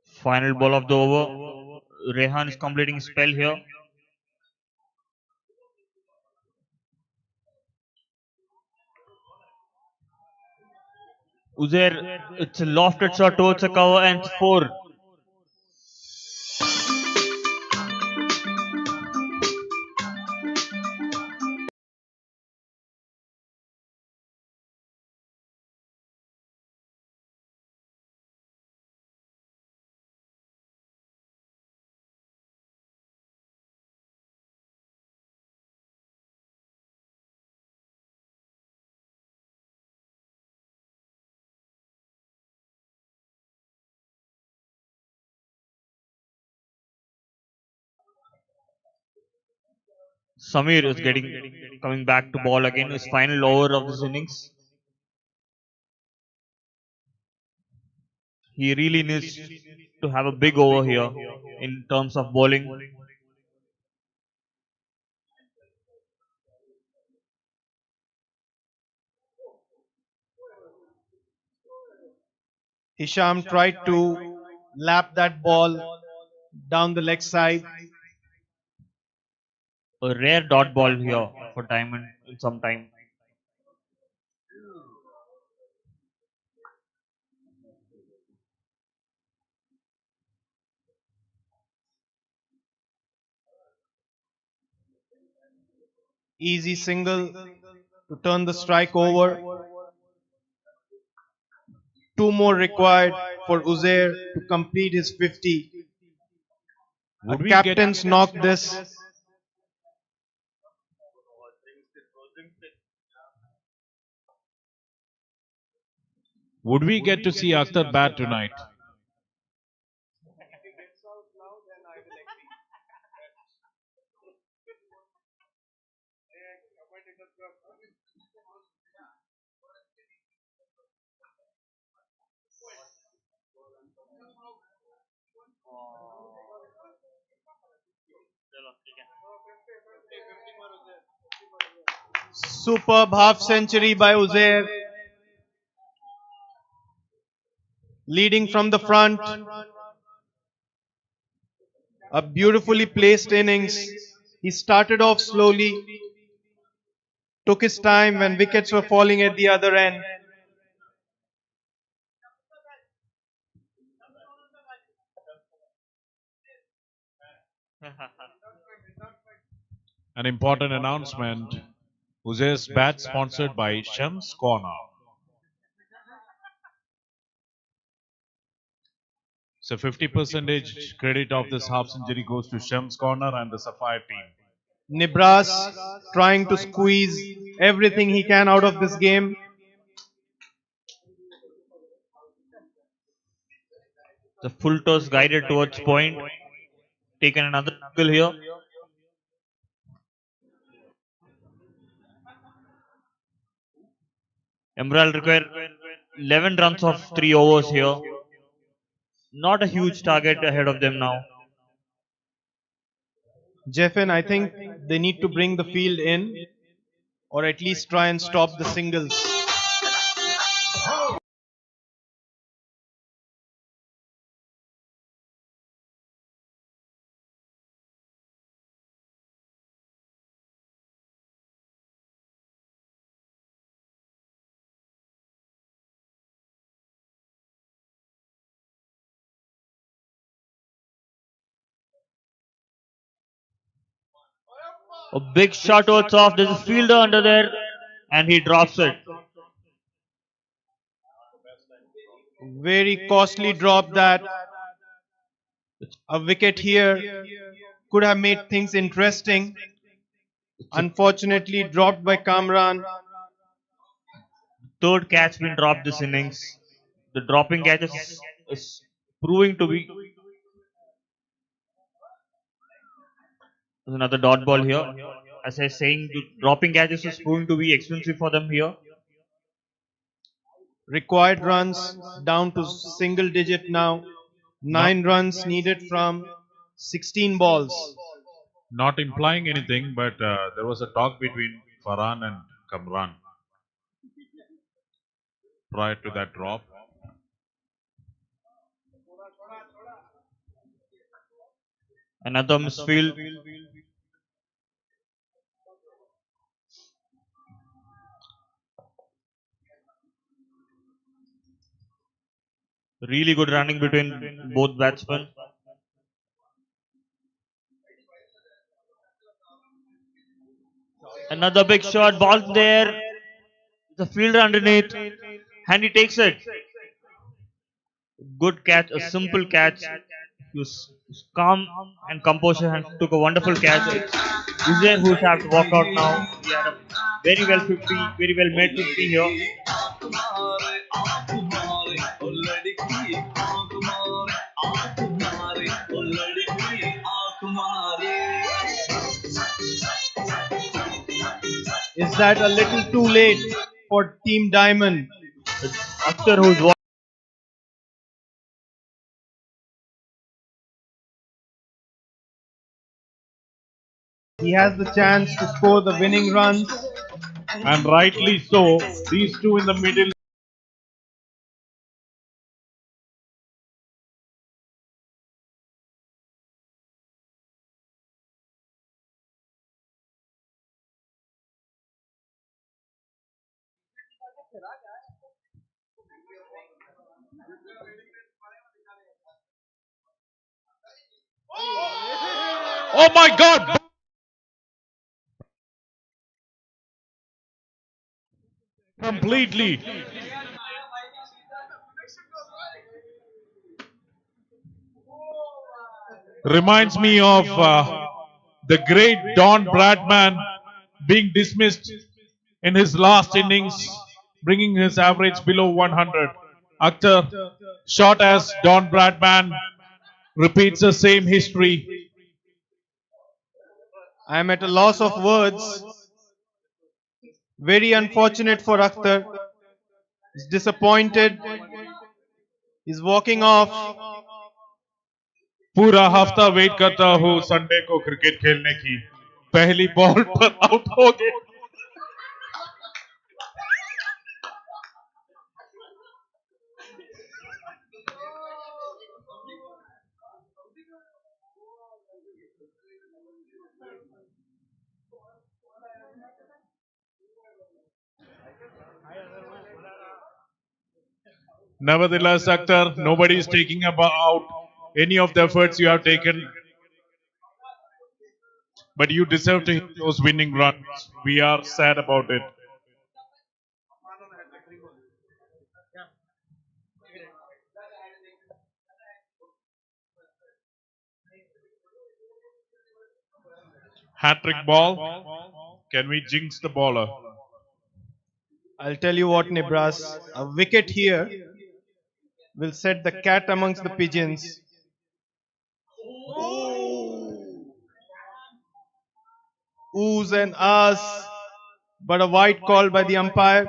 Final ball of the over. Rehan is completing his spell here. Uzair, it's a lofted shot towards the cover and it's 4. Samir is coming back to ball again. His final over of this innings. He really needs to have a big over here in terms of bowling. Hisham tried to lap that ball down the leg side. A rare dot ball here for Diamond in some time. Easy single to turn the strike over. 2 more required for Uzair to complete his 50. A captain's knock this. Would we get to see Akhtar bat tonight? Superb half century by Uzair. Leading from the front. A beautifully placed innings. He started off slowly, took his time when wickets were falling at the other end. An important announcement. Uzair's bat sponsored by Shams Corner. So 50% credit of this half century goes to Shams Corner and the Sapphire team. Nibras trying to squeeze everything he can out of this game. The full toss guided towards point. Taken another angle here. Emerald require 11 runs of 3 overs here. Not a huge target ahead of them now. Jeffin, I think they need to bring the field in or at least try and stop the singles. A big shot towards off. There's a fielder under there, and he drops it. Very costly drop that. A wicket here could have made things interesting. Unfortunately, dropped by Kamran. Third catch been dropped this innings. The dropping catches is proving to be another dot ball here. As I was saying, the dropping catches is proving to be expensive for them here. Required runs down to single digit now. 9 runs needed from 16 balls. Not implying anything, but there was a talk between Farhan and Kamran prior to that drop. Another misfield. Really good running between both batsmen. Another big shot, ball there. The fielder underneath, and he takes it. Good catch, a simple catch. He was calm and composure and took a wonderful catch. It's Uzair who's have to walk out now. He had a very well 50, very well made 50 here. Is that a little too late for Team Diamond? It's Akhtar who's He has the chance to score the winning runs. And rightly so, these two in the middle. Oh my God! Completely. Reminds me of the great Don Bradman being dismissed in his last innings, bringing his average below 100. Akhtar, shot as Don Bradman, repeats the same history. I am at a loss of words. Very unfortunate for Akhtar. He's disappointed. He's walking off. पूरा हफ्ता wait करता हूँ Sunday को cricket खेलने की पहली ball पर out हो गए. Nevertheless, Akhtar, nobody is taking out any of the efforts you have taken. But you deserve to hit those winning runs. We are sad about it. Hat-trick ball. Can we jinx the bowler? I'll tell you what, Nibras. A wicket here will set the cat amongst the pigeons. Oohs and ahs, but a white call by the umpire.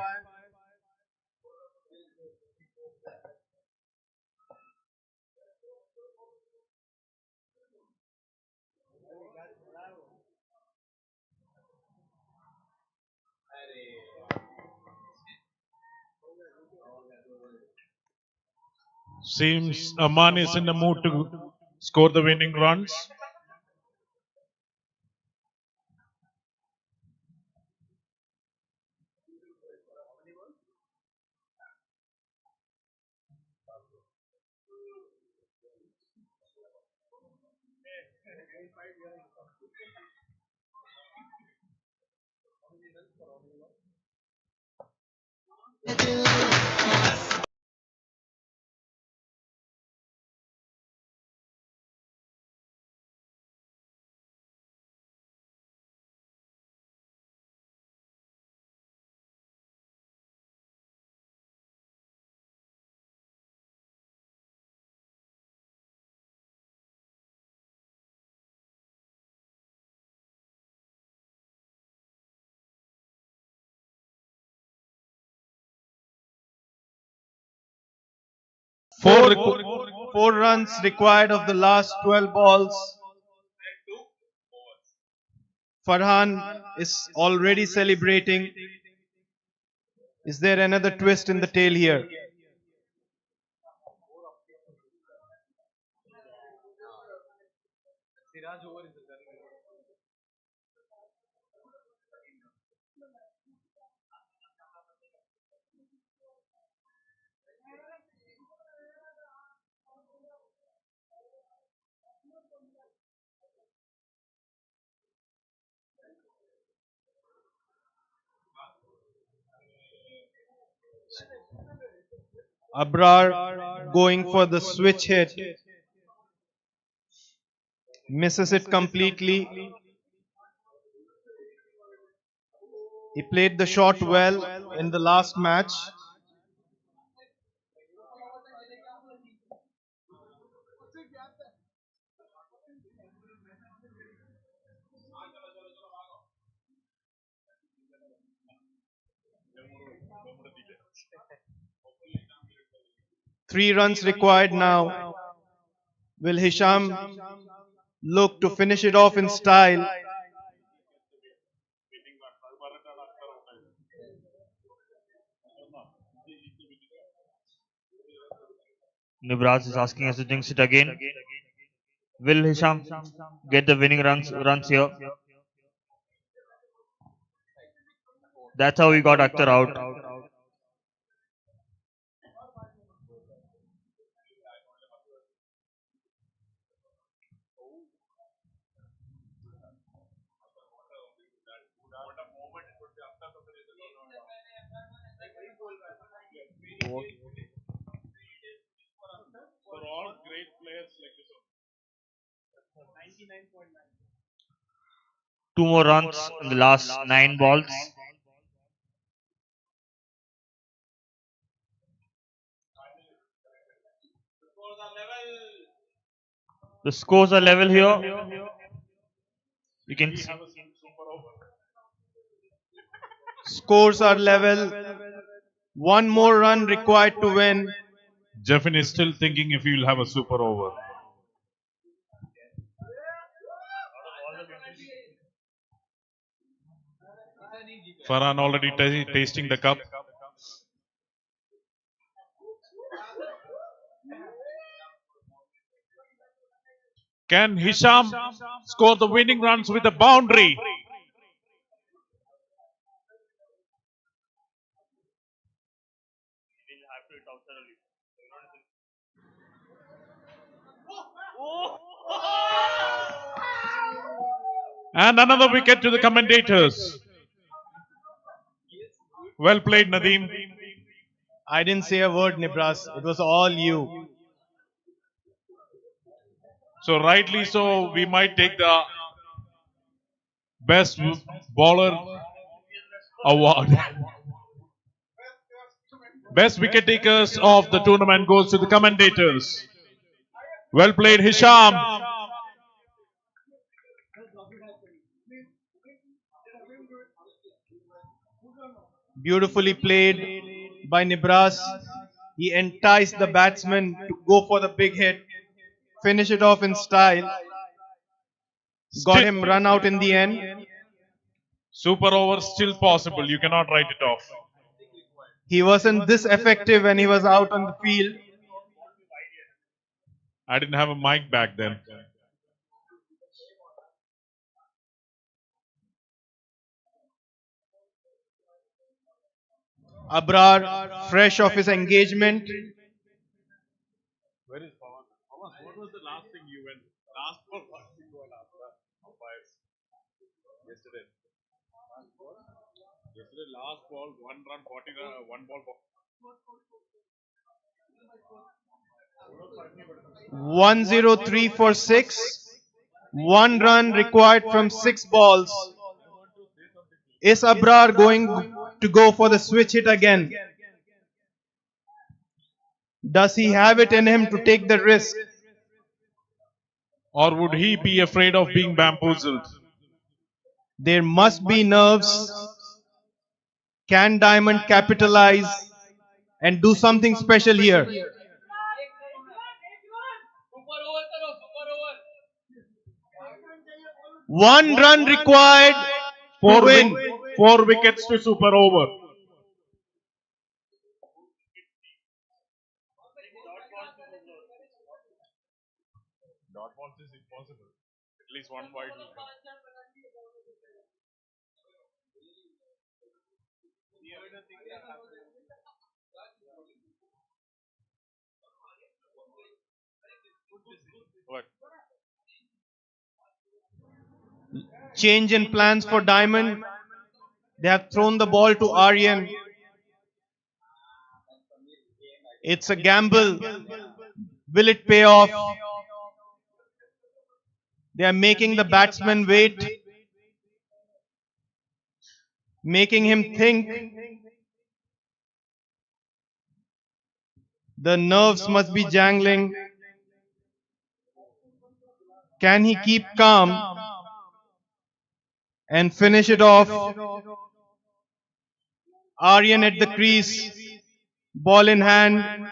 Seems Aman is in the mood to score the winning runs. Four, four runs required of the last 12 balls. Farhan is already celebrating. Is there another twist in the tail here? Abrar going for the switch hit. Misses it completely. He played the shot well in the last match. Three runs required now. Will Hisham look to finish it off in style? Nibraz is asking us to jinx it again. Will Hisham get the winning runs here? That's how we got Akhtar out. Two more runs in the last 9 balls. The scores are level here. You can see. Scores are level. One more run required to win. Jeffin is still thinking if he will have a super over. Farhan already tasting the cup. Can Hisham score the winning runs with a boundary? And another wicket to the commentators. Well played, Nadeem. I didn't say a word, Nibras. It was all you. So rightly so, we might take the best bowler award. Best wicket takers of the tournament goes to the commentators. Well played, Hisham. Beautifully played by Nibras. He enticed the batsman to go for the big hit. Finish it off in style. Got him run out in the end. Super over still possible. You cannot write it off. He wasn't this effective when he was out on the field. I didn't have a mic back then. Abrar, fresh off his engagement. Where is Pawan? Pawan, what was the last thing you went? Last ball, last thing you went after umpires yesterday. Last ball, 1 run, 1 ball. 103 for 6. 1 run required from 6 balls. Is Abrar going to go for the switch hit again? Does he have it in him to take the risk? Or would he be afraid of being bamboozled? There must be nerves. Can Diamond capitalize and do something special here? 1 run required to win. 4 wickets to super over. Dot balls is impossible. At least one wide will come. What? Change in plans for Diamond. They have thrown the ball to Aryan. It's a gamble. Will it pay off? They are making the batsman wait, making him think. The nerves must be jangling. Can he keep calm and finish it off? Aryan at the crease, ball in hand.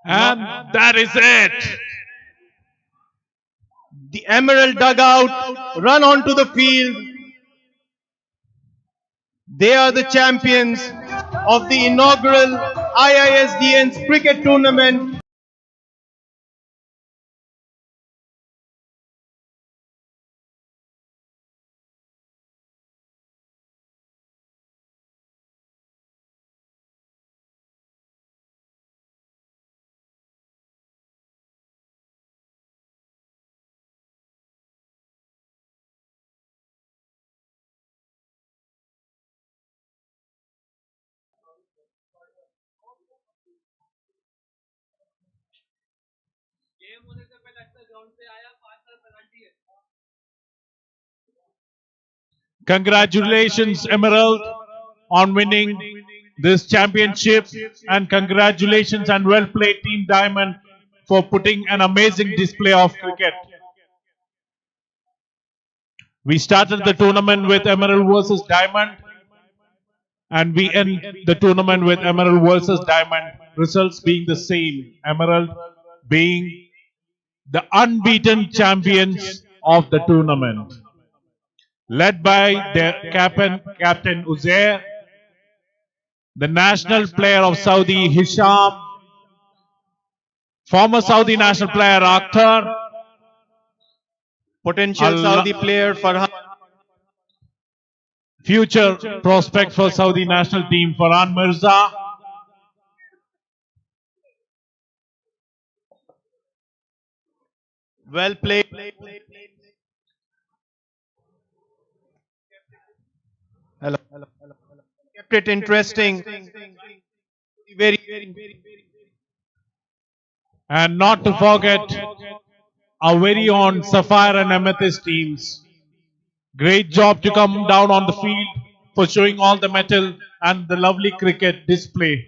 And that is it. The Emerald dugout run onto the field. They are the champions of the inaugural IISDians cricket tournament. Congratulations, Emerald, on winning this championship. And congratulations and well played, Team Diamond, for putting an amazing display of cricket. We started the tournament with Emerald versus Diamond, and we end the tournament with Emerald versus Diamond. Results being the same. Emerald being the unbeaten champions of the tournament, led by their captain Uzair, the national player of Saudi Hisham, former Saudi national player Akhtar, Potential Saudi player Farhan. Future prospect for Saudi national team Farhan Mirza, Well played. Hello. Kept it interesting. and not to forget our very own Sapphire and Amethyst teams. Great job to come down on the field for showing all the mettle and the lovely cricket display.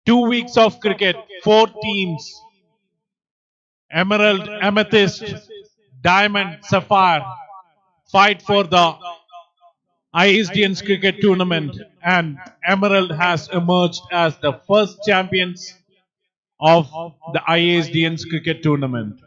Two weeks of cricket, 4 teams. Emerald, Amethyst, Diamond, Sapphire fight for the IISDians cricket tournament, and Emerald has emerged as the first champions of the IISDians cricket tournament.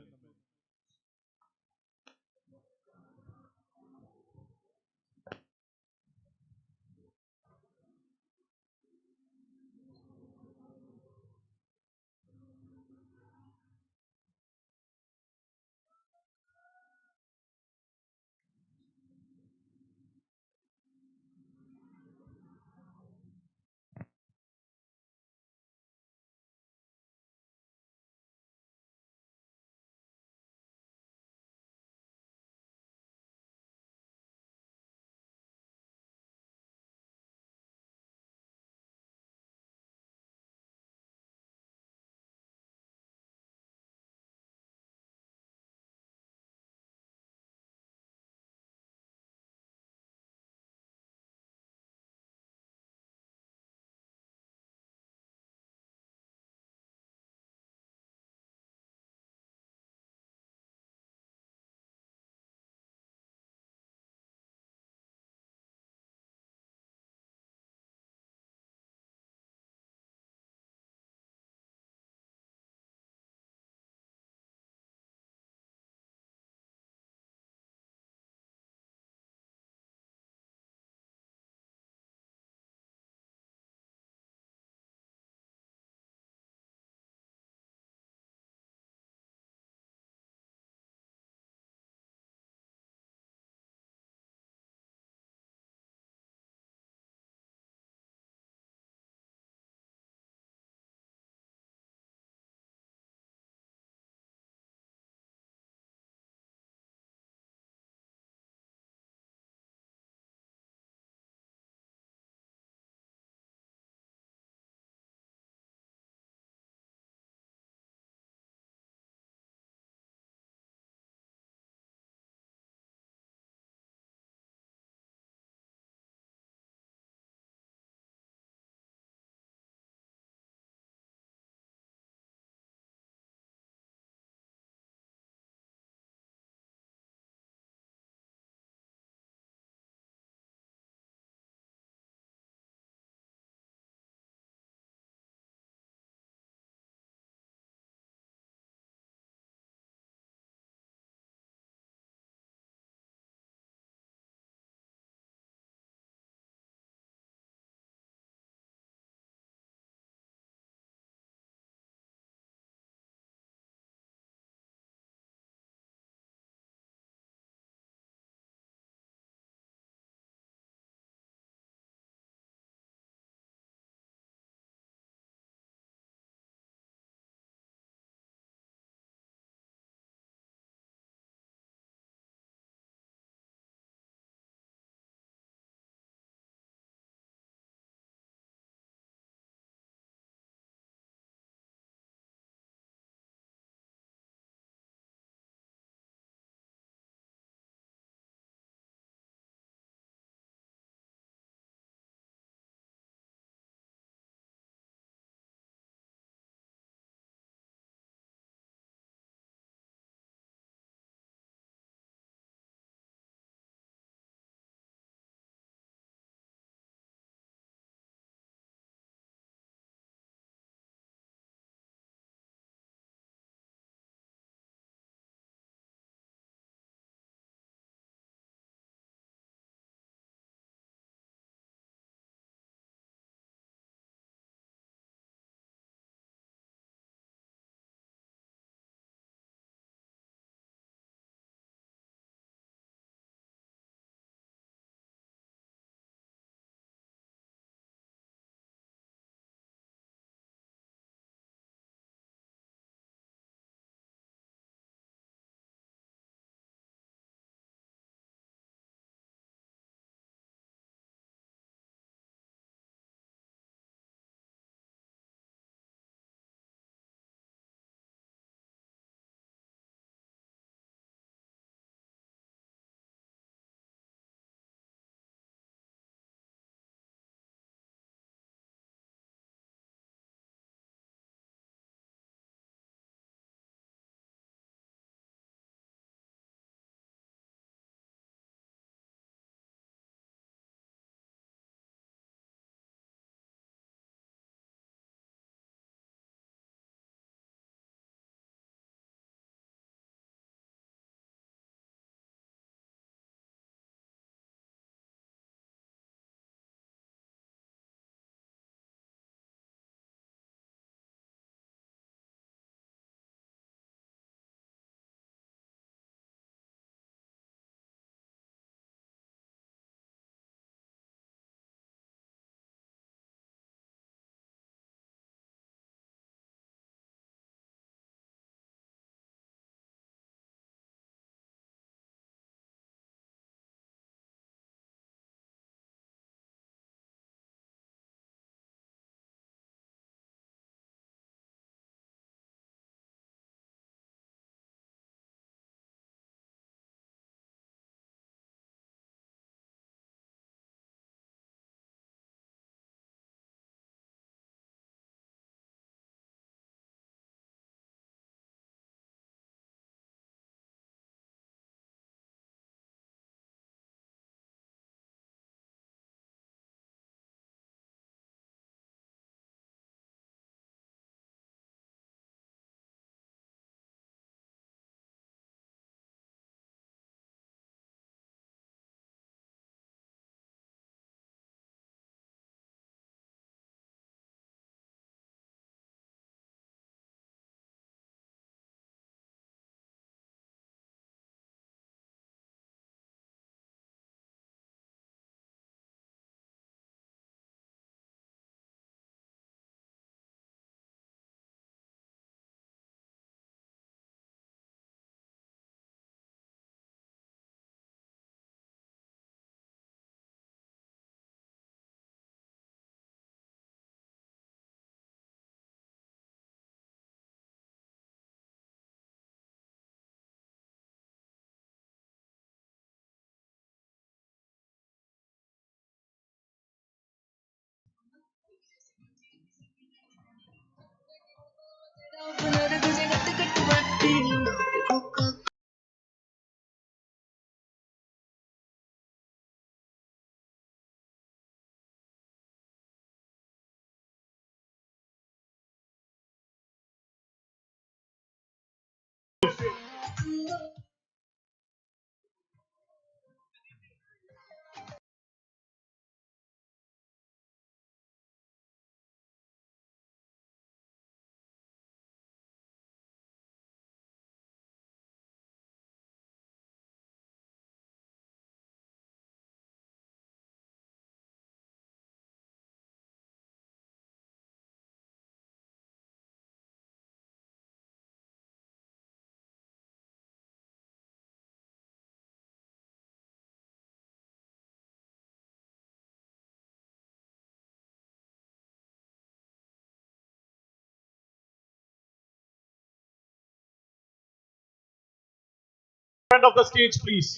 front of the stage, please.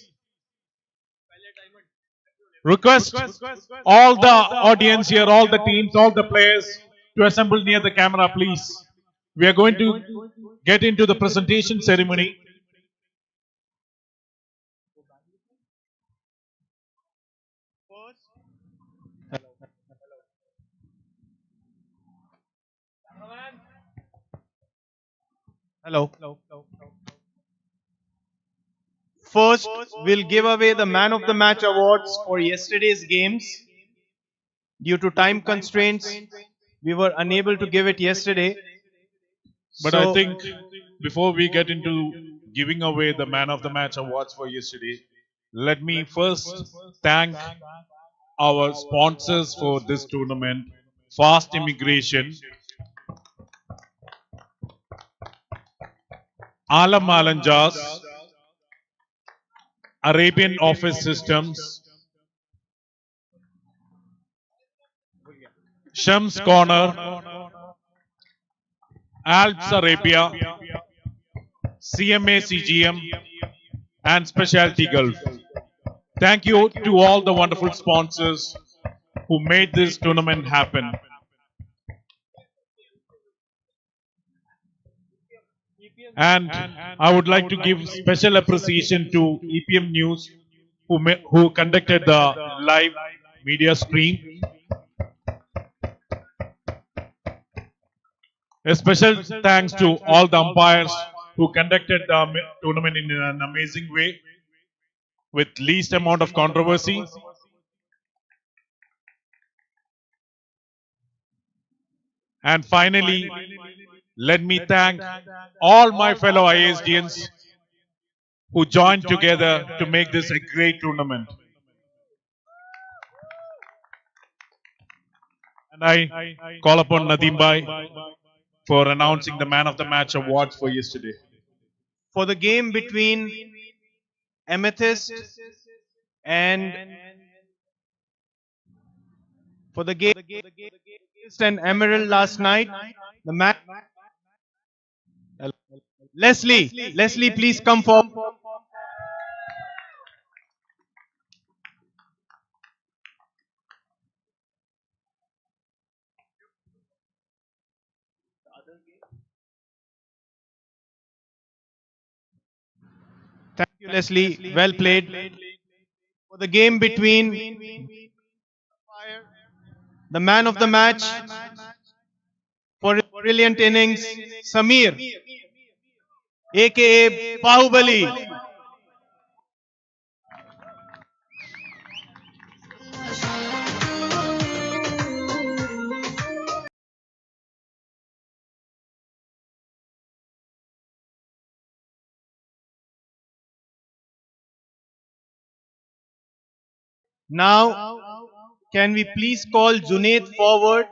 Request all the audience here, all the teams, all the players to assemble near the camera, please. We are going to get into the presentation ceremony. Hello. First, we'll give away the Man of the Match awards for yesterday's games. Due to time constraints, we were unable to give it yesterday. But I think before we get into giving away the Man of the Match awards for yesterday, let me first thank our sponsors for this tournament: Fast Immigration, Alam Alanjas, Arabian Office Systems, Shams Corner, Alps Arabia, CMA CGM, and Specialty Gulf. Thank you to all the wonderful sponsors who made this tournament happen. And I would like to give special appreciation to EPM News who conducted the live media stream. A special thanks to all the umpires who conducted the tournament in an amazing way with least amount of controversy. And finally, let me thank all my fellow IISDians who joined together to make this a great tournament. And I call upon Nadeem Bhai for announcing the Man of the Match awards for yesterday. For the game between Amethyst and Emerald last night, the match. Leslie, please come forward. Thank you, Leslie. Well played. For the game between the Man of the Match for his brilliant innings, Samir, aka Bahubali. Now, can we please call Junaid forward?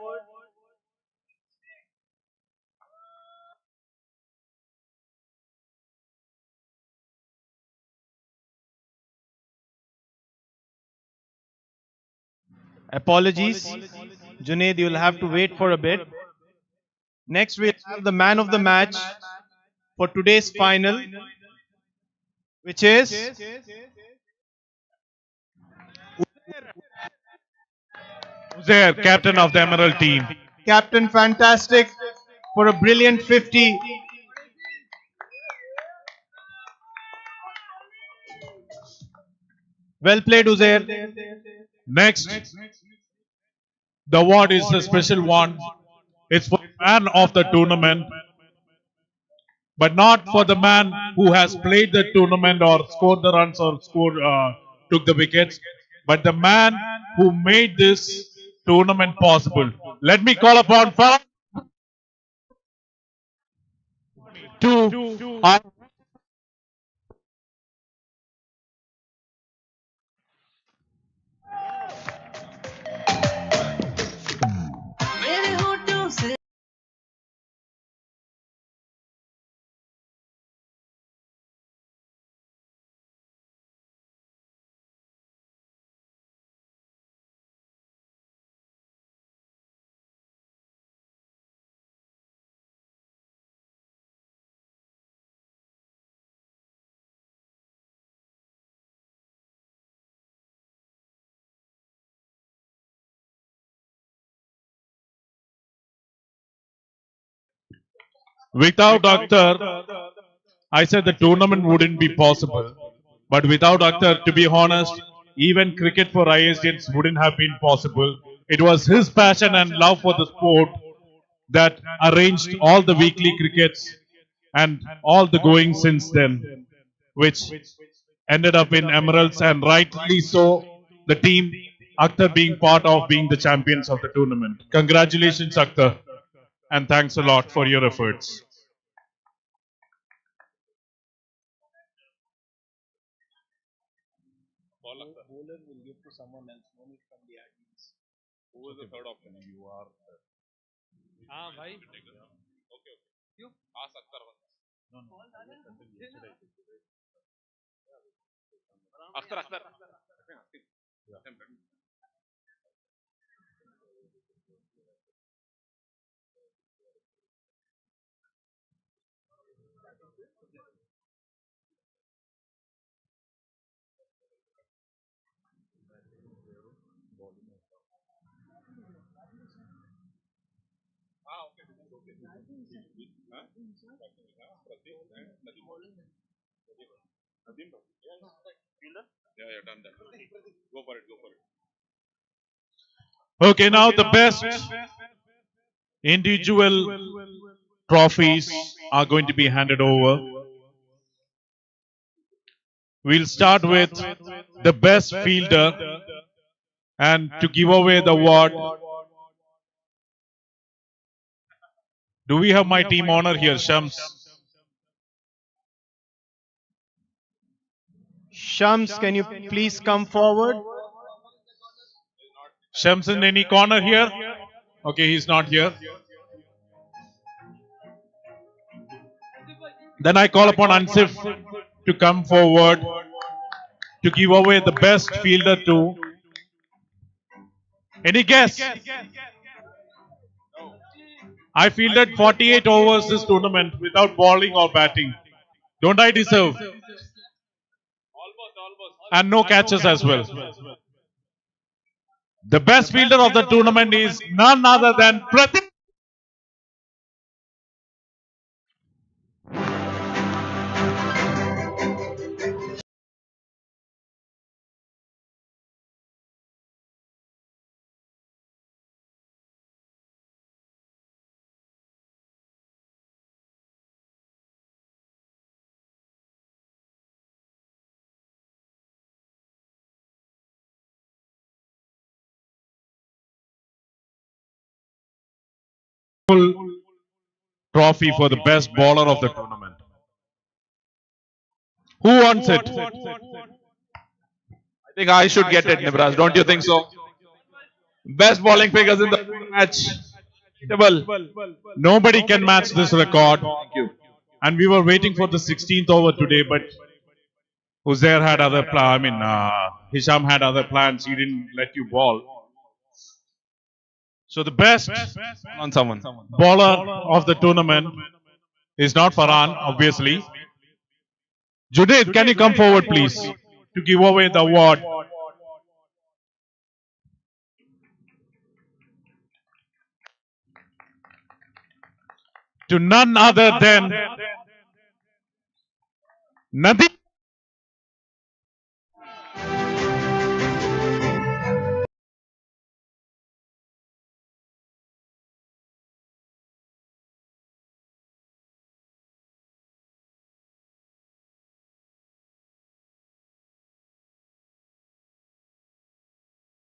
Apologies. Junaid, you'll have to wait for a bit. Next, we'll have the Man of the Match for today's final, which is Uzair, captain of the Emerald team. Captain Fantastic for a brilliant 50. Well played, Uzair. Next, the award is a special one. It's for the man of the tournament, but not for the man who has played the tournament or scored the runs or took the wickets, but the man who made this tournament possible. Let me call upon Farah to our Without Akhtar, I said the tournament wouldn't be possible. But without Akhtar, to be honest, even cricket for IISDians wouldn't have been possible. It was his passion and love for the sport that arranged all the weekly crickets and all the going since then, which ended up in Emeralds, and rightly so, the team, Akhtar being part of being the champions of the tournament. Congratulations, Akhtar, and thanks a lot for your efforts. Bowler will give to someone else, no need from the IISDians. Who is the third option? You are. Bhai. Okay. You? Ask Akhtar once. No. Akhtar. Yeah, done. Go for it. Okay, now the best individual trophies are going to be handed over. We'll start with the best fielder, and to give away the award, do we have my team honor here, Shams? Shams, can you please come forward? Shams in any corner here? Okay, he's not here. Then I call upon Ansif to come forward to give away the best fielder to. Any guess? I fielded 48 overs this tournament without bowling or batting. Don't I deserve? And no catches as well. The best fielder of the tournament is none other than Pratik. Trophy for the best bowler of the tournament. Who wants it? I think I should get it, Nibraz. Don't you think so? Best bowling figures in the match. Nobody can match this record. Thank you. And we were waiting for the 16th over today, but Uzair had other plans. Hisham had other plans. He didn't let you bowl. So the best bowler of the tournament is not Farhan, obviously. Junaid, can you come forward, please, to give away the award? To none other than Nadeem.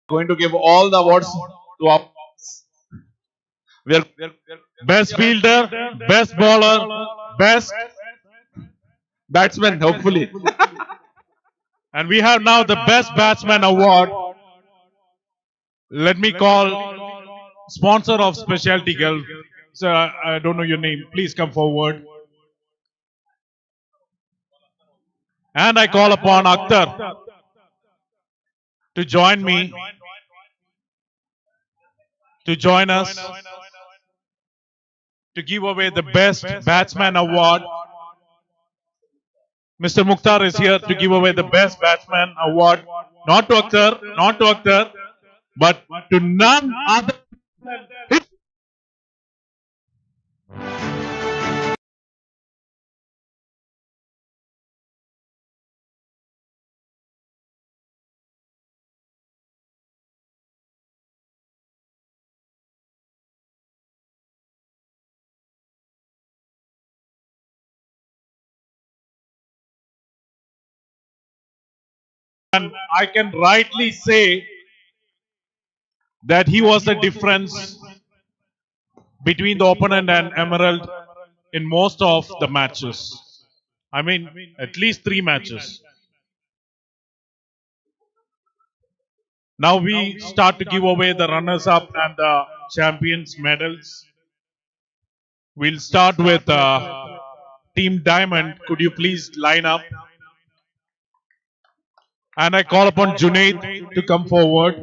Going to give all the awards to our. Best fielder, best bowler, best Batsman, hopefully. and we have now the best batsman award. Let me call sponsor of Specialty Girl. Sir, I don't know your name. Please come forward. And I call upon Akhtar to join me, to join us, to give away the best batsman award. Mr. Mukhtar is here to give away the best batsman award. Not to Akhtar, but to none other and I can rightly say that he was the difference between the opponent and Emerald in most of the matches. I mean, at least 3 matches. Now we start to give away the runners-up and the champions medals. We'll start with Team Diamond. Could you please line up? And I call upon Junaid to come forward.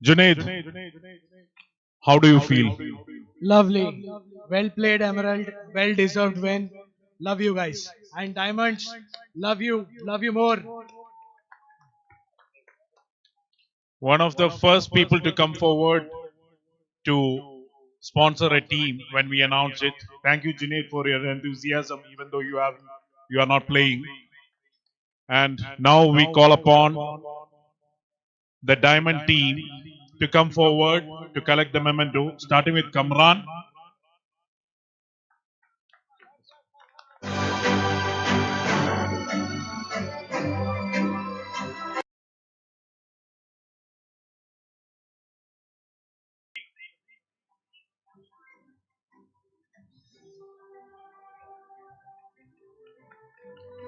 Junaid, how do you feel? Lovely. Well played, Emerald. Well deserved win. Love you guys. And Diamonds, love you. Love you more. One of the first people to come forward to sponsor a team when we announce it. Thank you, Junaid, for your enthusiasm, even though you are not playing. And now we call upon the Diamond team to come forward to collect the memento, starting with Kamran.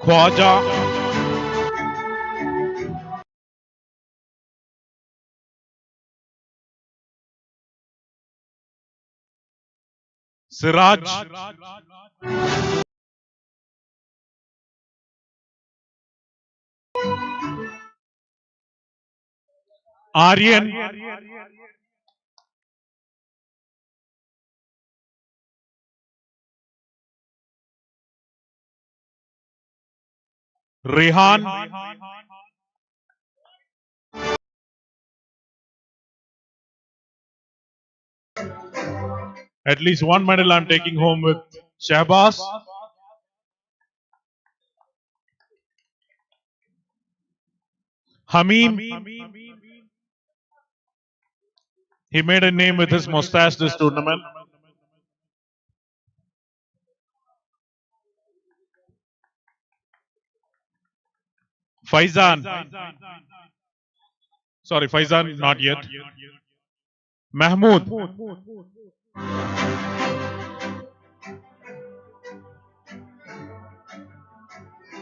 Khwaja. Siraj. Aryan. Rehan. At least one medal I'm taking home with Shahbaz. Hamim. He made a name with his mustache this tournament. Faizan. Sorry, Faizan, not yet. Mahmood.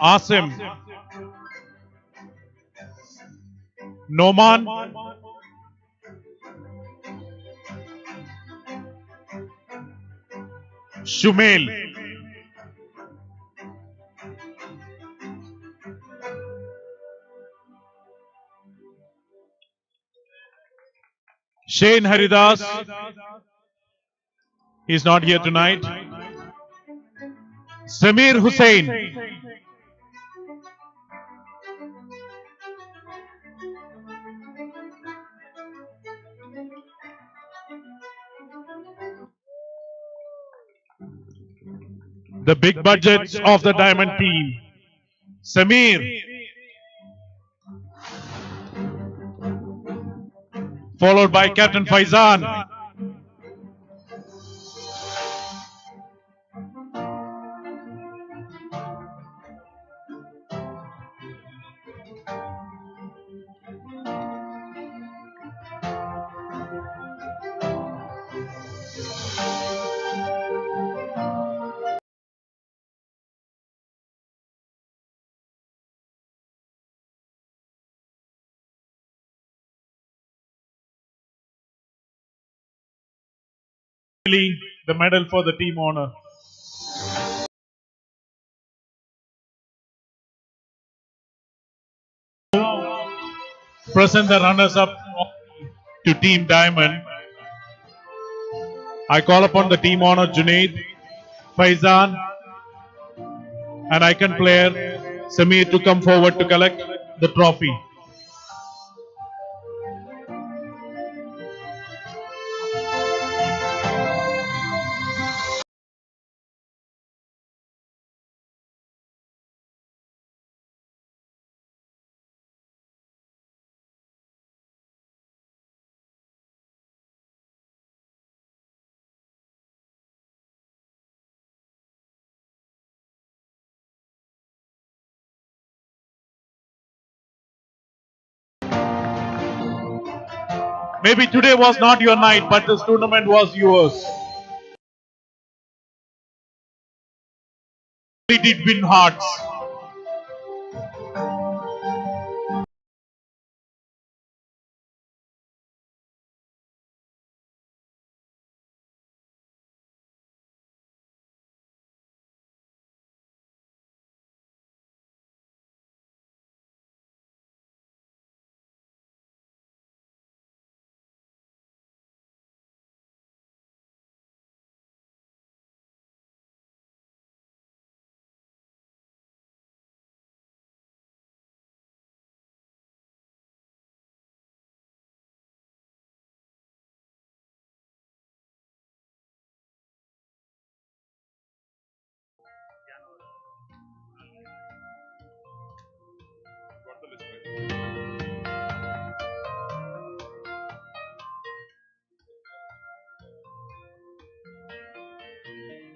Asim. Noman. Shumail. Shane Haridas. He's not here tonight. Samir Hussain. The big budgets of the Diamond team. Samir. Followed by Captain Faizan. The medal for the team honor. Present the runners up to Team Diamond. I call upon the team honor Junaid, Faizan, and icon player Samir to come forward to collect the trophy. Maybe today was not your night, but this tournament was yours. We did win hearts.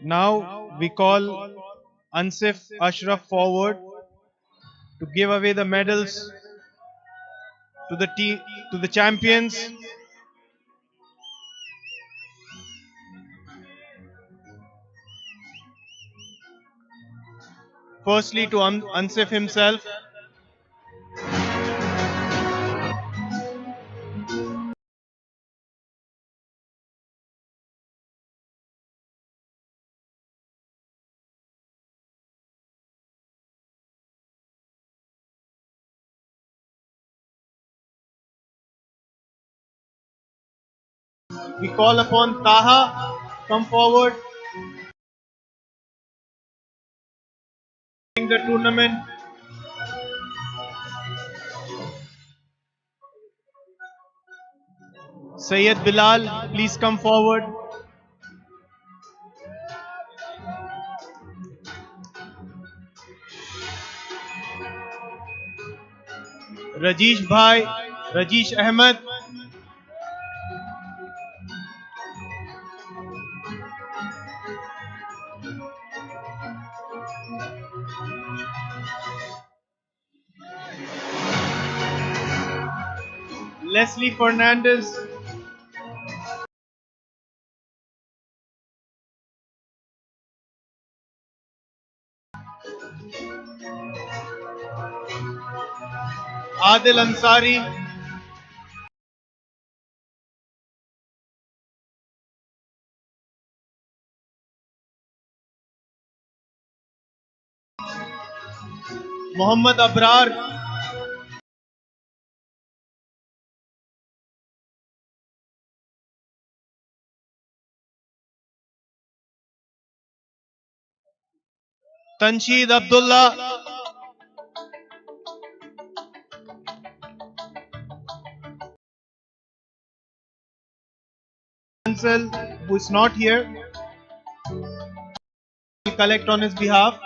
Now we call Ansif Ashraf forward to give away the medals to the champions. Firstly to Ansif himself. We call upon Taha, come forward. In the tournament. Sayyid Bilal, please come forward. Rajesh Bhai, Rajesh Ahmed. Leslie Fernandez. Adil Ansari. Muhammad Abrar. Tanshid Abdullah. Who is not here, will collect on his behalf.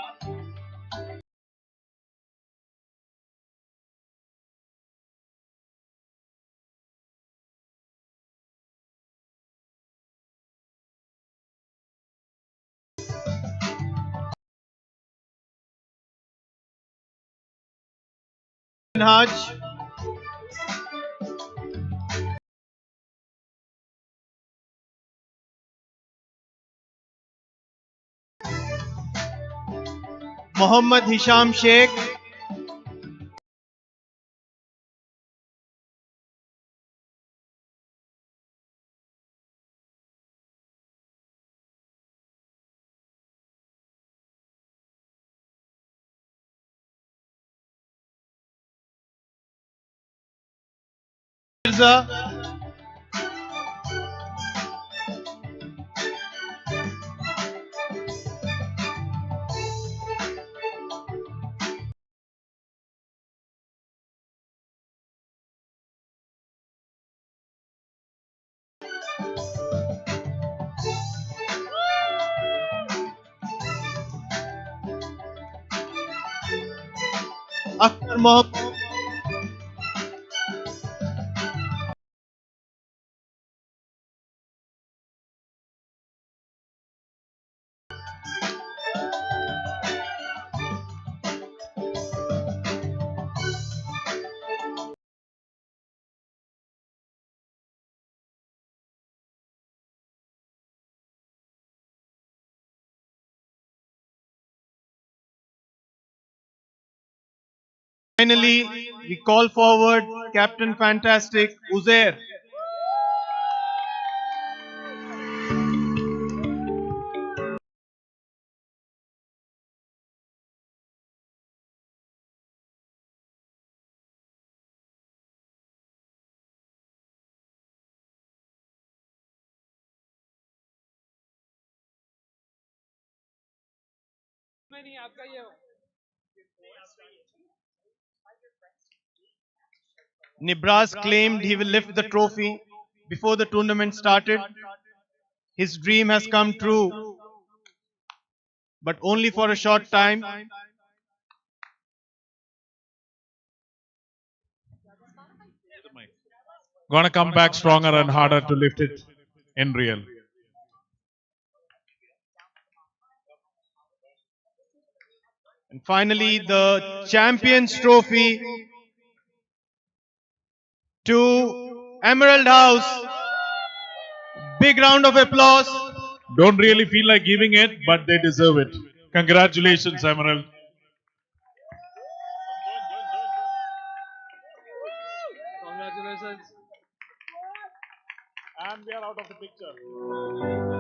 Haj. Muhammad Hisham Sheikh. Mirza. Akhtar Mohammed. Finally, we call forward Captain Fantastic Uzair. Nibraz claimed he will lift the trophy before the tournament started. His dream has come true, but only for a short time. Gonna come back stronger and harder to lift it in real. And finally, the Champions Trophy to Emerald House. Big round of applause. Don't really feel like giving it, but they deserve it. Congratulations, Emerald. Congratulations. And we are out of the picture.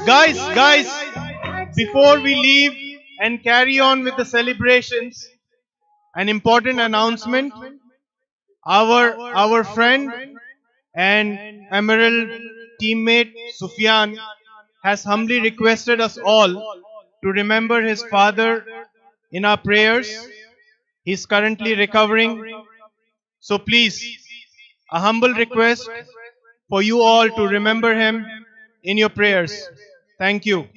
Guys, before we leave and carry on with the celebrations, an important announcement. Our friend and Emerald teammate Sufyan has humbly requested us all to remember his father in our prayers. He's currently recovering. So please, a humble request for you all to remember him in your prayers. Thank you.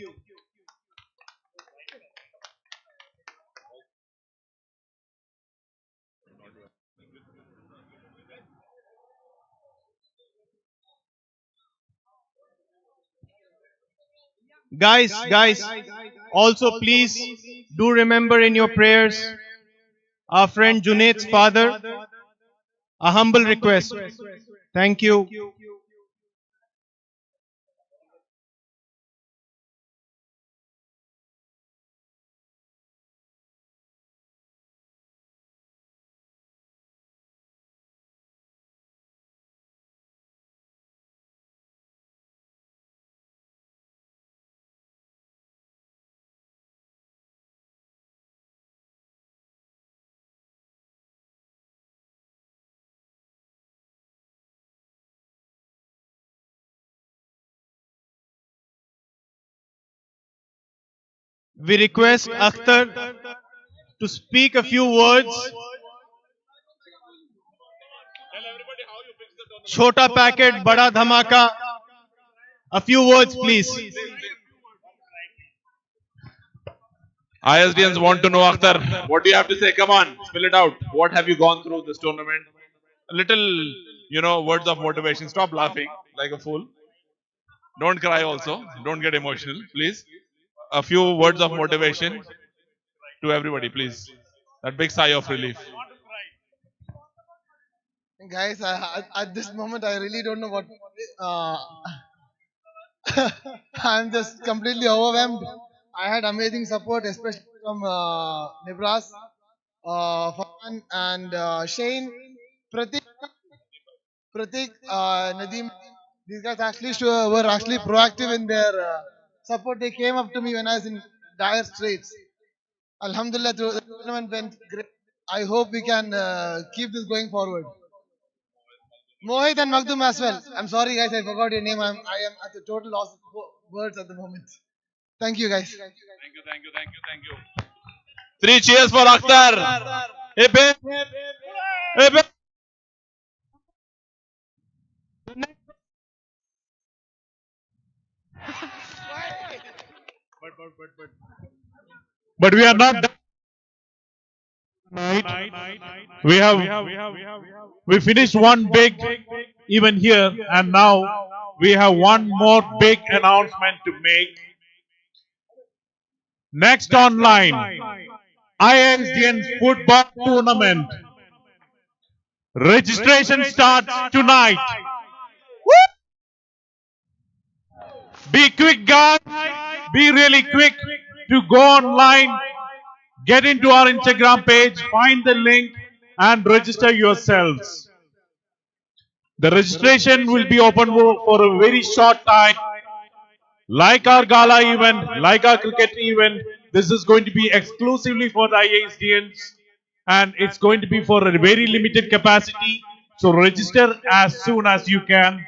Guys, also please do remember in your prayers our friend Junaid's father. A humble request. Thank you. we request Akhtar to speak a few words. Chota packet, bada dhamaka. A few words, please. ISDians want to know, Akhtar, what do you have to say? Come on, spill it out. What have you gone through this tournament? A little, words of motivation. Stop laughing like a fool. Don't cry also. Don't get emotional, please. A few words of motivation to everybody, please. That big sigh of relief. Guys, at this moment, I really don't know what. I'm just completely overwhelmed. I had amazing support, especially from Nibras, Farhan, and Shane, Pratik, Nadeem. These guys actually were actually proactive in their support. They came up to me when I was in dire straits. Alhamdulillah, the tournament went great. I hope we can keep this going forward. Mohit and Magdum as well. I'm sorry, guys, I forgot your name. I am at a total loss of words at the moment. Thank you, guys. Thank you. Three cheers for Akhtar. Hip hip. Hip hip. But we are not done. We finished one big event here, and now we have one more big announcement to make. Next online, IISDians football tournament. Registration starts tonight. Be quick, guys. Be really quick to go online. Get into our Instagram page, find the link, and register yourselves. The registration will be open for a very short time. Like our gala event, like our cricket event, this is going to be exclusively for the IISDians, and it's going to be for a very limited capacity. So register as soon as you can.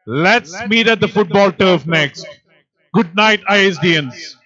Let's meet at the football turf next. Good night, IISDians.